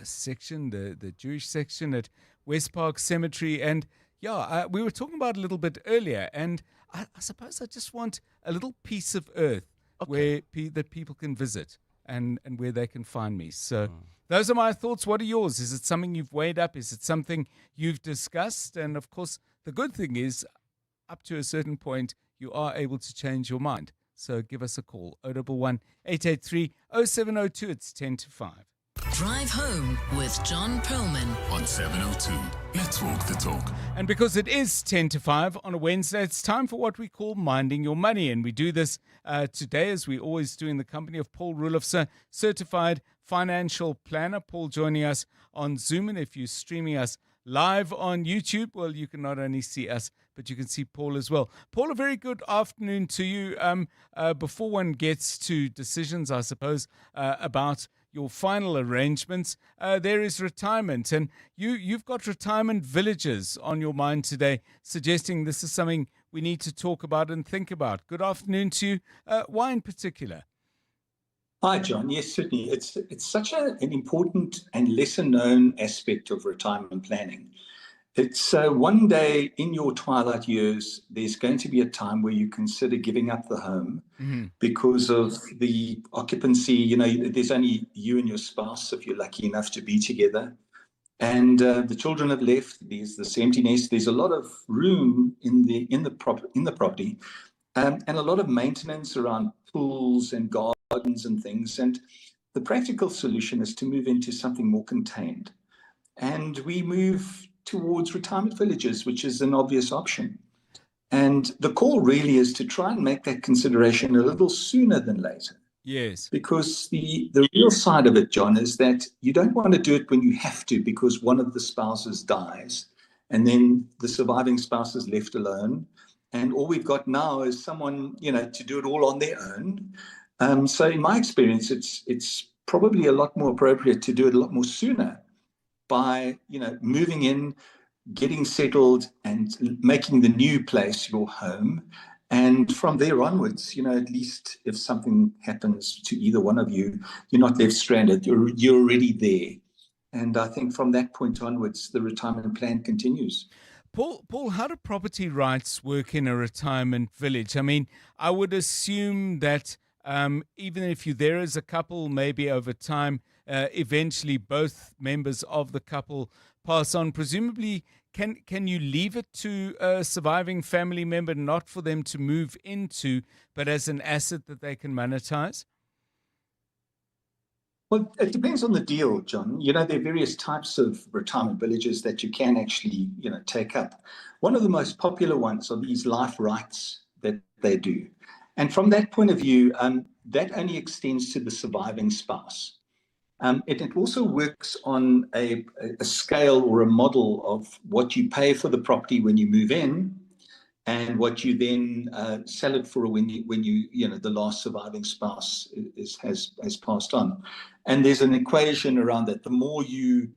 section, the Jewish section at West Park Cemetery. And yeah, we were talking about it a little bit earlier. And I suppose I just want a little piece of earth where that people can visit. And where they can find me. So those are my thoughts. What are yours? Is it something you've weighed up? Is it something you've discussed? And of course, the good thing is, up to a certain point, you are able to change your mind. So give us a call, 011 883 0702. It's 10 to 5. Drive Home with John Perlman on 702. Let's walk the talk. And because it is 10 to 5 on a Wednesday, it's time for what we call Minding Your Money. And we do this today, as we always do, in the company of Paul Rulofse, certified financial planner. Paul joining us on Zoom. And if you're streaming us live on YouTube, well, you can not only see us, but you can see Paul as well. Paul, a very good afternoon to you. Before one gets to decisions, I suppose, about your final arrangements, there is retirement. And you've got retirement villages on your mind today, suggesting this is something we need to talk about and think about. Good afternoon to you. Why in particular? Hi, John. Yes, certainly. It's such an important and lesser-known aspect of retirement planning. It's one day in your twilight years, there's going to be a time where you consider giving up the home because of the occupancy. You know, there's only you and your spouse, if you're lucky enough to be together. And the children have left. There's this emptiness. There's a lot of room in the property, and a lot of maintenance around pools and gardens and things. And the practical solution is to move into something more contained. And we move towards retirement villages, which is an obvious option. And the call really is to try and make that consideration a little sooner than later. Yes. Because the real side of it, John, is that you don't want to do it when you have to because one of the spouses dies and then the surviving spouse is left alone. And all we've got now is someone, to do it all on their own. So in my experience, it's probably a lot more appropriate to do it a lot more sooner by, moving in, getting settled and making the new place your home. And from there onwards, at least if something happens to either one of you, you're not left stranded. You're already there. And I think from that point onwards, the retirement plan continues. Paul, how do property rights work in a retirement village? I mean, I would assume that even if you're there as a couple, maybe over time, eventually both members of the couple pass on. Presumably, can you leave it to a surviving family member, not for them to move into, but as an asset that they can monetize? Well, it depends on the deal, John. There are various types of retirement villages that you can actually, take up. One of the most popular ones are these life rights that they do. And from that point of view, that only extends to the surviving spouse. It also works on a scale or a model of what you pay for the property when you move in and what you then sell it for when you the last surviving spouse has passed on. And there's an equation around that. The more you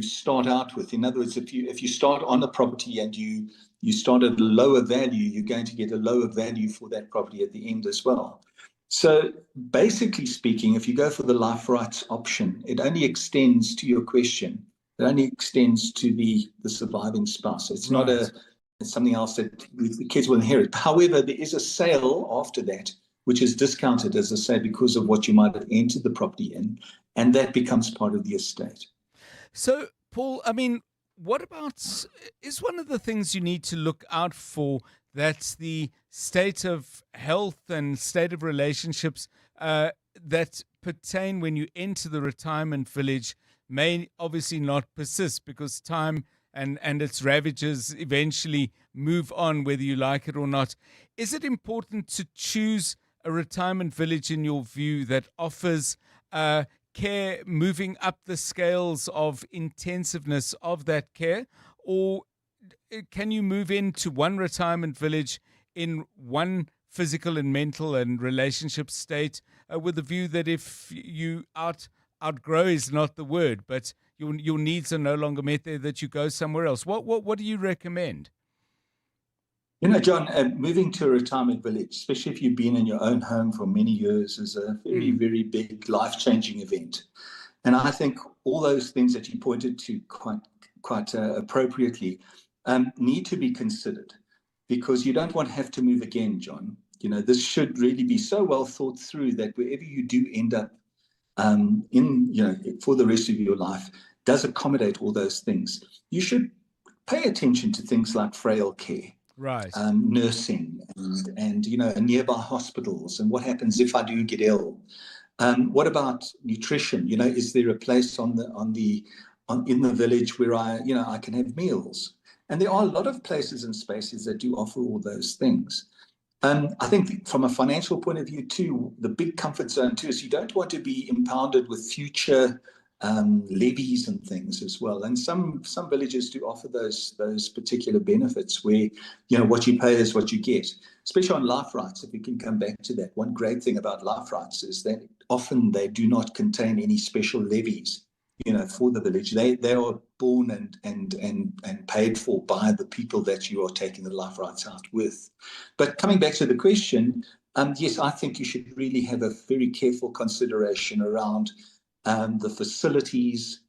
start out with, in other words, if you start on a property and you start at a lower value, you're going to get a lower value for that property at the end as well. So basically speaking, if you go for the life rights option, it only extends to your question. It only extends to the surviving spouse. It's not something else that the kids will inherit. However, there is a sale after that, which is discounted, as I say, because of what you might have entered the property in, and that becomes part of the estate. So, Paul, I mean, what about, is one of the things you need to look out for that's the state of health and state of relationships that pertain when you enter the retirement village may obviously not persist because time and its ravages eventually move on whether you like it or not. Is it important to choose a retirement village in your view that offers care moving up the scales of intensiveness of that care, or can you move into one retirement village in one physical and mental and relationship state with the view that if you outgrow is not the word, but your needs are no longer met there, that you go somewhere else? What do you recommend? John, moving to a retirement village, especially if you've been in your own home for many years, is a very, very big life-changing event. And I think all those things that you pointed to quite appropriately need to be considered, because you don't want to have to move again, John. This should really be so well thought through that wherever you do end up for the rest of your life does accommodate all those things. You should pay attention to things like frail care. Right. Nursing and nearby hospitals and what happens if I do get ill. What about nutrition? Is there a place in the village where I can have meals? And there are a lot of places and spaces that do offer all those things. I think from a financial point of view too, the big comfort zone too is you don't want to be impounded with future levies and things as well. And some villages do offer those particular benefits where, what you pay is what you get, especially on life rights. If we can come back to that, one great thing about life rights is that often they do not contain any special levies, for the village. They are born and paid for by the people that you are taking the life rights out with. But coming back to the question, yes, I think you should really have a very careful consideration around the facilities,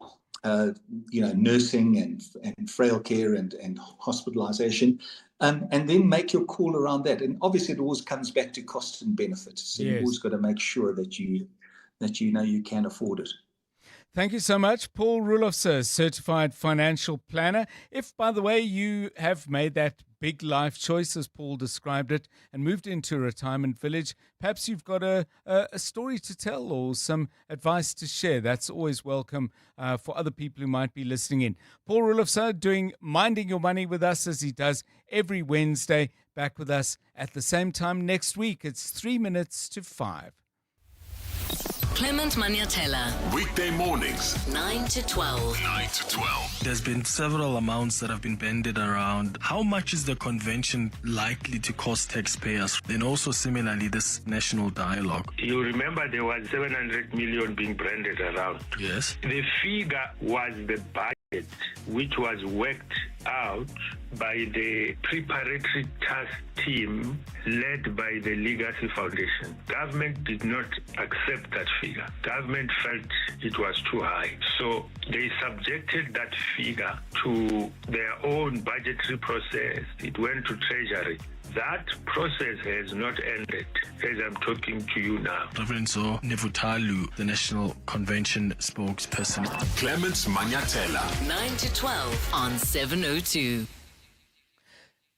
nursing and frail care and hospitalization, and then make your call around that. And obviously, it always comes back to cost and benefits. So you've always got to make sure that you can afford it. Thank you so much, Paul Rulofse, Certified Financial Planner. If, by the way, you have made that big life choice, as Paul described it, and moved into a retirement village, perhaps you've got a story to tell or some advice to share. That's always welcome for other people who might be listening in. Paul Rulofse doing Minding Your Money with us, as he does every Wednesday, back with us at the same time next week. It's 3 minutes to 5. Clement Maniatella. Weekday mornings, 9 to 12. 9 to 12. There's been several amounts that have been bandied around. How much is the convention likely to cost taxpayers? And also similarly, this national dialogue. You remember there was 700 million being branded around. Yes. The figure was the budget, which was worked out by the preparatory task team led by the Legacy Foundation. Government did not accept that figure. Government felt it was too high. So they subjected that figure to their own budgetary process. It went to Treasury. That process has not ended as I'm talking to you now. Reverend Nevutalu, the National Convention spokesperson. Clement Maniatella. 9 to 12 on 702.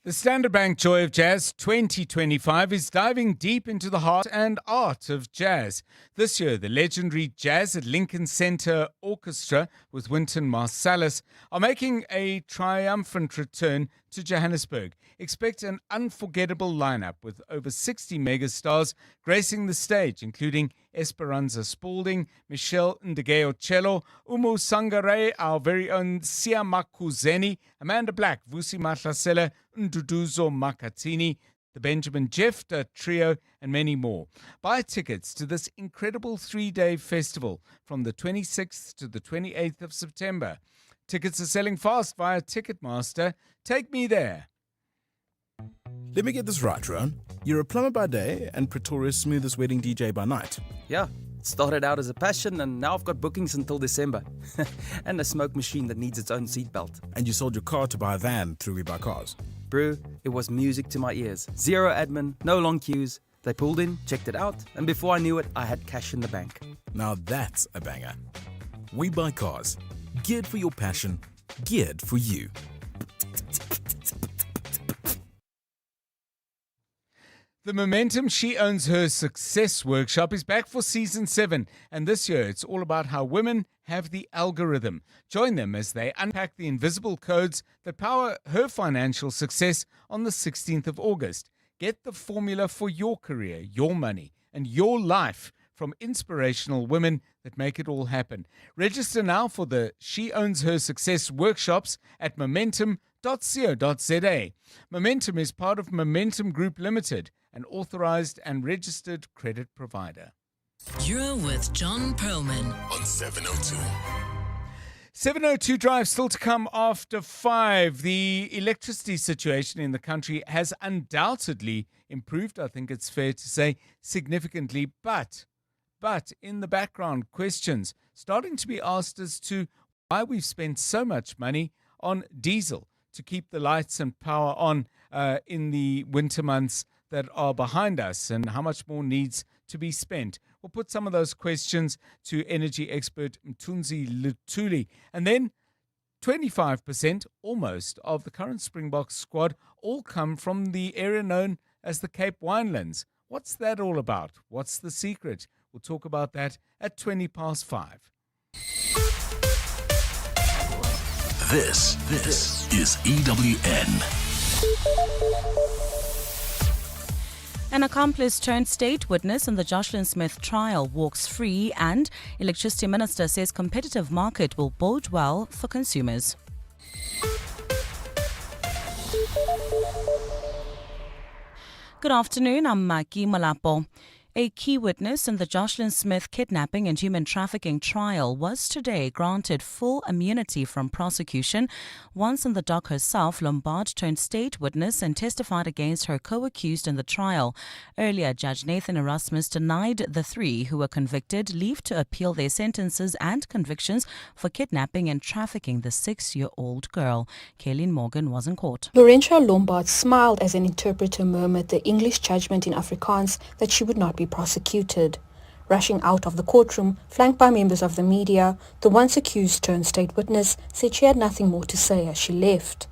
The Standard Bank Joy of Jazz 2025 is diving deep into the heart and art of jazz. This year, the legendary Jazz at Lincoln Center Orchestra with Wynton Marsalis are making a triumphant return to Johannesburg. Expect an unforgettable lineup with over 60 megastars gracing the stage, including Esperanza Spalding, Michelle Ndegeo Cello, Umu Sangare, our very own Sia Makuzeni, Amanda Black, Vusi Mahlasela, Nduduzo Makatini, the Benjamin Jefta Trio, and many more. Buy tickets to this incredible 3-day festival from the 26th to the 28th of September. Tickets are selling fast via Ticketmaster. Take me there. Let me get this right, Ron. You're a plumber by day and Pretoria's smoothest wedding DJ by night. Yeah, it started out as a passion and now I've got bookings until December. And a smoke machine that needs its own seatbelt. And you sold your car to buy a van through We Buy Cars. Brew, it was music to my ears. Zero admin, no long queues. They pulled in, checked it out, and before I knew it, I had cash in the bank. Now that's a banger. We Buy Cars. Geared for your passion, geared for you. The Momentum She Owns Her Success workshop is back for Season 7, and this year it's all about how women have the algorithm. Join them as they unpack the invisible codes that power her financial success on the 16th of August. Get the formula for your career, your money, and your life from inspirational women that make it all happen. Register now for the She Owns Her Success workshops at momentum.co.za. Momentum is part of Momentum Group Limited, an authorized and registered credit provider. You're with John Perlman on 702. 702 Drive still to come after 5. The electricity situation in the country has undoubtedly improved, I think it's fair to say, significantly, but in the background, questions starting to be asked as to why we've spent so much money on diesel to keep the lights and power on in the winter months that are behind us, and how much more needs to be spent. We'll put some of those questions to energy expert Mthunzi Lutuli. And then 25% almost of the current Springbok squad all come from the area known as the Cape Winelands. What's that all about? What's the secret? We'll talk about that at 5:20. This is EWN. An accomplice turned state witness in the Joshlin Smith trial walks free, and Electricity Minister says competitive market will bode well for consumers. Good afternoon, I'm Maki Malapo. A key witness in the Joshlin Smith kidnapping and human trafficking trial was today granted full immunity from prosecution. Once in the dock herself, Lombard turned state witness and testified against her co-accused in the trial. Earlier, Judge Nathan Erasmus denied the three who were convicted leave to appeal their sentences and convictions for kidnapping and trafficking the 6-year-old girl. Kaylin Morgan was in court. Laurentia Lombard smiled as an interpreter murmured the English judgment in Afrikaans that she would not be prosecuted. Rushing out of the courtroom, flanked by members of the media, the once accused turned state witness said she had nothing more to say as she left.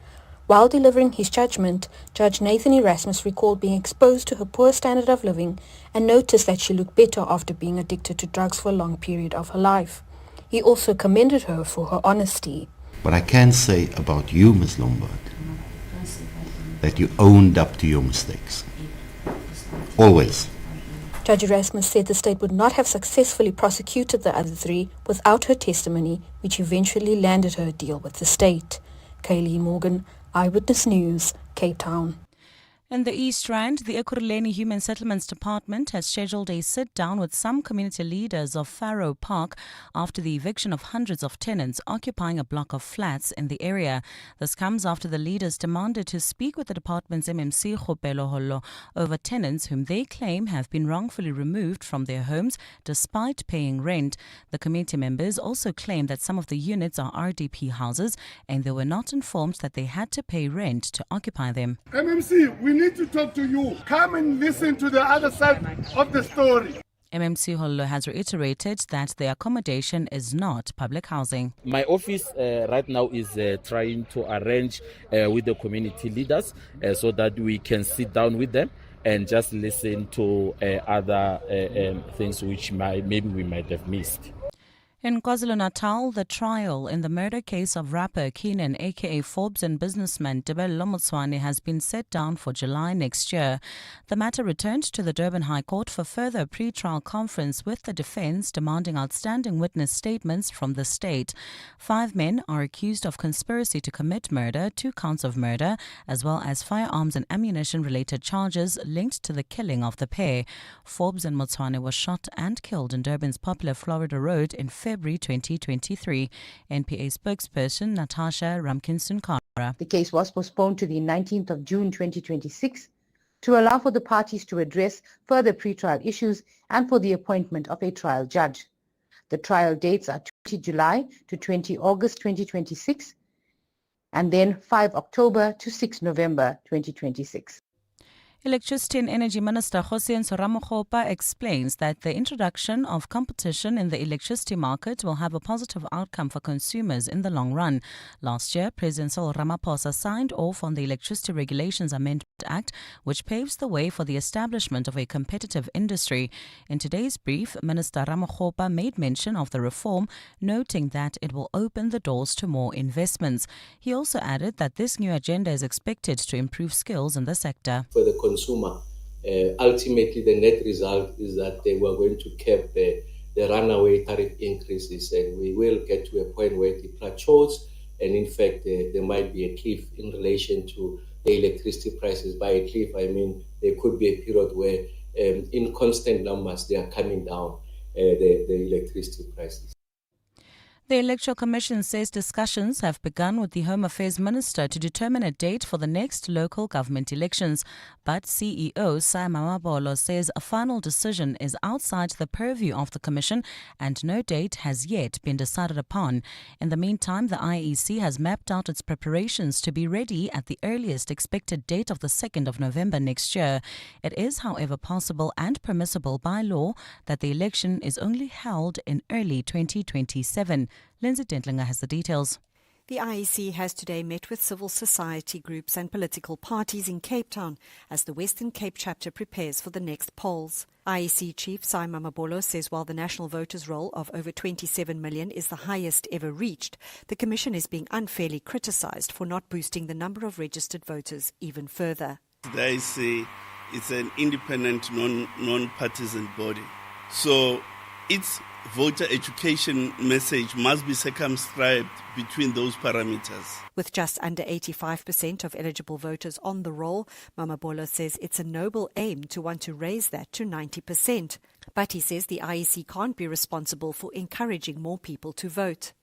While delivering his judgment, Judge Nathan Erasmus recalled being exposed to her poor standard of living and noticed that she looked better after being addicted to drugs for a long period of her life. He also commended her for her honesty. What I can say about you, Ms. Lombard, that you owned up to your mistakes. Always. Judge Erasmus said the state would not have successfully prosecuted the other three without her testimony, which eventually landed her a deal with the state. Kaylee Morgan, Eyewitness News, Cape Town. In the East Rand, the Ekurhuleni Human Settlements Department has scheduled a sit-down with some community leaders of Faroe Park after the eviction of hundreds of tenants occupying a block of flats in the area. This comes after the leaders demanded to speak with the department's MMC Khopelo Hollo over tenants whom they claim have been wrongfully removed from their homes despite paying rent. The committee members also claim that some of the units are RDP houses and they were not informed that they had to pay rent to occupy them. MMC, we need to talk to you. Come and listen to the other side of the story. MMC Hollo has reiterated that the accommodation is not public housing. My office right now is trying to arrange with the community leaders so that we can sit down with them and just listen to other things which maybe we might have missed. In KwaZulu-Natal, the trial in the murder case of rapper Keenan aka Forbes and businessman Tebello Tshwane has been set down for July next year. The matter returned to the Durban High Court for further pre-trial conference with the defence demanding outstanding witness statements from the state. 5 men are accused of conspiracy to commit murder, 2 counts of murder, as well as firearms and ammunition-related charges linked to the killing of the pair. Forbes and Tshwane were shot and killed in Durban's popular Florida Road in February 2023. NPA spokesperson Natasha Ramkinson-Kara. The case was postponed to the 19th of June 2026 to allow for the parties to address further pre-trial issues and for the appointment of a trial judge. The trial dates are 20 July to 20 August 2026 and then 5 October to 6 November 2026. Electricity and Energy Minister Hossein Soramokgopa explains that the introduction of competition in the electricity market will have a positive outcome for consumers in the long run. Last year, President Cyril Ramaphosa signed off on the Electricity Regulations Amendment Act, which paves the way for the establishment of a competitive industry. In today's brief, Minister Ramokgopa made mention of the reform, noting that it will open the doors to more investments. He also added that this new agenda is expected to improve skills in the sector. For the consumer, ultimately the net result is that they were going to cap the runaway tariff increases, and we will get to a point where it plateaus, and in fact there might be a cliff in relation to the electricity prices. By a cliff, I mean there could be a period where in constant numbers they are coming down, the electricity prices. The Electoral Commission says discussions have begun with the Home Affairs Minister to determine a date for the next local government elections. But CEO Sam Mamabolo says a final decision is outside the purview of the Commission and no date has yet been decided upon. In the meantime, the IEC has mapped out its preparations to be ready at the earliest expected date of the 2nd of November next year. It is, however, possible and permissible by law that the election is only held in early 2027. Lindsay Dentlinger has the details. The IEC has today met with civil society groups and political parties in Cape Town as the Western Cape chapter prepares for the next polls. IEC Chief Sai Mamabolo says while the national voters' roll of over 27 million is the highest ever reached, the Commission is being unfairly criticised for not boosting the number of registered voters even further. The IEC is an independent, non-partisan body. So its voter education message must be circumscribed between those parameters. With just under 85% of eligible voters on the roll, Mamabolo says it's a noble aim to want to raise that to 90%. But he says the IEC can't be responsible for encouraging more people to vote.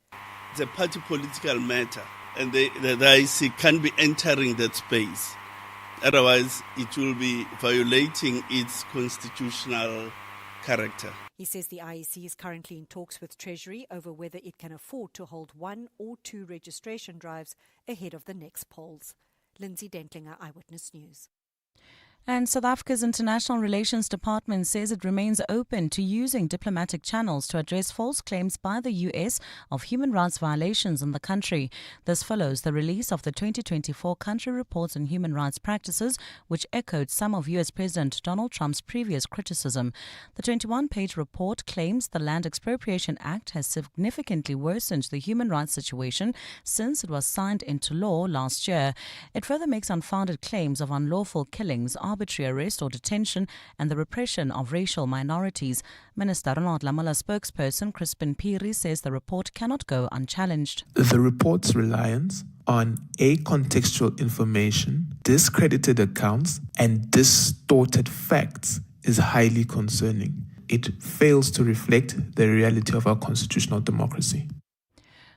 It's a party political matter, and the IEC can't be entering that space. Otherwise, it will be violating its constitutional character. He says the IEC is currently in talks with Treasury over whether it can afford to hold 1 or 2 registration drives ahead of the next polls. Lindsay Dentlinger, Eyewitness News. And South Africa's International Relations Department says it remains open to using diplomatic channels to address false claims by the US of human rights violations in the country. This follows the release of the 2024 Country Reports on Human Rights Practices, which echoed some of US President Donald Trump's previous criticism. The 21-page report claims the Land Expropriation Act has significantly worsened the human rights situation since it was signed into law last year. It further makes unfounded claims of unlawful killings, arbitrary arrest or detention, and the repression of racial minorities. Minister Ronald Lamola spokesperson Crispin Piri says the report cannot go unchallenged. The report's reliance on acontextual information, discredited accounts, and distorted facts is highly concerning. It fails to reflect the reality of our constitutional democracy.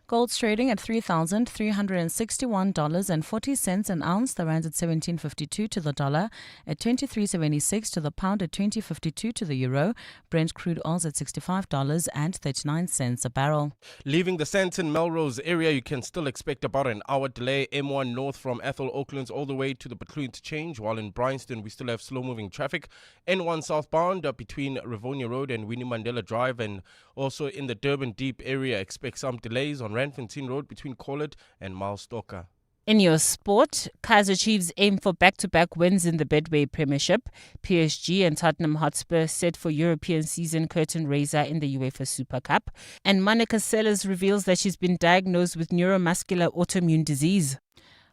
Gold's trading at $3,361.40 an ounce. The rand at 17.52 to the dollar, at 23.76 to the pound, at 20.52 to the euro. Brent crude oil's at $65.39 a barrel. Leaving the Sandton Melrose area, you can still expect about an hour delay. M1 north from Ethel Oaklands all the way to the Bethlehem interchange, while in Bryanston we still have slow-moving traffic. N1 southbound between Rivonia Road and Winnie Mandela Drive, and also in the Durban Deep area, expect some delays on Randfontein Road between Collet and Milestalker. In your sport, Kaizer Chiefs aim for back-to-back wins in the Betway Premiership. PSG and Tottenham Hotspur set for European season curtain raiser in the UEFA Super Cup. And Monica Seles reveals that she's been diagnosed with neuromuscular autoimmune disease.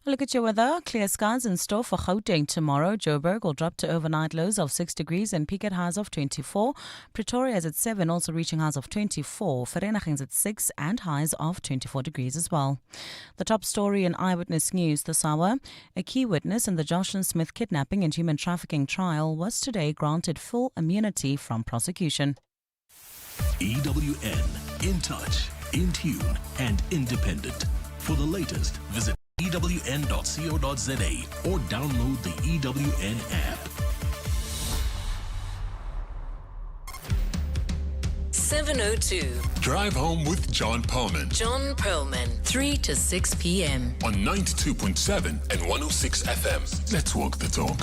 Look at your weather. Clear skies in store for Gauteng tomorrow. Joburg will drop to overnight lows of 6 degrees and peak at highs of 24. Pretoria is at 7, also reaching highs of 24. Vereeniging's at 6 and highs of 24 degrees as well. The top story in Eyewitness News this hour. A key witness in the Joshlin Smith kidnapping and human trafficking trial was today granted full immunity from prosecution. EWN, in touch, in tune, and independent. For the latest, visit ewn.co.za or download the EWN app. 702. Drive home with John Perlman. John Perlman, 3 to 6 p.m. on 92.7 and 106 FM. Let's walk the talk.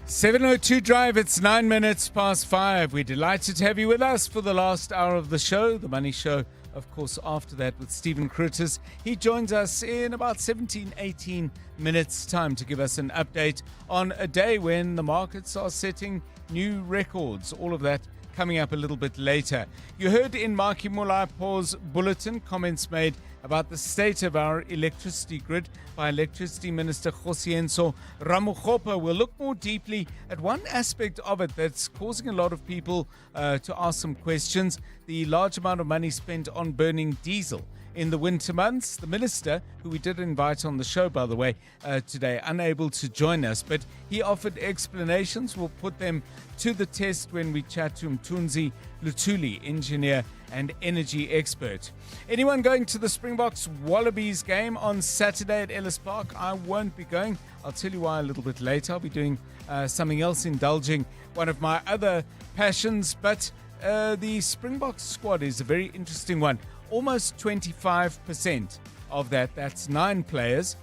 702 Drive, it's 9 minutes past 5. We're delighted to have you with us for the last hour of the show, The Money Show. Of course, after that with Stephen Krutis. He joins us in about 18 minutes time to give us an update on a day when the markets are setting new records. All of that coming up a little bit later. You heard in Maki Molaipo's bulletin comments made about the state of our electricity grid by Electricity Minister Josienso Ramokgopa. We'll look more deeply at one aspect of it that's causing a lot of people to ask some questions: the large amount of money spent on burning diesel in the winter months. The minister, who we did invite on the show, by the way, today, unable to join us, but he offered explanations. We'll put them to the test when we chat to Mthunzi Lutuli, engineer and energy expert. Anyone going to the Springboks Wallabies game on Saturday at Ellis Park? I won't be going. I'll tell you why a little bit later. I'll be doing something else, indulging one of my other passions, but the Springboks squad is a very interesting one. Almost 25% of that's 9 players,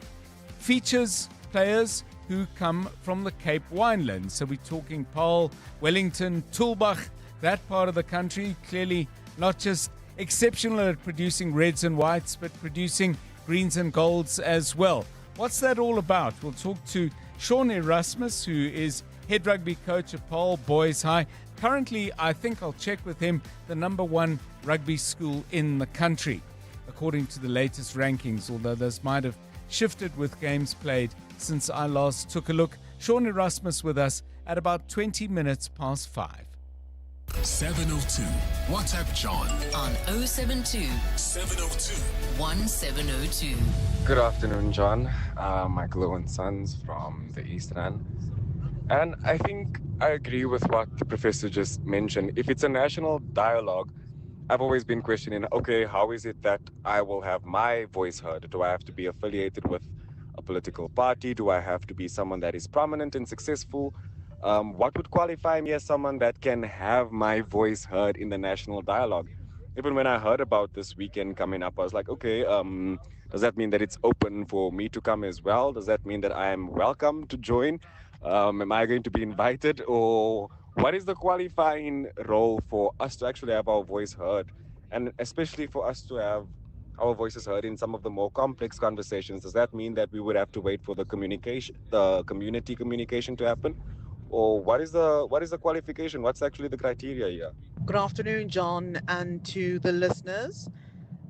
features players who come from the Cape Winelands. So we're talking Paarl, Wellington, Tulbagh, that part of the country. Clearly not just exceptional at producing reds and whites, but producing greens and golds as well. What's that all about? We'll talk to Tshwane Erasmus, who is head rugby coach at Paarl Boys High. Currently, I think I'll check with him, the number one rugby school in the country, according to the latest rankings, although those might have shifted with games played since I last took a look. Tshwane Erasmus with us at about 20 minutes past 5. 702. WhatsApp John on 072 702 1702. Good afternoon, John. Michael and Sons from the East Rand. And I think I agree with what the professor just mentioned. If it's a national dialogue, I've always been questioning, okay, how is it that I will have my voice heard? Do I have to be affiliated with a political party? Do I have to be someone that is prominent and successful? What would qualify me as someone that can have my voice heard in the national dialogue? Even when I heard about this weekend coming up, I was like, okay, does that mean that it's open for me to come as well? Does that mean that I am welcome to join? Am I going to be invited? Or what is the qualifying role for us to actually have our voice heard? And especially for us to have our voices heard in some of the more complex conversations, does that mean that we would have to wait for the community communication to happen? Or what is the qualification? What's actually the criteria here? Good afternoon, John, and to the listeners.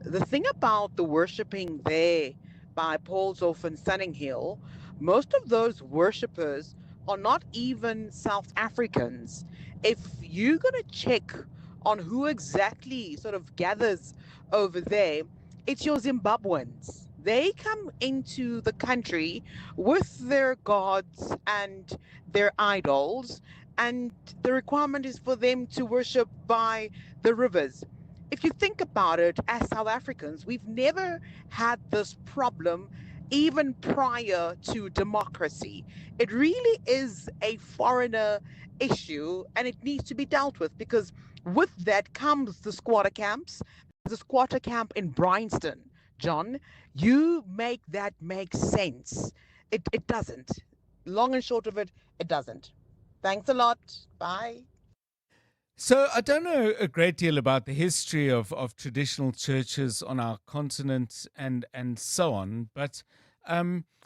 The thing about the worshipping there by Paulshof and Sunninghill, most of those worshippers are not even South Africans. If you're going to check on who exactly sort of gathers over there, it's your Zimbabweans. They come into the country with their gods and their idols, and the requirement is for them to worship by the rivers. If you think about it, as South Africans, we've never had this problem even prior to democracy. It really is a foreigner issue, and it needs to be dealt with, because with that comes the squatter camps. There's a squatter camp in Bryanston. John, you make that make sense. It doesn't. Long and short of it, it doesn't. Thanks a lot. Bye. So I don't know a great deal about the history of traditional churches on our continent and so on, but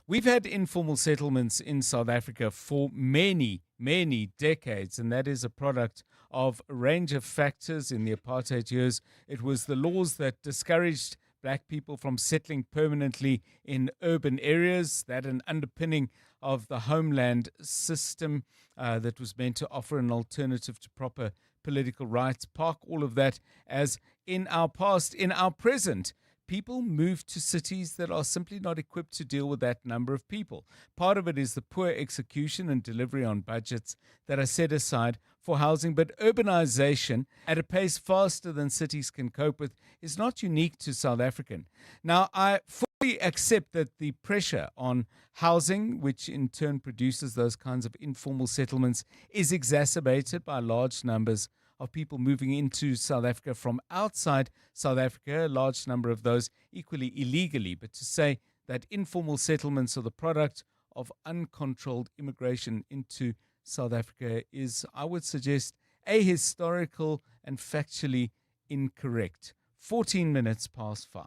we've had informal settlements in South Africa for many, many decades, and that is a product of a range of factors. In the apartheid years, it was the laws that discouraged black people from settling permanently in urban areas, that an underpinning of the homeland system that was meant to offer an alternative to proper political rights. Park all of that as in our past. In our present, people move to cities that are simply not equipped to deal with that number of people. Part of it is the poor execution and delivery on budgets that are set aside for housing. But urbanization at a pace faster than cities can cope with is not unique to South African. Now, I fully accept that the pressure on housing, which in turn produces those kinds of informal settlements, is exacerbated by large numbers of people moving into South Africa from outside South Africa, a large number of those equally illegally. But to say that informal settlements are the product of uncontrolled immigration into South Africa is, I would suggest, ahistorical and factually incorrect. 14 minutes past 5.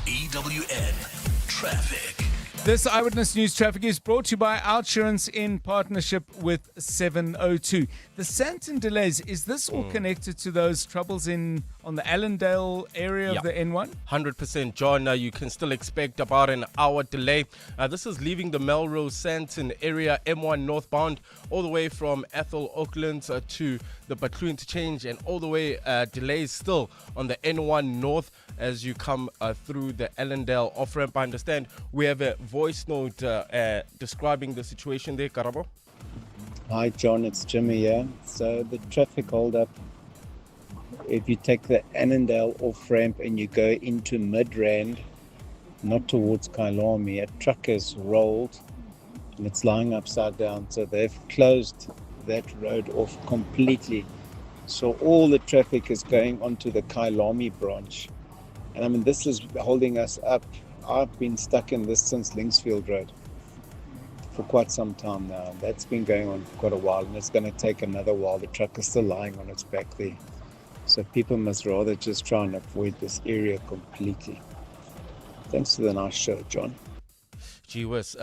EWN Traffic. This Eyewitness News Traffic is brought to you by Outsurance in partnership with 702. The Sandton delays, is this all connected to those troubles on the Allendale area of the N1? 100%, John. You can still expect about an hour delay. This is leaving the Melrose Sandton area, M1 northbound, all the way from Ethel Oakland to the Batlu interchange, and all the way delays still on the N1 north as you come through the Allendale off-ramp. I understand we have a voice note describing the situation there, Karabo. Hi John, it's Jimmy here. So the traffic hold-up, if you take the Annandale off-ramp and you go into Midrand, not towards Kailami, a truck has rolled and it's lying upside down. So they've closed that road off completely. So all the traffic is going onto the Kailami branch. And I mean, this is holding us up. I've been stuck in this since Linksfield Road for quite some time now. That's been going on for quite a while, and it's going to take another while. The truck is still lying on its back there. So people must rather just try and avoid this area completely. Thanks for the nice show, John. Gee whiz.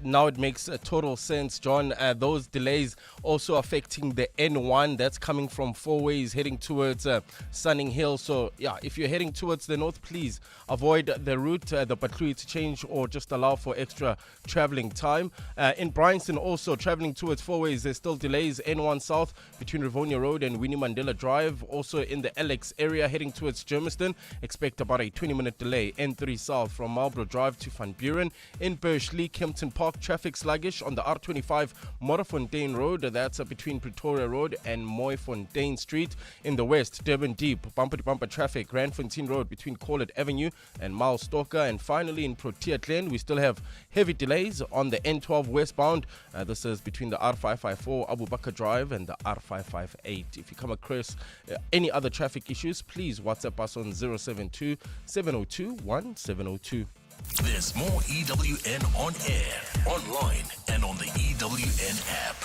Now it makes total sense, John. Those delays also affecting the N1 that's coming from Four Ways heading towards Sunning Hill. So, if you're heading towards the north, please avoid the route, the Patlui to change, or just allow for extra traveling time. In Bryanston, also traveling towards Four Ways, there's still delays. N1 south between Rivonia Road and Winnie Mandela Drive. Also in the LX area heading towards Germiston, expect about a 20-minute delay. N3 south from Marlborough Drive to Van Buren. In Bursley, Kempton Park, traffic sluggish on the R25 Modderfontein Road. That's between Pretoria Road and Mooifontein Street. In the west, Durban Deep, bumper-to-bumper traffic, Randfontein Road between Corlett Avenue and Miles Stalker. And finally, in Protea Glen, we still have heavy delays on the N12 westbound. This is between the R554 Abu Bakr Drive and the R558. If you come across any other traffic issues, please WhatsApp us on 072 702 1702. There's more EWN on air, online, and on the EWN app.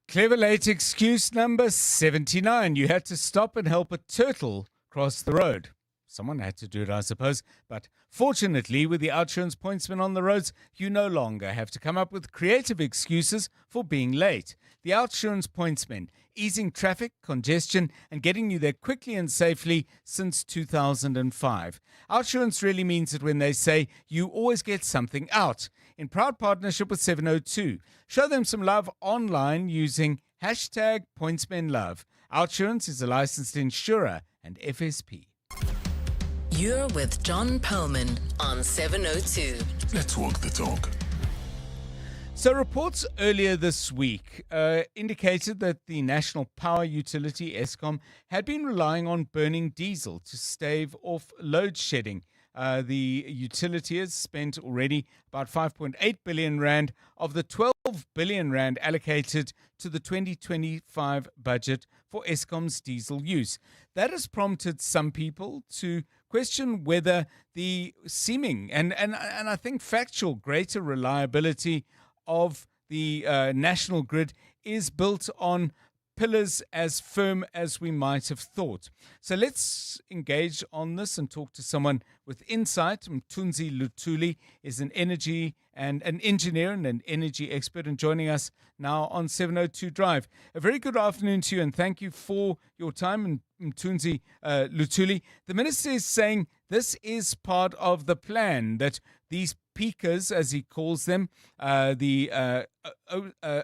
Clever late excuse number 79. You had to stop and help a turtle cross the road. Someone had to do it, I suppose. But fortunately, with the outsurance pointsmen on the roads, you no longer have to come up with creative excuses for being late. The outsurance pointsmen, easing traffic, congestion, and getting you there quickly and safely since 2005. Outsurance really means it when they say you always get something out. In proud partnership with 702. Show them some love online using hashtag pointsmenlove. Outsurance is a licensed insurer and FSP. You're with John Perlman on 702. Let's walk the talk. So reports earlier this week indicated that the national power utility, Eskom, had been relying on burning diesel to stave off load shedding. The utility has spent already about 5.8 billion rand of the 12 billion rand allocated to the 2025 budget for Eskom's diesel use. That has prompted some people to question whether the seeming and I think factual greater reliability of the national grid is built on pillars as firm as we might have thought. So let's engage on this and talk to someone with insight. Mthunzi Luthuli is an energy and an engineer and an energy expert, and joining us now on 702 Drive. A very good afternoon to you, and thank you for your time, Mthunzi Luthuli. The minister is saying this is part of the plan, that these peakers, as he calls them, the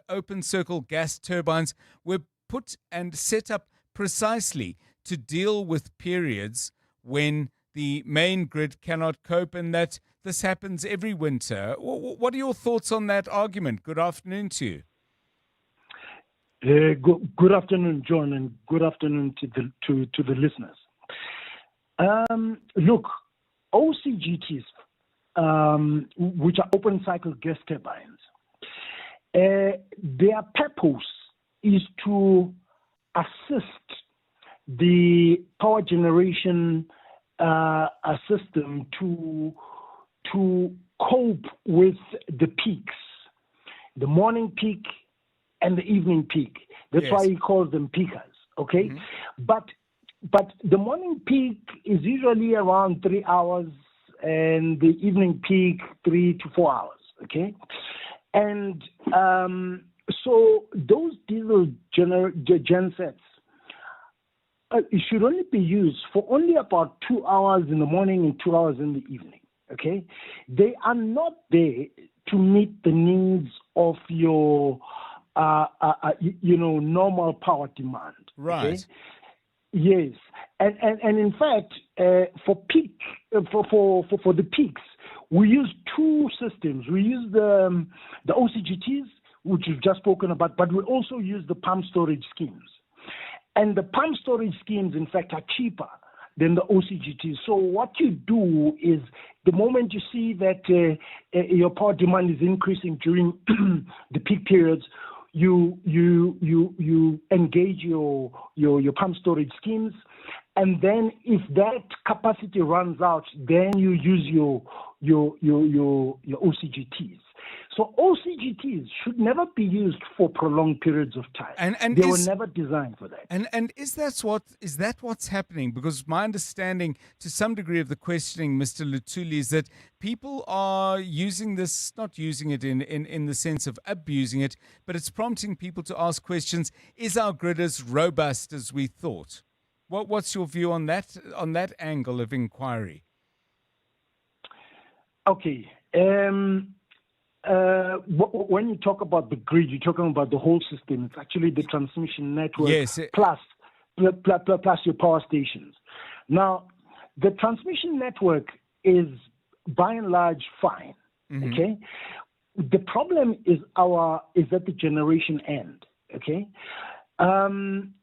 open circle gas turbines, were put and set up precisely to deal with periods when the main grid cannot cope, and that this happens every winter. What are your thoughts on that argument? Good afternoon to you. Good afternoon, John, and good afternoon to the listeners. Look, OCGTs, which are open cycle gas turbines, their purpose is to assist the power generation system to cope with the peaks, the morning peak and the evening peak. That's why he calls them peakers, okay? Mm-hmm. But the morning peak is usually around 3 hours and the evening peak 3 to 4 hours, okay? And so those diesel gensets it should only be used for only about 2 hours in the morning and 2 hours in the evening, okay? They are not there to meet the needs of your, normal power demand. Right. Okay? Yes. And in fact, for the peaks, we use two systems. We use the OCGTs, which we've just spoken about, but we also use the pump storage schemes. And the pump storage schemes, in fact, are cheaper than the OCGTs. So what you do is the moment you see that your power demand is increasing during the peak periods, you engage your pump storage schemes, and then if that capacity runs out, then you use your OCGTs. So OCGTs should never be used for prolonged periods of time. And they were never designed for that. And is that what's happening? Because my understanding, to some degree, of the questioning, Mr. Luthuli, is that people are using this, not using it in the sense of abusing it, but it's prompting people to ask questions. Is our grid as robust as we thought? What's your view on that angle of inquiry? Okay. When you talk about the grid, you're talking about the whole system. It's actually the transmission network plus your power stations. Now, the transmission network is by and large fine. Mm-hmm. Okay, the problem is at the generation end. Okay, and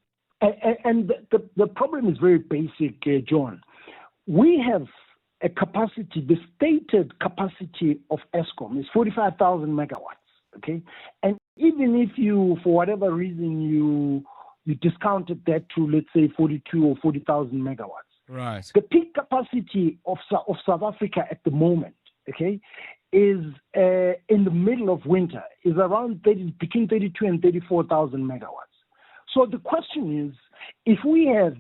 the problem is very basic, John. We have a capacity, the stated capacity of Eskom is 45,000 megawatts, okay? And even if you, for whatever reason, you discounted that to, let's say, 42 or 40,000 megawatts. Right. The peak capacity of South Africa at the moment, okay, is in the middle of winter, is around between 32 and 34,000 megawatts. So the question is, if we have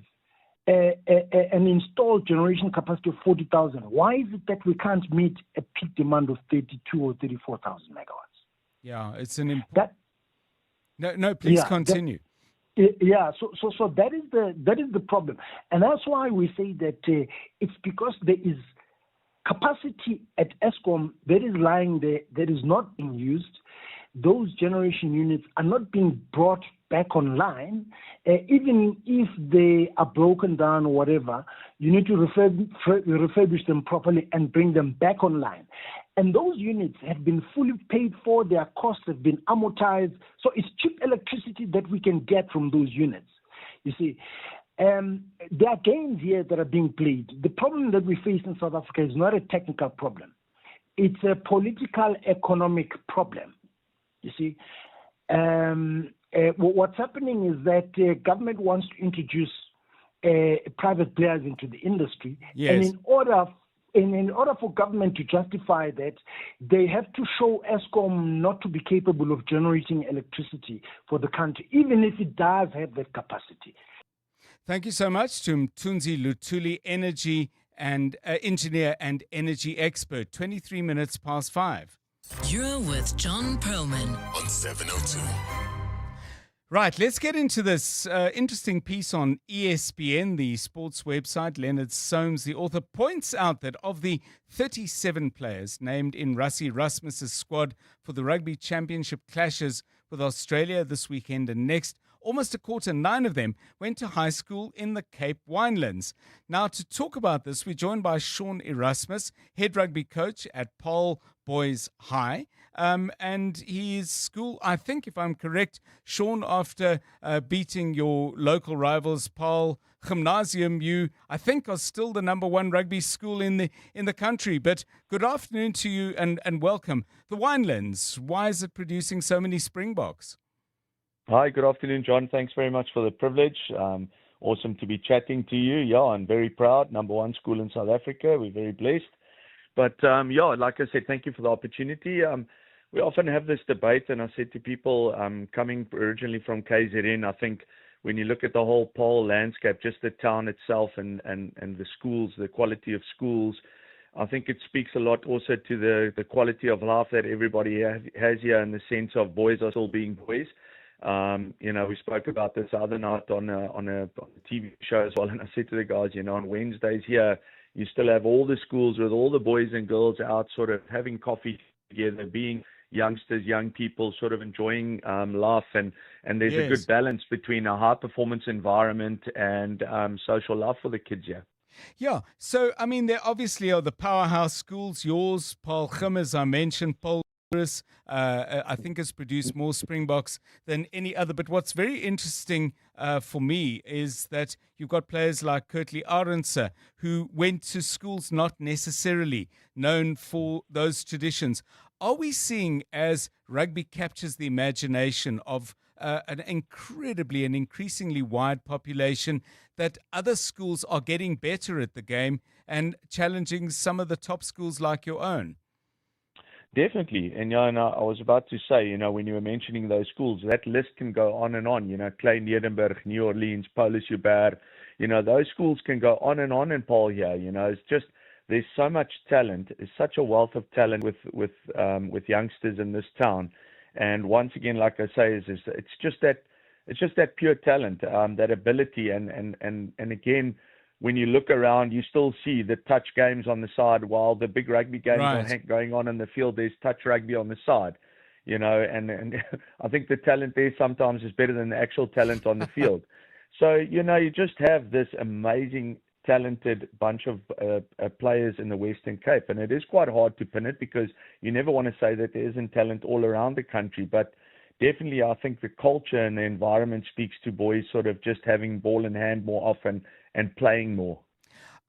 an installed generation capacity of 40,000, why is it that we can't meet a peak demand of 32 or 34,000 megawatts? Yeah, it's an No, please continue. So that is the problem, and that's why we say that it's because there is capacity at Eskom that is lying there that is not being used. Those generation units are not being brought back online, even if they are broken down or whatever. You need to refurbish them properly and bring them back online. And those units have been fully paid for, their costs have been amortized, so it's cheap electricity that we can get from those units. You see, there are games here that are being played. The problem that we face in South Africa is not a technical problem. It's a political, economic problem. You see, what's happening is that government wants to introduce private players into the industry, and in order for government to justify that, they have to show Eskom not to be capable of generating electricity for the country, even if it does have that capacity. Thank you so much to Mthunzi Luthuli, energy and engineer and energy expert. 23 minutes past 5. You're with John Perlman on 702. Right, let's get into this interesting piece on ESPN, the sports website. Leonard Soames, the author, points out that of the 37 players named in Rassie Rasmus's squad for the Rugby Championship clashes with Australia this weekend and next, almost a quarter, 9 of them, went to high school in the Cape Winelands. Now, to talk about this, we're joined by Shaun Erasmus, head rugby coach at Paarl Boys High. And his school, I think, if I'm correct, Shaun, after beating your local rivals, Paarl Gymnasium, you, I think, are still the number one rugby school in the country. But good afternoon to you and welcome. The Winelands, why is it producing so many Springboks? Hi, good afternoon, John. Thanks very much for the privilege. Awesome to be chatting to you. Yeah, I'm very proud. Number one school in South Africa. We're very blessed. But like I said, thank you for the opportunity. We often have this debate, and I said to people coming originally from KZN, I think when you look at the whole Paarl landscape, just the town itself and the schools, the quality of schools, I think it speaks a lot also to the quality of life that everybody has here, in the sense of boys are still being boys. We spoke about this the other night on a TV show as well, and I said to the guys, on Wednesdays here, you still have all the schools with all the boys and girls out sort of having coffee together, being youngsters, young people, sort of enjoying life, and there's a good balance between a high-performance environment and social life for the kids here. Yeah, so, I mean, there obviously are the powerhouse schools, yours, Paarl Gym, as I mentioned, Paul I think has produced more Springboks than any other. But what's very interesting for me is that you've got players like Kurtley Arendse, who went to schools not necessarily known for those traditions. Are we seeing, as rugby captures the imagination of an increasingly wide population, that other schools are getting better at the game and challenging some of the top schools like your own? Definitely. And, I was about to say, when you were mentioning those schools, that list can go on and on, Klein Edinburgh, New Orleans, Paulus Joubert, those schools can go on and Paul here, it's just, there's so much talent, there's such a wealth of talent with youngsters in this town. And once again, like I say, it's just that pure talent, that ability. And again, when you look around, you still see the touch games on the side while the big rugby games are going on in the field. There's touch rugby on the side, and I think the talent there sometimes is better than the actual talent on the field. So, you just have this amazing, talented bunch of players in the Western Cape. And it is quite hard to pin it because you never want to say that there isn't talent all around the country. But definitely, I think the culture and the environment speaks to boys sort of just having ball in hand more often and playing more.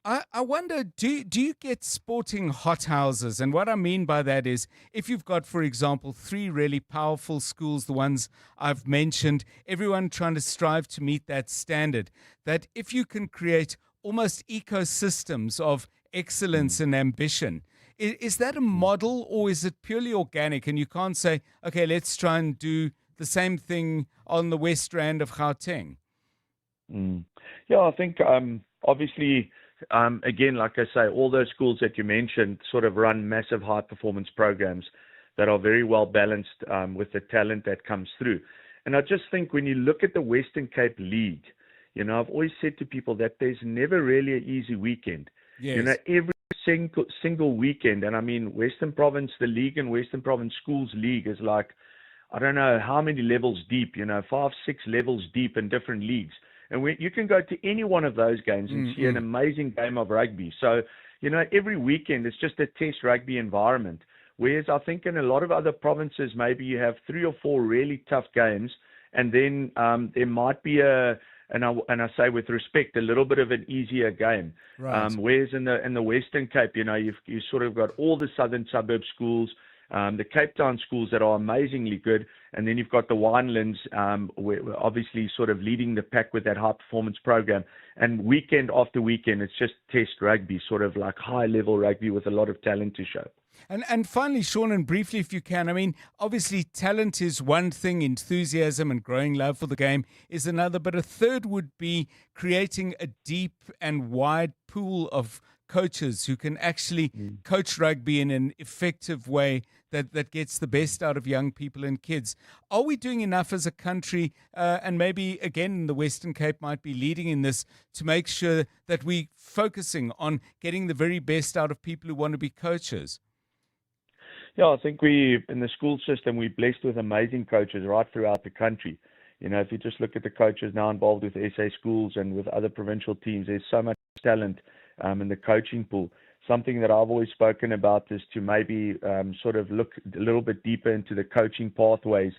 I wonder, do you get sporting hothouses? And what I mean by that is, if you've got, for example, 3 really powerful schools, the ones I've mentioned, everyone trying to strive to meet that standard, that if you can create almost ecosystems of excellence and ambition, is that a model or is it purely organic? And you can't say, okay, let's try and do the same thing on the West Rand of Gauteng. Yeah, I think obviously, again, like I say, all those schools that you mentioned sort of run massive high performance programs that are very well balanced with the talent that comes through. And I just think when you look at the Western Cape League, I've always said to people that there's never really an easy weekend. Yes. Every single weekend, and I mean, Western Province, the league and Western Province Schools League is like, I don't know how many levels deep, 5, 6 levels deep in different leagues. And you can go to any one of those games and see an amazing game of rugby. So, every weekend it's just a test rugby environment. Whereas I think in a lot of other provinces, maybe you have 3 or 4 really tough games, and then there might be and I say with respect, a little bit of an easier game. Right. Whereas in the Western Cape, you've sort of got all the southern suburb schools, the Cape Town schools that are amazingly good, and then you've got the Winelands, obviously sort of leading the pack with that high performance program. And weekend after weekend, it's just test rugby, sort of like high level rugby with a lot of talent to show. And finally, Sean, and briefly if you can, I mean, obviously talent is one thing, enthusiasm and growing love for the game is another, but a third would be creating a deep and wide pool of coaches who can actually coach rugby in an effective way that gets the best out of young people and kids. Are we doing enough as a country, and maybe, again, the Western Cape might be leading in this, to make sure that we're focusing on getting the very best out of people who want to be coaches? Yeah, I think in the school system, we're blessed with amazing coaches right throughout the country. If you just look at the coaches now involved with SA schools and with other provincial teams, there's so much talent in the coaching pool. Something that I've always spoken about is to maybe sort of look a little bit deeper into the coaching pathways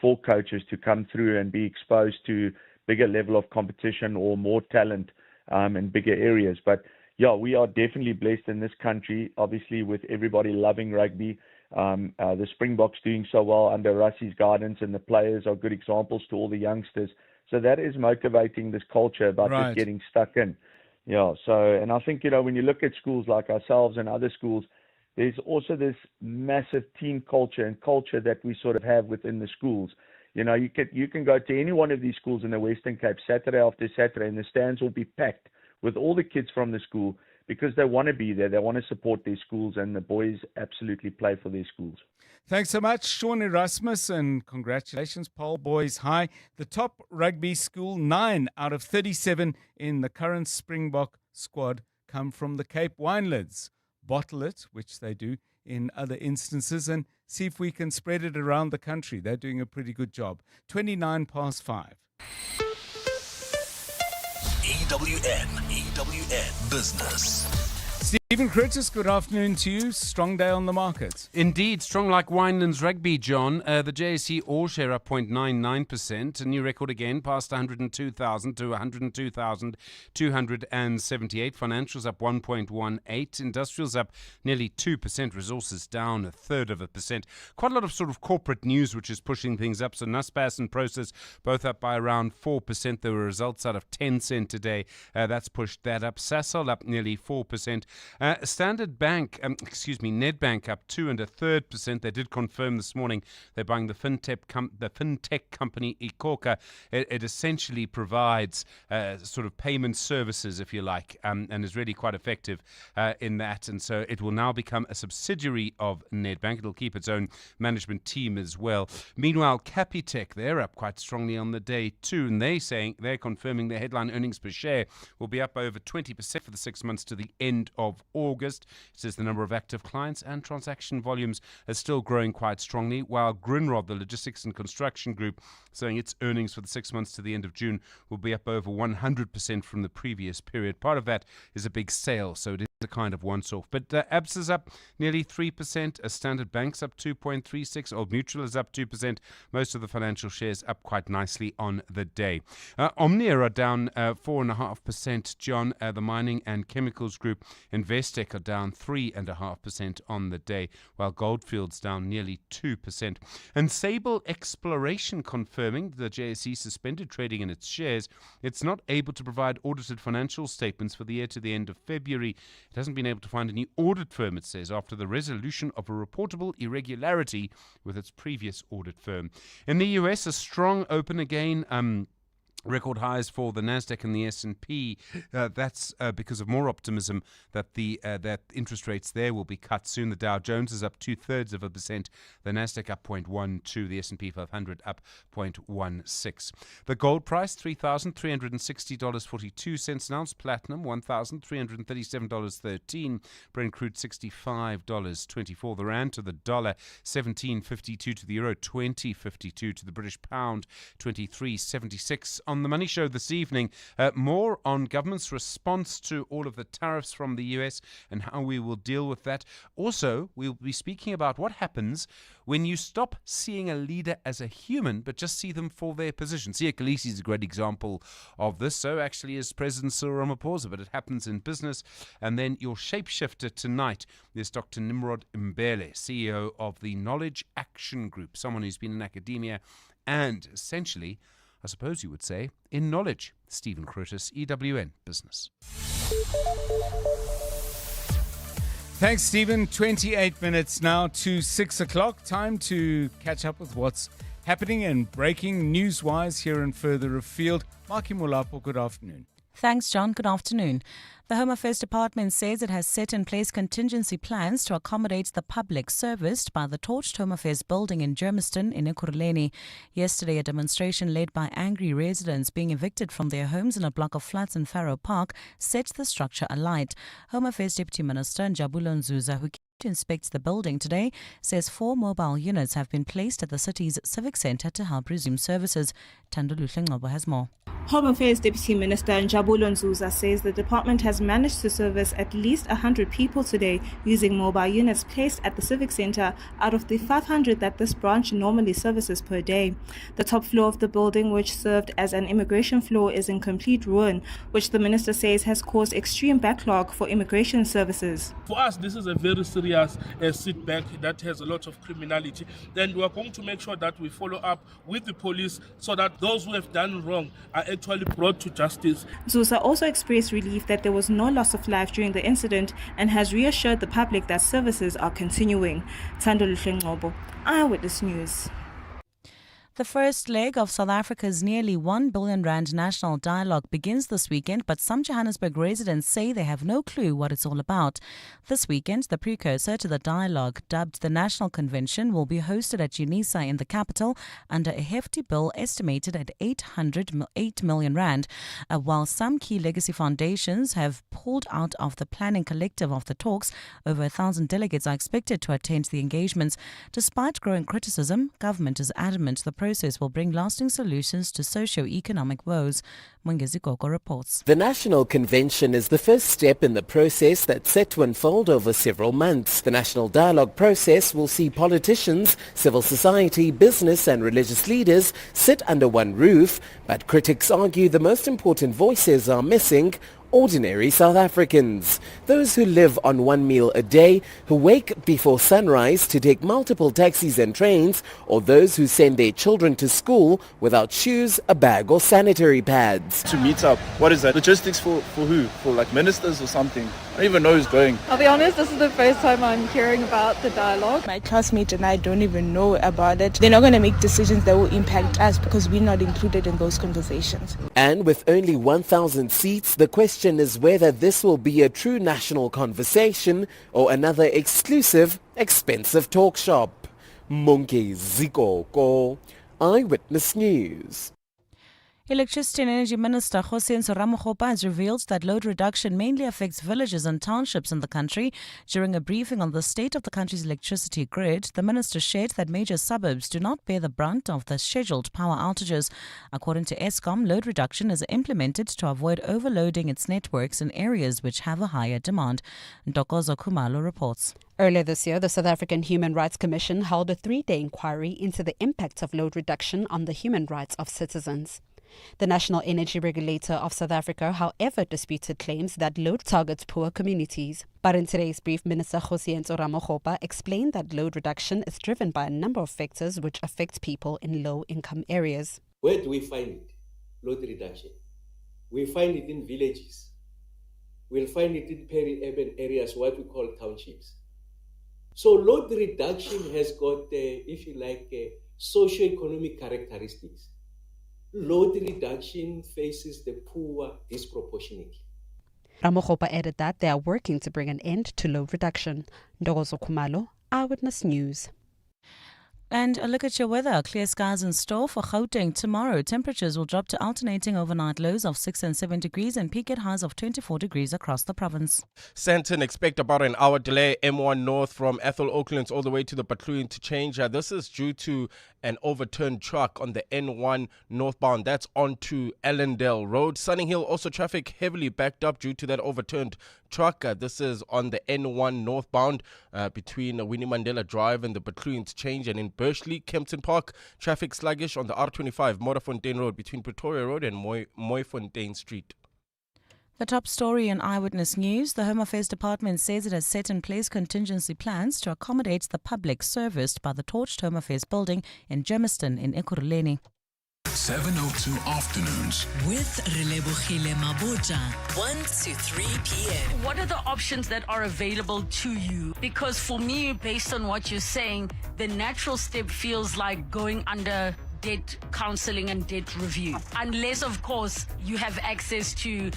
for coaches to come through and be exposed to bigger level of competition or more talent in bigger areas. But yeah, we are definitely blessed in this country, obviously with everybody loving rugby. The Springboks doing so well under Russie's guidance, and the players are good examples to all the youngsters. So that is motivating this culture about just getting stuck in. Yeah, so, and I think, when you look at schools like ourselves and other schools, there's also this massive team culture and culture that we sort of have within the schools. You can go to any one of these schools in the Western Cape Saturday after Saturday, and the stands will be packed with all the kids from the school because they want to be there. They want to support their schools, and the boys absolutely play for their schools. Thanks so much, Sean Erasmus, and congratulations, Paul Boys High. The top rugby school, 9 out of 37 in the current Springbok squad, come from the Cape Winelands. Bottle it, which they do in other instances, and see if we can spread it around the country. They're doing a pretty good job. 5:29. EWN Business. Stephen Curtis, good afternoon to you. Strong day on the market. Indeed, strong like Winelands Rugby, John. The JSE All Share up 0.99%. A new record again, past 102,000 to 102,278. Financials up 1.18. Industrials up nearly 2%. Resources down 1/3%. Quite a lot of sort of corporate news which is pushing things up. So Naspers and Prosus both up by around 4%. There were results out of Tencent today. That's pushed that up. Sasol up nearly 4%. Nedbank up 2 1/3%. They did confirm this morning they're buying the fintech company Ikoka. It essentially provides sort of payment services, if you like, and is really quite effective in that. And so it will now become a subsidiary of Nedbank. It'll keep its own management team as well. Meanwhile, Capitec, they're up quite strongly on the day too, and they're confirming their headline earnings per share will be up over 20% for the 6 months to the end of August. It says the number of active clients and transaction volumes are still growing quite strongly, while Grindrod, the logistics and construction group, saying its earnings for the 6 months to the end of June will be up over 100% from the previous period. Part of that is a big sale, so it is a kind of once-off. But ABSA's up nearly 3%, Standard Bank's up 2.36%, Old Mutual is up 2%. Most of the financial shares up quite nicely on the day. Omnia are down 4.5%, John. The mining and chemicals group Investec are down 3.5% on the day, while Goldfields down nearly 2%. And Sable Exploration confirming the JSE suspended trading in its shares. It's not able to provide audited financial statements for the year to the end of February. It hasn't been able to find any audit firm, it says, after the resolution of a reportable irregularity with its previous audit firm. In the US, a strong open again. Record highs for the Nasdaq and the S&P. That's because of more optimism that that interest rates there will be cut soon. The Dow Jones is up 0.2%. The Nasdaq up 0.12. The S&P 500 up 0.16. The gold price $3,360.42 an ounce. Platinum $1,337.13. Brent crude $65.24. The rand to the dollar 17.52 to the euro 20.52 to the British pound 23.76. On the Money Show this evening, more on government's response to all of the tariffs from the US and how we will deal with that. Also, we'll be speaking about what happens when you stop seeing a leader as a human but just see them for their position. Siya Kolisi is a great example of this. So actually is President Cyril Ramaphosa, but it happens in business. And then your shapeshifter tonight is Dr. Nimrod Mbele, CEO of the Knowledge Action Group, someone who's been in academia and essentially, I suppose you would say, in knowledge. Stephen Curtis, EWN Business. Thanks, Stephen. 28 minutes now to 6 o'clock. Time to catch up with what's happening and breaking news-wise here and further afield. Maki Molapo, good afternoon. Thanks, John. Good afternoon. The Home Affairs Department says it has set in place contingency plans to accommodate the public serviced by the torched Home Affairs building in Germiston in Ekurhuleni. Yesterday, a demonstration led by angry residents being evicted from their homes in a block of flats in Faroe Park set the structure alight. Home Affairs Deputy Minister Njabulo Nzuza, who to inspect the building today, says 4 mobile units have been placed at the city's civic centre to help resume services. Thanduluhle Ngcobo has more. Home Affairs Deputy Minister Njabulo Nzuza says the department has managed to service at least 100 people today using mobile units placed at the civic centre out of the 500 that this branch normally services per day. The top floor of the building, which served as an immigration floor, is in complete ruin, which the minister says has caused extreme backlog for immigration services. For us, this is a very serious setback that has a lot of criminality. Then we are going to make sure that we follow up with the police so that those who have done wrong are actually brought to justice. Nzuza also expressed relief that there was no loss of life during the incident and has reassured the public that services are continuing. Thanduluhle Ngcobo, Eyewitness News. The first leg of South Africa's nearly R1 billion national dialogue begins this weekend, but some Johannesburg residents say they have no clue what it's all about. This weekend, the precursor to the dialogue, dubbed the National Convention, will be hosted at UNISA in the capital under a hefty bill estimated at 8 million rand, while some key legacy foundations have pulled out of the planning collective of the talks. Over 1,000 delegates are expected to attend the engagements. Despite growing criticism, government is adamant the process will bring lasting solutions to socio-economic woes. Mungezi Gogo reports. The National Convention is the first step in the process that's set to unfold over several months. The national dialogue process will see politicians, civil society, business and religious leaders sit under one roof, but critics argue the most important voices are missing ordinary South Africans. Those who live on one meal a day, who wake before sunrise to take multiple taxis and trains, or those who send their children to school without shoes, a bag or sanitary pads. To meet up, what is that? Logistics for who? For like ministers or something? I don't even know who's going. I'll be honest, this is the first time I'm hearing about the dialogue. My classmates and I don't even know about it. They're not going to make decisions that will impact us because we're not included in those conversations. And with only 1,000 seats, the question is whether this will be a true national conversation or another exclusive, expensive talk shop. Monkey Zikoko, Eyewitness News. Electricity and Energy Minister Joshlin Smith has revealed that load reduction mainly affects villages and townships in the country. During a briefing on the state of the country's electricity grid, the minister shared that major suburbs do not bear the brunt of the scheduled power outages. According to Eskom, load reduction is implemented to avoid overloading its networks in areas which have a higher demand. Ntokozo Khumalo reports. Earlier this year, the South African Human Rights Commission held a 3-day inquiry into the impact of load reduction on the human rights of citizens. The National Energy Regulator of South Africa, however, disputed claims that load targets poor communities. But in today's brief, Minister Joshlin Smith explained that load reduction is driven by a number of factors which affect people in low-income areas. Where do we find it? Load reduction. We find it in villages. We'll find it in peri-urban areas, what we call townships. So load reduction has got, if you like, socio-economic characteristics. Load reduction faces the poor disproportionately. Ramokgopa added that they are working to bring an end to load reduction. Ntokozo Khumalo, Eyewitness News. And a look at your weather. Clear skies in store for Gauteng tomorrow. Temperatures will drop to alternating overnight lows of 6 and 7 degrees and peak at highs of 24 degrees across the province. Sandton expect about an hour delay. M1 North from Ethel Oaklands all the way to the Patlouille to change. This is due to an overturned truck on the N1 northbound. That's onto Ellendale Road. Sunninghill also traffic heavily backed up due to that overturned truck. This is on the N1 northbound between Winnie Mandela Drive and the Patlouille to change. And in Bursley, Kempton Park, traffic sluggish on the R25 Modderfontein Road between Pretoria Road and Mooifontein Street. The top story in Eyewitness News, the Home Affairs Department says it has set in place contingency plans to accommodate the public serviced by the torched Home Affairs building in Germiston in Ekurhuleni. 702 Afternoons with Relebogile Mabotja, 1 to 3 p.m. What are the options that are available to you? Because for me, based on what you're saying, the natural step feels like going under debt counseling and debt review. Unless, of course, you have access to,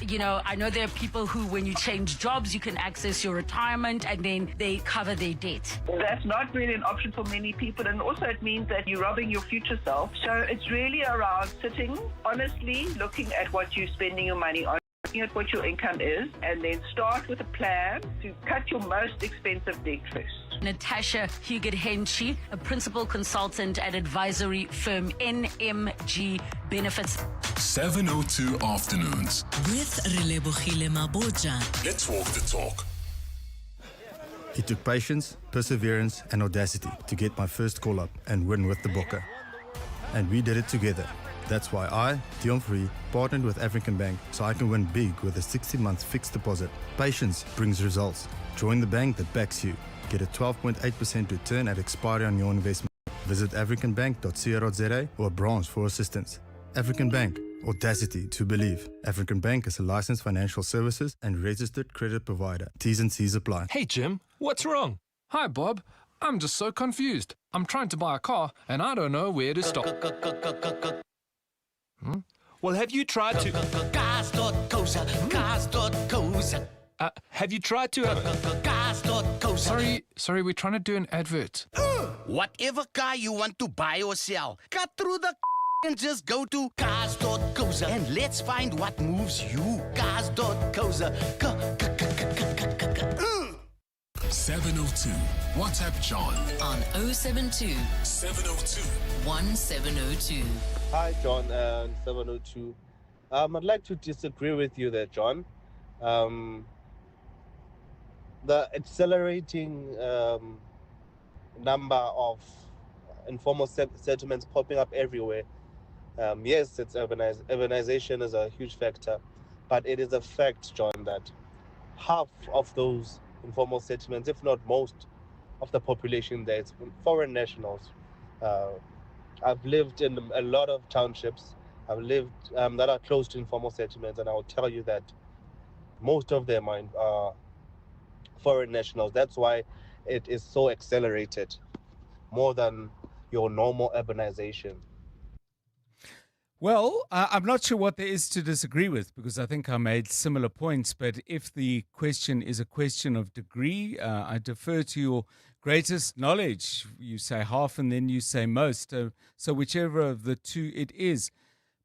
I know there are people who, when you change jobs, you can access your retirement and then they cover their debt. That's not really an option for many people, and also it means that you're robbing your future self. So it's really around sitting, honestly, looking at what you're spending your money on, looking at what your income is, and then start with a plan to cut your most expensive debt first. Natasha Huget-Henschy, a principal consultant at advisory firm NMG Benefits. 702 Afternoons with Relebogile Mabotja. Let's walk the talk. It took patience, perseverance and audacity to get my first call up and win with the Booker. And we did it together. That's why I, Dion Free, partnered with African Bank so I can win big with a 60-month fixed deposit. Patience brings results. Join the bank that backs you. Get a 12.8% return at expiry on your investment. Visit africanbank.co.za or a branch for assistance. African Bank, audacity to believe. African Bank is a licensed financial services and registered credit provider. T's and C's apply. Hey Jim, what's wrong? Hi Bob, I'm just so confused. I'm trying to buy a car and I don't know where to stop. Well, have you tried to... Cars.coza. Have you tried to... Sorry, we're trying to do an advert. Whatever car you want to buy or sell, cut through the and just go to cars.coza and let's find what moves you. Cars.coza. 702. WhatsApp John on 072 702 1702. Hi, John, 702. I'd like to disagree with you there, John. The accelerating number of informal settlements popping up everywhere. Yes, it's urbanization is a huge factor, But it is a fact, John, that half of those informal settlements, if not most of the population there, it's foreign nationals. I've lived in a lot of townships. I've lived that are close to informal settlements, and I will tell you that most of them are foreign nationals. That's why it is so accelerated, more than your normal urbanization. Well, I'm not sure what there is to disagree with, because I think I made similar points. But if the question is a question of degree, I defer to your greatest knowledge. You say half and then you say most. So whichever of the two it is.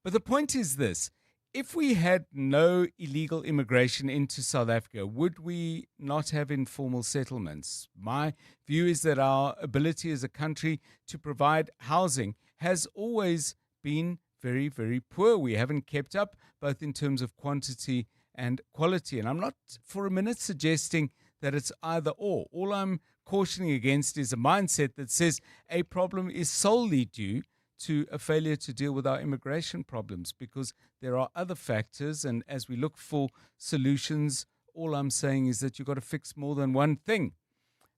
But the point is this. If we had no illegal immigration into South Africa, would we not have informal settlements? My view is that our ability as a country to provide housing has always been very, very poor. We haven't kept up, both in terms of quantity and quality. And I'm not for a minute suggesting that it's either or. All I'm cautioning against is a mindset that says a problem is solely due to a failure to deal with our immigration problems, because there are other factors. And as we look for solutions, all I'm saying is that you've got to fix more than one thing.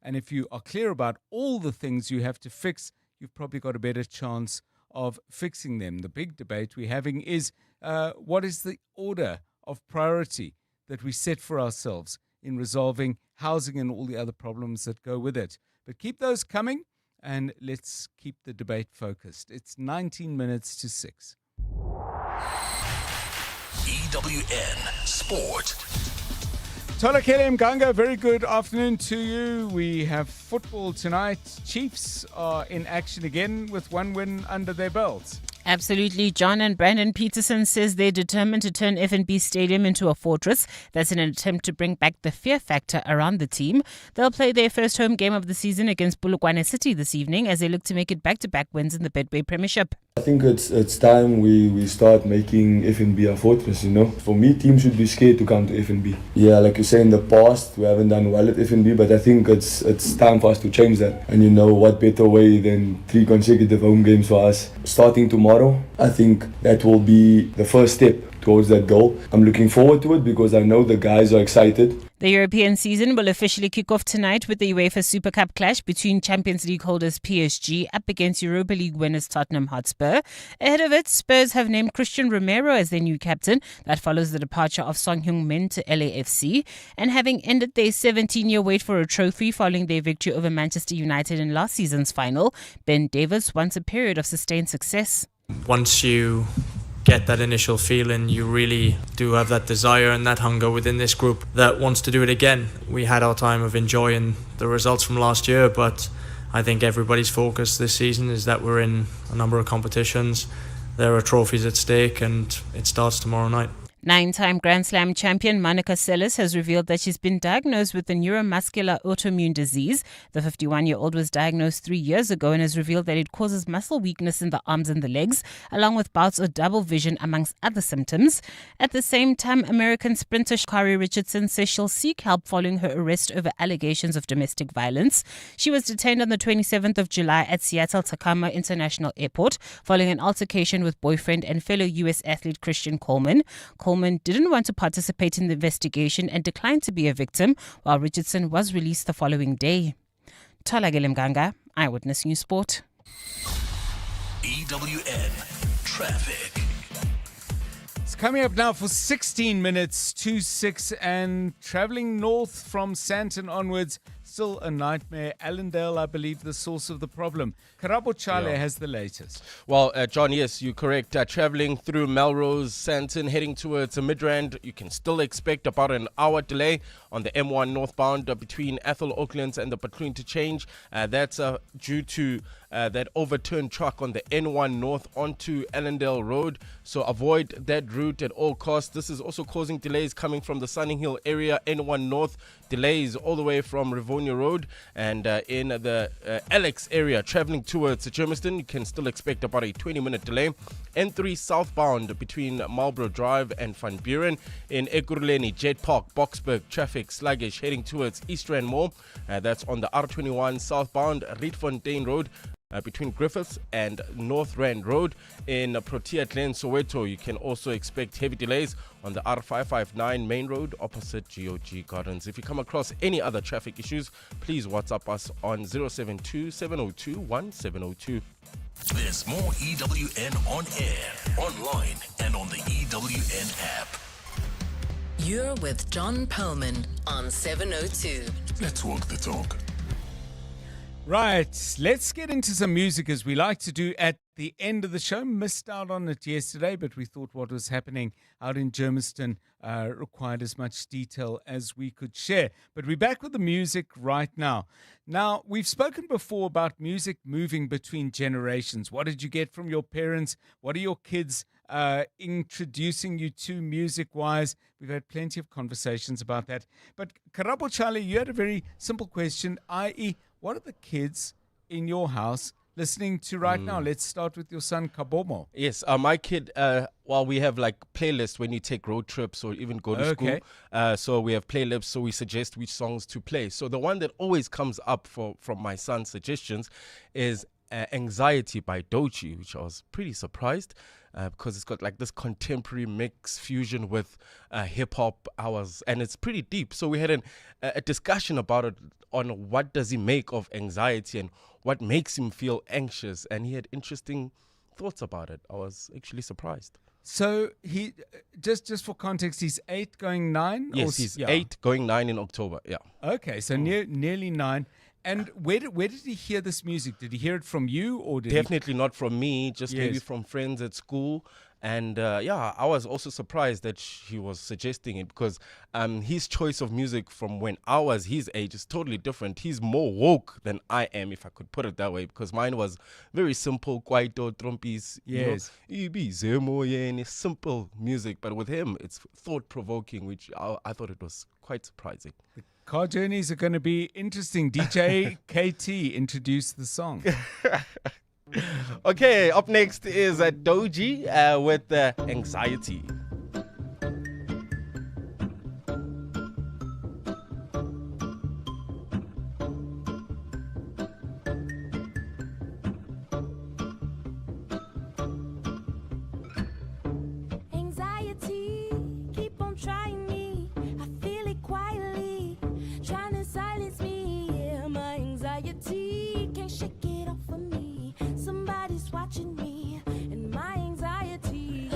And if you are clear about all the things you have to fix, you've probably got a better chance of fixing them. The big debate we're having is what is the order of priority that we set for ourselves in resolving housing and all the other problems that go with it. But keep those coming, and let's keep the debate focused. It's 19 minutes to 6. EWN Sport. Tolakele Mganga, very good afternoon to you. We have football tonight. Chiefs are in action again with one win under their belts. Absolutely, John. And Brandon Peterson says they're determined to turn FNB Stadium into a fortress. That's in an attempt to bring back the fear factor around the team. They'll play their first home game of the season against Polokwane City this evening as they look to make it back-to-back wins in the Betway Premiership. I think it's time we start making FNB a fortress, you know. For me, teams should be scared to come to FNB. Yeah, like you say, in the past, we haven't done well at FNB, but I think it's time for us to change that. And you know, what better way than 3 consecutive home games for us. Starting tomorrow, I think that will be the first step towards that goal. I'm looking forward to it because I know the guys are excited. The European season will officially kick off tonight with the UEFA Super Cup clash between Champions League holders PSG up against Europa League winners Tottenham Hotspur. Ahead of it, Spurs have named Christian Romero as their new captain. That follows the departure of Son Heung-min to LAFC. And having ended their 17-year wait for a trophy following their victory over Manchester United in last season's final, Ben Davies wants a period of sustained success. Once you get that initial feeling, you really do have that desire and that hunger within this group that wants to do it again. We had our time of enjoying the results from last year, but I think everybody's focus this season is that we're in a number of competitions. There are trophies at stake, and it starts tomorrow night. 9-time Grand Slam champion Monica Seles has revealed that she's been diagnosed with a neuromuscular autoimmune disease. The 51-year-old was diagnosed 3 years ago and has revealed that it causes muscle weakness in the arms and the legs, along with bouts of double vision amongst other symptoms. At the same time, American sprinter Sha'Carri Richardson says she'll seek help following her arrest over allegations of domestic violence. She was detained on the 27th of July at Seattle-Tacoma International Airport following an altercation with boyfriend and fellow U.S. athlete Christian Coleman. Coleman didn't want to participate in the investigation and declined to be a victim, while Richardson was released the following day. Tolakele Mganga, Eyewitness News Sport. EWN Traffic. It's coming up now for 16 minutes to 6, and traveling north from Sandton onwards, still a nightmare. Allendale, I believe, the source of the problem. Karabo Chale has the latest. Well, John, yes, you're correct. Traveling through Melrose, Sandton, heading towards Midrand, you can still expect about an hour delay on the M1 northbound between Athol Oaklands and the Patloon to change. That's due to that overturned truck on the N1 north onto Allendale Road. So avoid that route at all costs. This is also causing delays coming from the Sunning Hill area, N1 north. Delays all the way from Rivonia Road, and in the Alex area traveling towards Germiston, you can still expect about a 20-minute delay. N3 southbound between Marlborough Drive and Van Buren. In Ekurhuleni, Jet Park, Boksburg, traffic sluggish heading towards East Rand Mall. That's on the R21 southbound Rietfontein Road. between Griffiths and North Rand Road in Protea Glen, Soweto. You can also expect heavy delays on the R559 main road opposite GOG Gardens. If you come across any other traffic issues, please WhatsApp us on 072 702 1702. There's more EWN on air, online, and on the EWN app. You're with John Perlman on 702. Let's walk the talk. Right, let's get into some music as we like to do at the end of the show. Missed out on it yesterday, but we thought what was happening out in Germiston required as much detail as we could share. But we're back with the music right now. Now, we've spoken before about music moving between generations. What did you get from your parents? What are your kids introducing you to music-wise? We've had plenty of conversations about that. But Karabo Charlie, you had a very simple question, i.e., what are the kids in your house listening to right now? Let's start with your son, Kabomo. Yes, my kid, we have like playlists when you take road trips or even go to school. So we have playlists, so we suggest which songs to play. So the one that always comes up from my son's suggestions is Anxiety by Doechii, which I was pretty surprised because it's got like this contemporary mix fusion with hip-hop hours, and it's pretty deep. So we had a discussion about it on what does he make of anxiety and what makes him feel anxious, and he had interesting thoughts about it. I was actually surprised. So he just for context, he's 8 going 9? Yes, he's 8 going 9 in October. Yeah. Okay, so nearly 9. And where did he hear this music? Did he hear it from you, or definitely not from me? Just maybe from friends at school. And I was also surprised that he was suggesting it because his choice of music from when I was his age is totally different. He's more woke than I am, if I could put it that way, because mine was very simple, kwaito, trumpis, simple music. But with him, it's thought-provoking, which I thought it was quite surprising. The car journeys are going to be interesting. DJ KT introduced the song. Okay, up next is Doechii with Anxiety. Anxiety, keep on trying me. I feel it quietly, trying to silence me. Yeah, my anxiety can't shake it off of me. Somebody's watching me and my anxiety.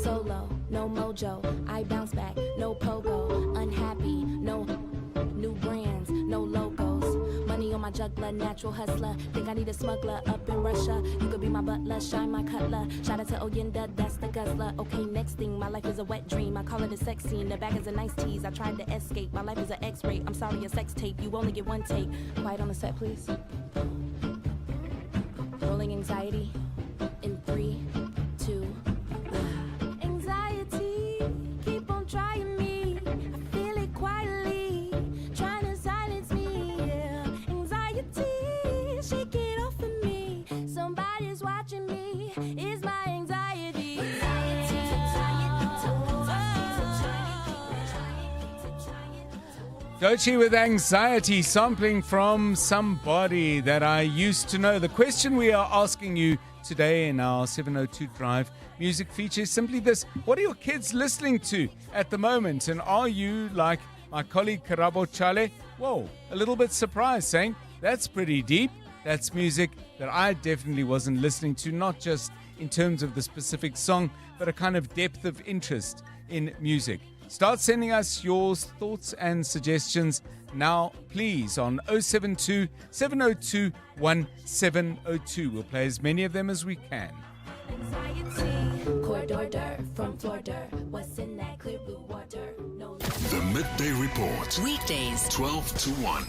Solo, no mojo, I bounce back, no pogo, unhappy, no new brands, no logos. Money on my juggler, natural hustler. Think I need a smuggler up in Russia. You could be my butler, shine my cutler. Shout out to Oyenda, that's the guzzler. Okay, next thing, my life is a wet dream. I call it a sex scene. The bag is a nice tease. I tried to escape. My life is an X-ray. I'm sorry, a sex tape. You only get one take. Quiet on the set, please. Rolling anxiety in 3, 2, 1. Anxiety, keep on trying me. I feel it quietly, trying to silence me. Yeah. Anxiety, shake it off of me. Somebody's watching me. Is my anxiety. Doechii with Anxiety, sampling from somebody that I used to know. The question we are asking you today in our 702 Drive music feature is simply this: what are your kids listening to at the moment? And are you, like my colleague Karabo Chale, a little bit surprised, saying that's pretty deep. That's music that I definitely wasn't listening to, not just in terms of the specific song, but a kind of depth of interest in music. Start sending us your thoughts and suggestions now, please, on 072 702 1702. We'll play as many of them as we can. Corridor from Florida. What's in that clear blue water? No. The Midday Report. Weekdays, 12 to 1.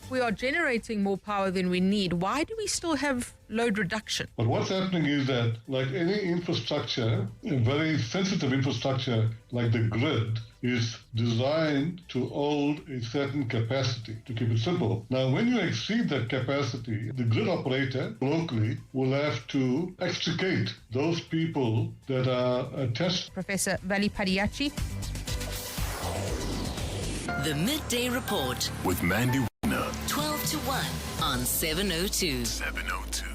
we are generating more power than we need, why do we still have load reduction? But what's happening is that, like any infrastructure, a very sensitive infrastructure like the grid is designed to hold a certain capacity, to keep it simple. Now, when you exceed that capacity, the grid operator locally will have to extricate those people that are attached. Professor Vali Padiachi. The Midday Report with Mandy 12 to 1 on 702. 702.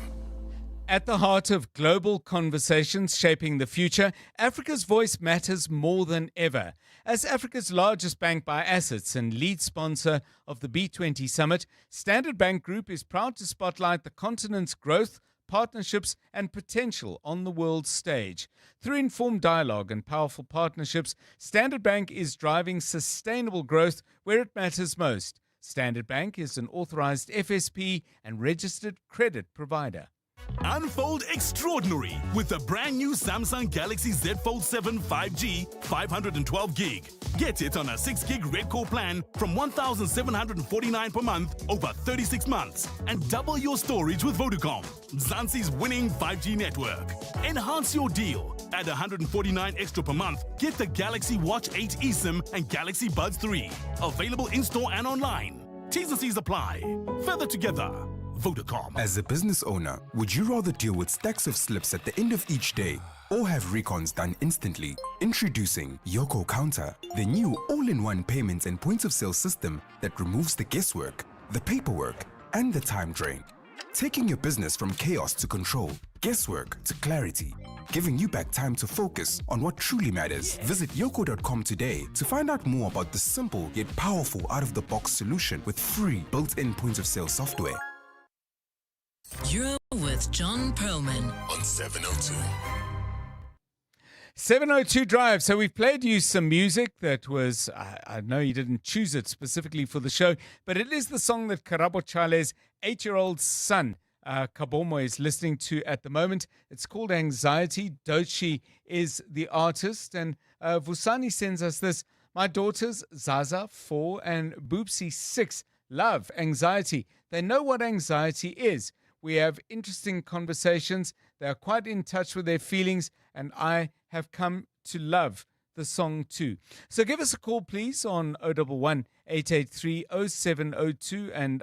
At the heart of global conversations shaping the future, Africa's voice matters more than ever. As Africa's largest bank by assets and lead sponsor of the B20 Summit, Standard Bank Group is proud to spotlight the continent's growth, partnerships and potential on the world stage. Through informed dialogue and powerful partnerships, Standard Bank is driving sustainable growth where it matters most. Standard Bank is an authorized FSP and registered credit provider. Unfold extraordinary with the brand new Samsung Galaxy Z Fold 7 5G 512 gig. Get it on a 6 gig Red Core plan from 1,749 per month over 36 months and double your storage with Vodacom, Zanzi's winning 5G network. Enhance your deal. Add 149 extra per month. Get the Galaxy Watch 8 eSIM and Galaxy Buds 3. Available in-store and online. T's and C's apply. Further together. Vodacom. As a business owner, would you rather deal with stacks of slips at the end of each day or have recons done instantly? Introducing Yoko Counter, the new all-in-one payments and points of sale system that removes the guesswork, the paperwork, and the time drain. Taking your business from chaos to control, guesswork to clarity, giving you back time to focus on what truly matters. Visit yoko.com today to find out more about the simple yet powerful out-of-the-box solution with free built-in point of sale software. You're with John Perlman on 702. 702 Drive. So we've played you some music that was, I know you didn't choose it specifically for the show, but it is the song that Karabo Chale's 8-year-old son, Kabomo, is listening to at the moment. It's called Anxiety. Dochi is the artist. And Vusani sends us this. My daughters, Zaza, 4, and Boopsie, 6, love anxiety. They know what anxiety is. We have interesting conversations. They are quite in touch with their feelings, and I have come to love the song too. So give us a call, please, on 011 883 0702 and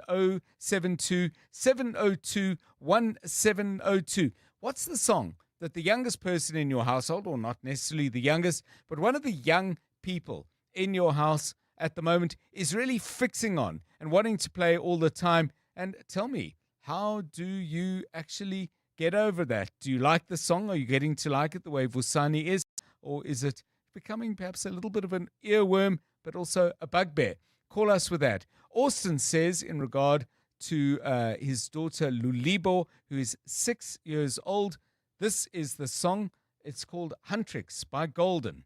072 702 1702. What's the song that the youngest person in your household, or not necessarily the youngest, but one of the young people in your house at the moment is really fixing on and wanting to play all the time? And tell me, how do you actually get over that? Do you like the song? Are you getting to like it the way Vusani is? Or is it becoming perhaps a little bit of an earworm, but also a bugbear? Call us with that. Austin says, in regard to his daughter Lulibo, who is 6 years old, this is the song. It's called Huntrix by Golden.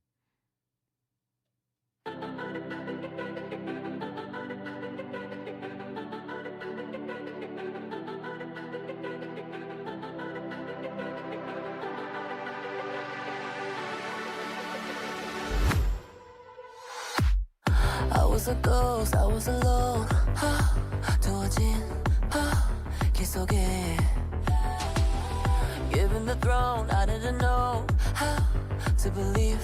I was a ghost, I was alone. 두어진 길 속에 given the throne, I didn't know how to believe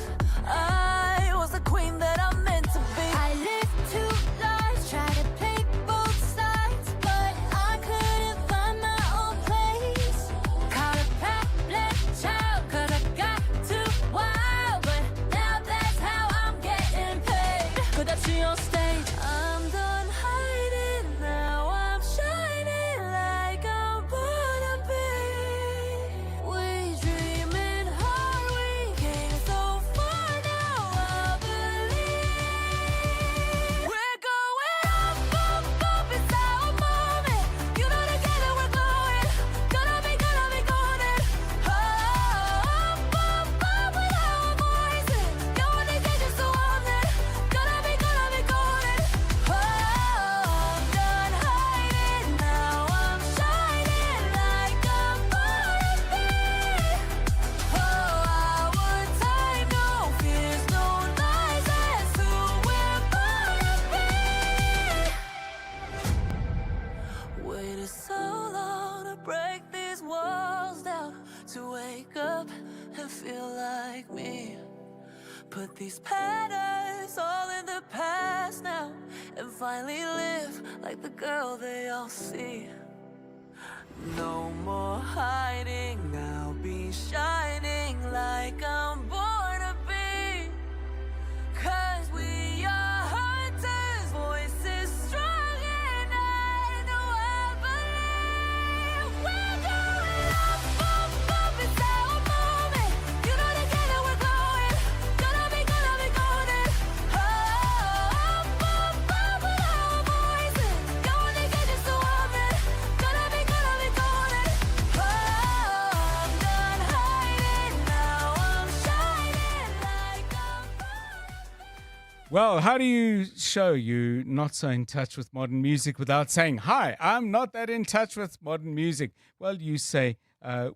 I was the queen that I'm meant to be. I lived 2 lives, tried to play both sides, but I couldn't find my own place. Caught a problem child, 'cause I got too wild, but now that's how I'm getting paid. 끝없이 on stage, I'm done hiding, now I'm shining like I'm born to be. We dreaming hard, we came so far, now I believe. Put these patterns all in the past now and finally live like the girl they all see. No more hiding, I'll be shining like I'm born to be. 'Cause we are hunters, voices strong and I know I believe. We're going up, up, up, it's our moment. You know together we're going. Gonna be golden. Up, up, up with our voices. Going to get just a woman. Gonna be golden. I'm done hiding, now I'm shining like I'm. Well, how do you show you not so in touch with modern music without saying, hi, I'm not that in touch with modern music? Well, you say,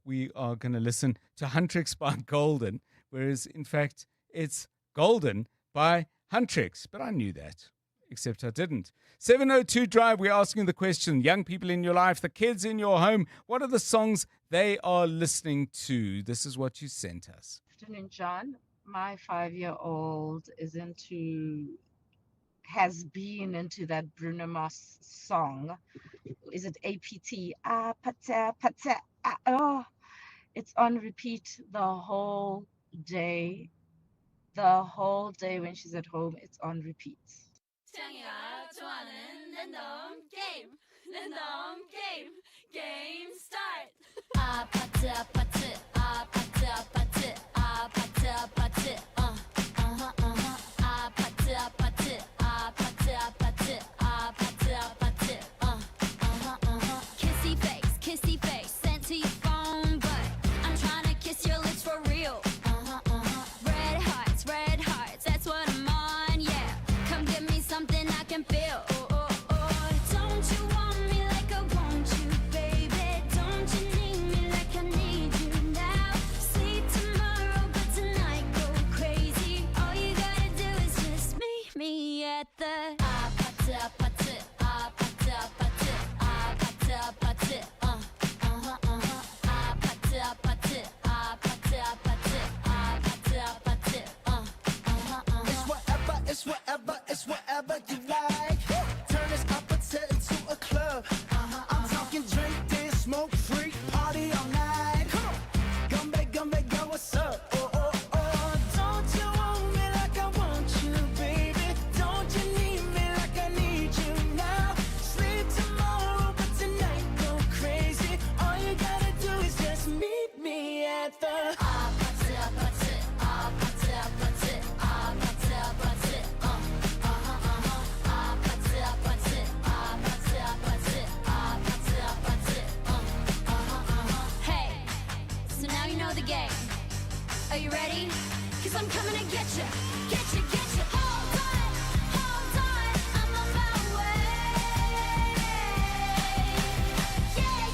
we are going to listen to Huntrix by Golden, whereas in fact it's Golden by Huntrix. But I knew that, except I didn't. 702 Drive, we're asking the question, young people in your life, the kids in your home, what are the songs they are listening to? This is what you sent us. Afternoon, John. My 5-year-old has been into that Bruno Mars song. Is it APT? Pata, pata, oh, it's on repeat the whole day. The whole day when she's at home, it's on repeat. Game start. Pata, pata, pata, pata, pata, pata, pata, pata, pata, pata, kissy face, sent to your phone, but I'm trying to kiss your lips for real. Red hearts, that's what I'm on, yeah. Come give me something I can feel. Don't you want me like I want you, baby? Don't you need me like I need you now? Sleep tomorrow, but tonight go crazy. All you gotta do is just meet me at the pata, pata, pata, pata, pata, pata, It's whatever you like. Turn this opposite into a club. I'm talking drink, dance, smoke, freak, party all night. Come on, gumbe, girl, what's up? Oh, don't you want me like I want you, baby? Don't you need me like I need you now? Sleep tomorrow, but tonight go crazy. All you gotta do is just meet me at the Are you ready? 'Cause I'm coming to get you. Hold on, I'm on my way. Yeah,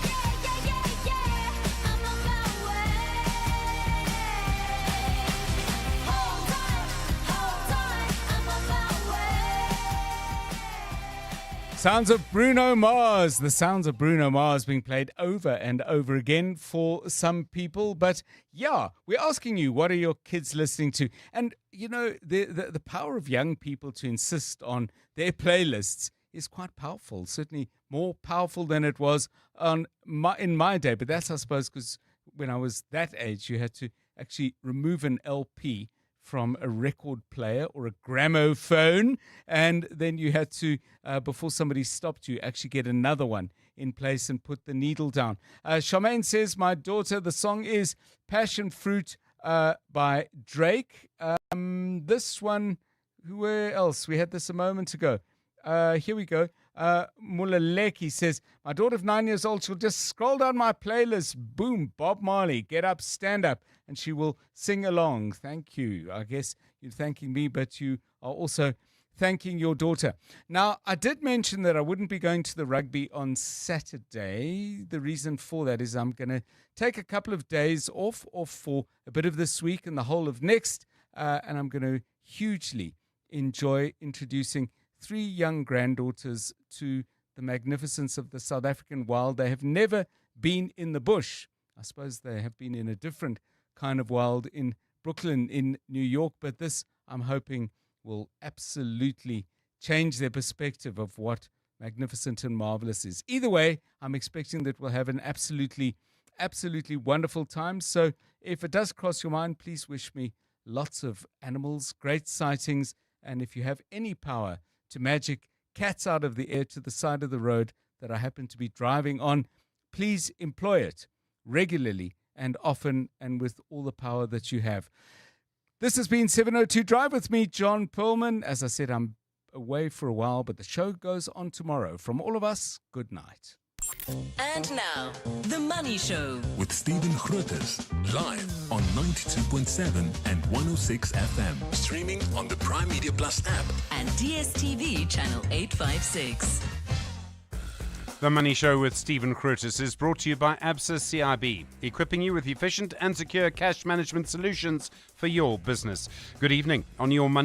I'm on my way. Hold on, I'm on my way. Sounds of Bruno Mars. The sounds of Bruno Mars being played over and over again for some people. But yeah, we're asking you, what are your kids listening to? And, you know, the power of young people to insist on their playlists is quite powerful. Certainly more powerful than it was in my day. But that's, I suppose, because when I was that age, you had to actually remove an LP from a record player or a gramophone, and then you had to, before somebody stopped you, actually get another one in place and put the needle down. Charmaine says, my daughter, the song is Passion Fruit by Drake. This one, where else? We had this a moment ago. Here we go. Mulaleki says, my daughter of 9 years old, she'll just scroll down my playlist. Boom, Bob Marley, get up, stand up, and she will sing along. Thank you. I guess you're thanking me, but you are also thanking your daughter. Now, I did mention that I wouldn't be going to the rugby on Saturday. The reason for that is I'm going to take a couple of days off for a bit of this week and the whole of next, and I'm going to hugely enjoy introducing 3 young granddaughters to the magnificence of the South African wild. They have never been in the bush. I suppose they have been in a different kind of wild in Brooklyn, in New York, but this, I'm hoping will absolutely change their perspective of what magnificent and marvelous is. Either way, I'm expecting that we'll have an absolutely wonderful time. So if it does cross your mind, please wish me lots of animals, great sightings, and if you have any power to magic cats out of the air to the side of the road that I happen to be driving on, please employ it regularly and often and with all the power that you have. This has been 702 Drive with me, John Perlman. As I said, I'm away for a while, but the show goes on tomorrow. From all of us, good night. And now, The Money Show. With Stephen Grootes, live on 92.7 and 106 FM. Streaming on the Prime Media Plus app. And DSTV channel 856. The Money Show with Stephen Grootes is brought to you by ABSA CIB, equipping you with efficient and secure cash management solutions for your business. Good evening. On your Money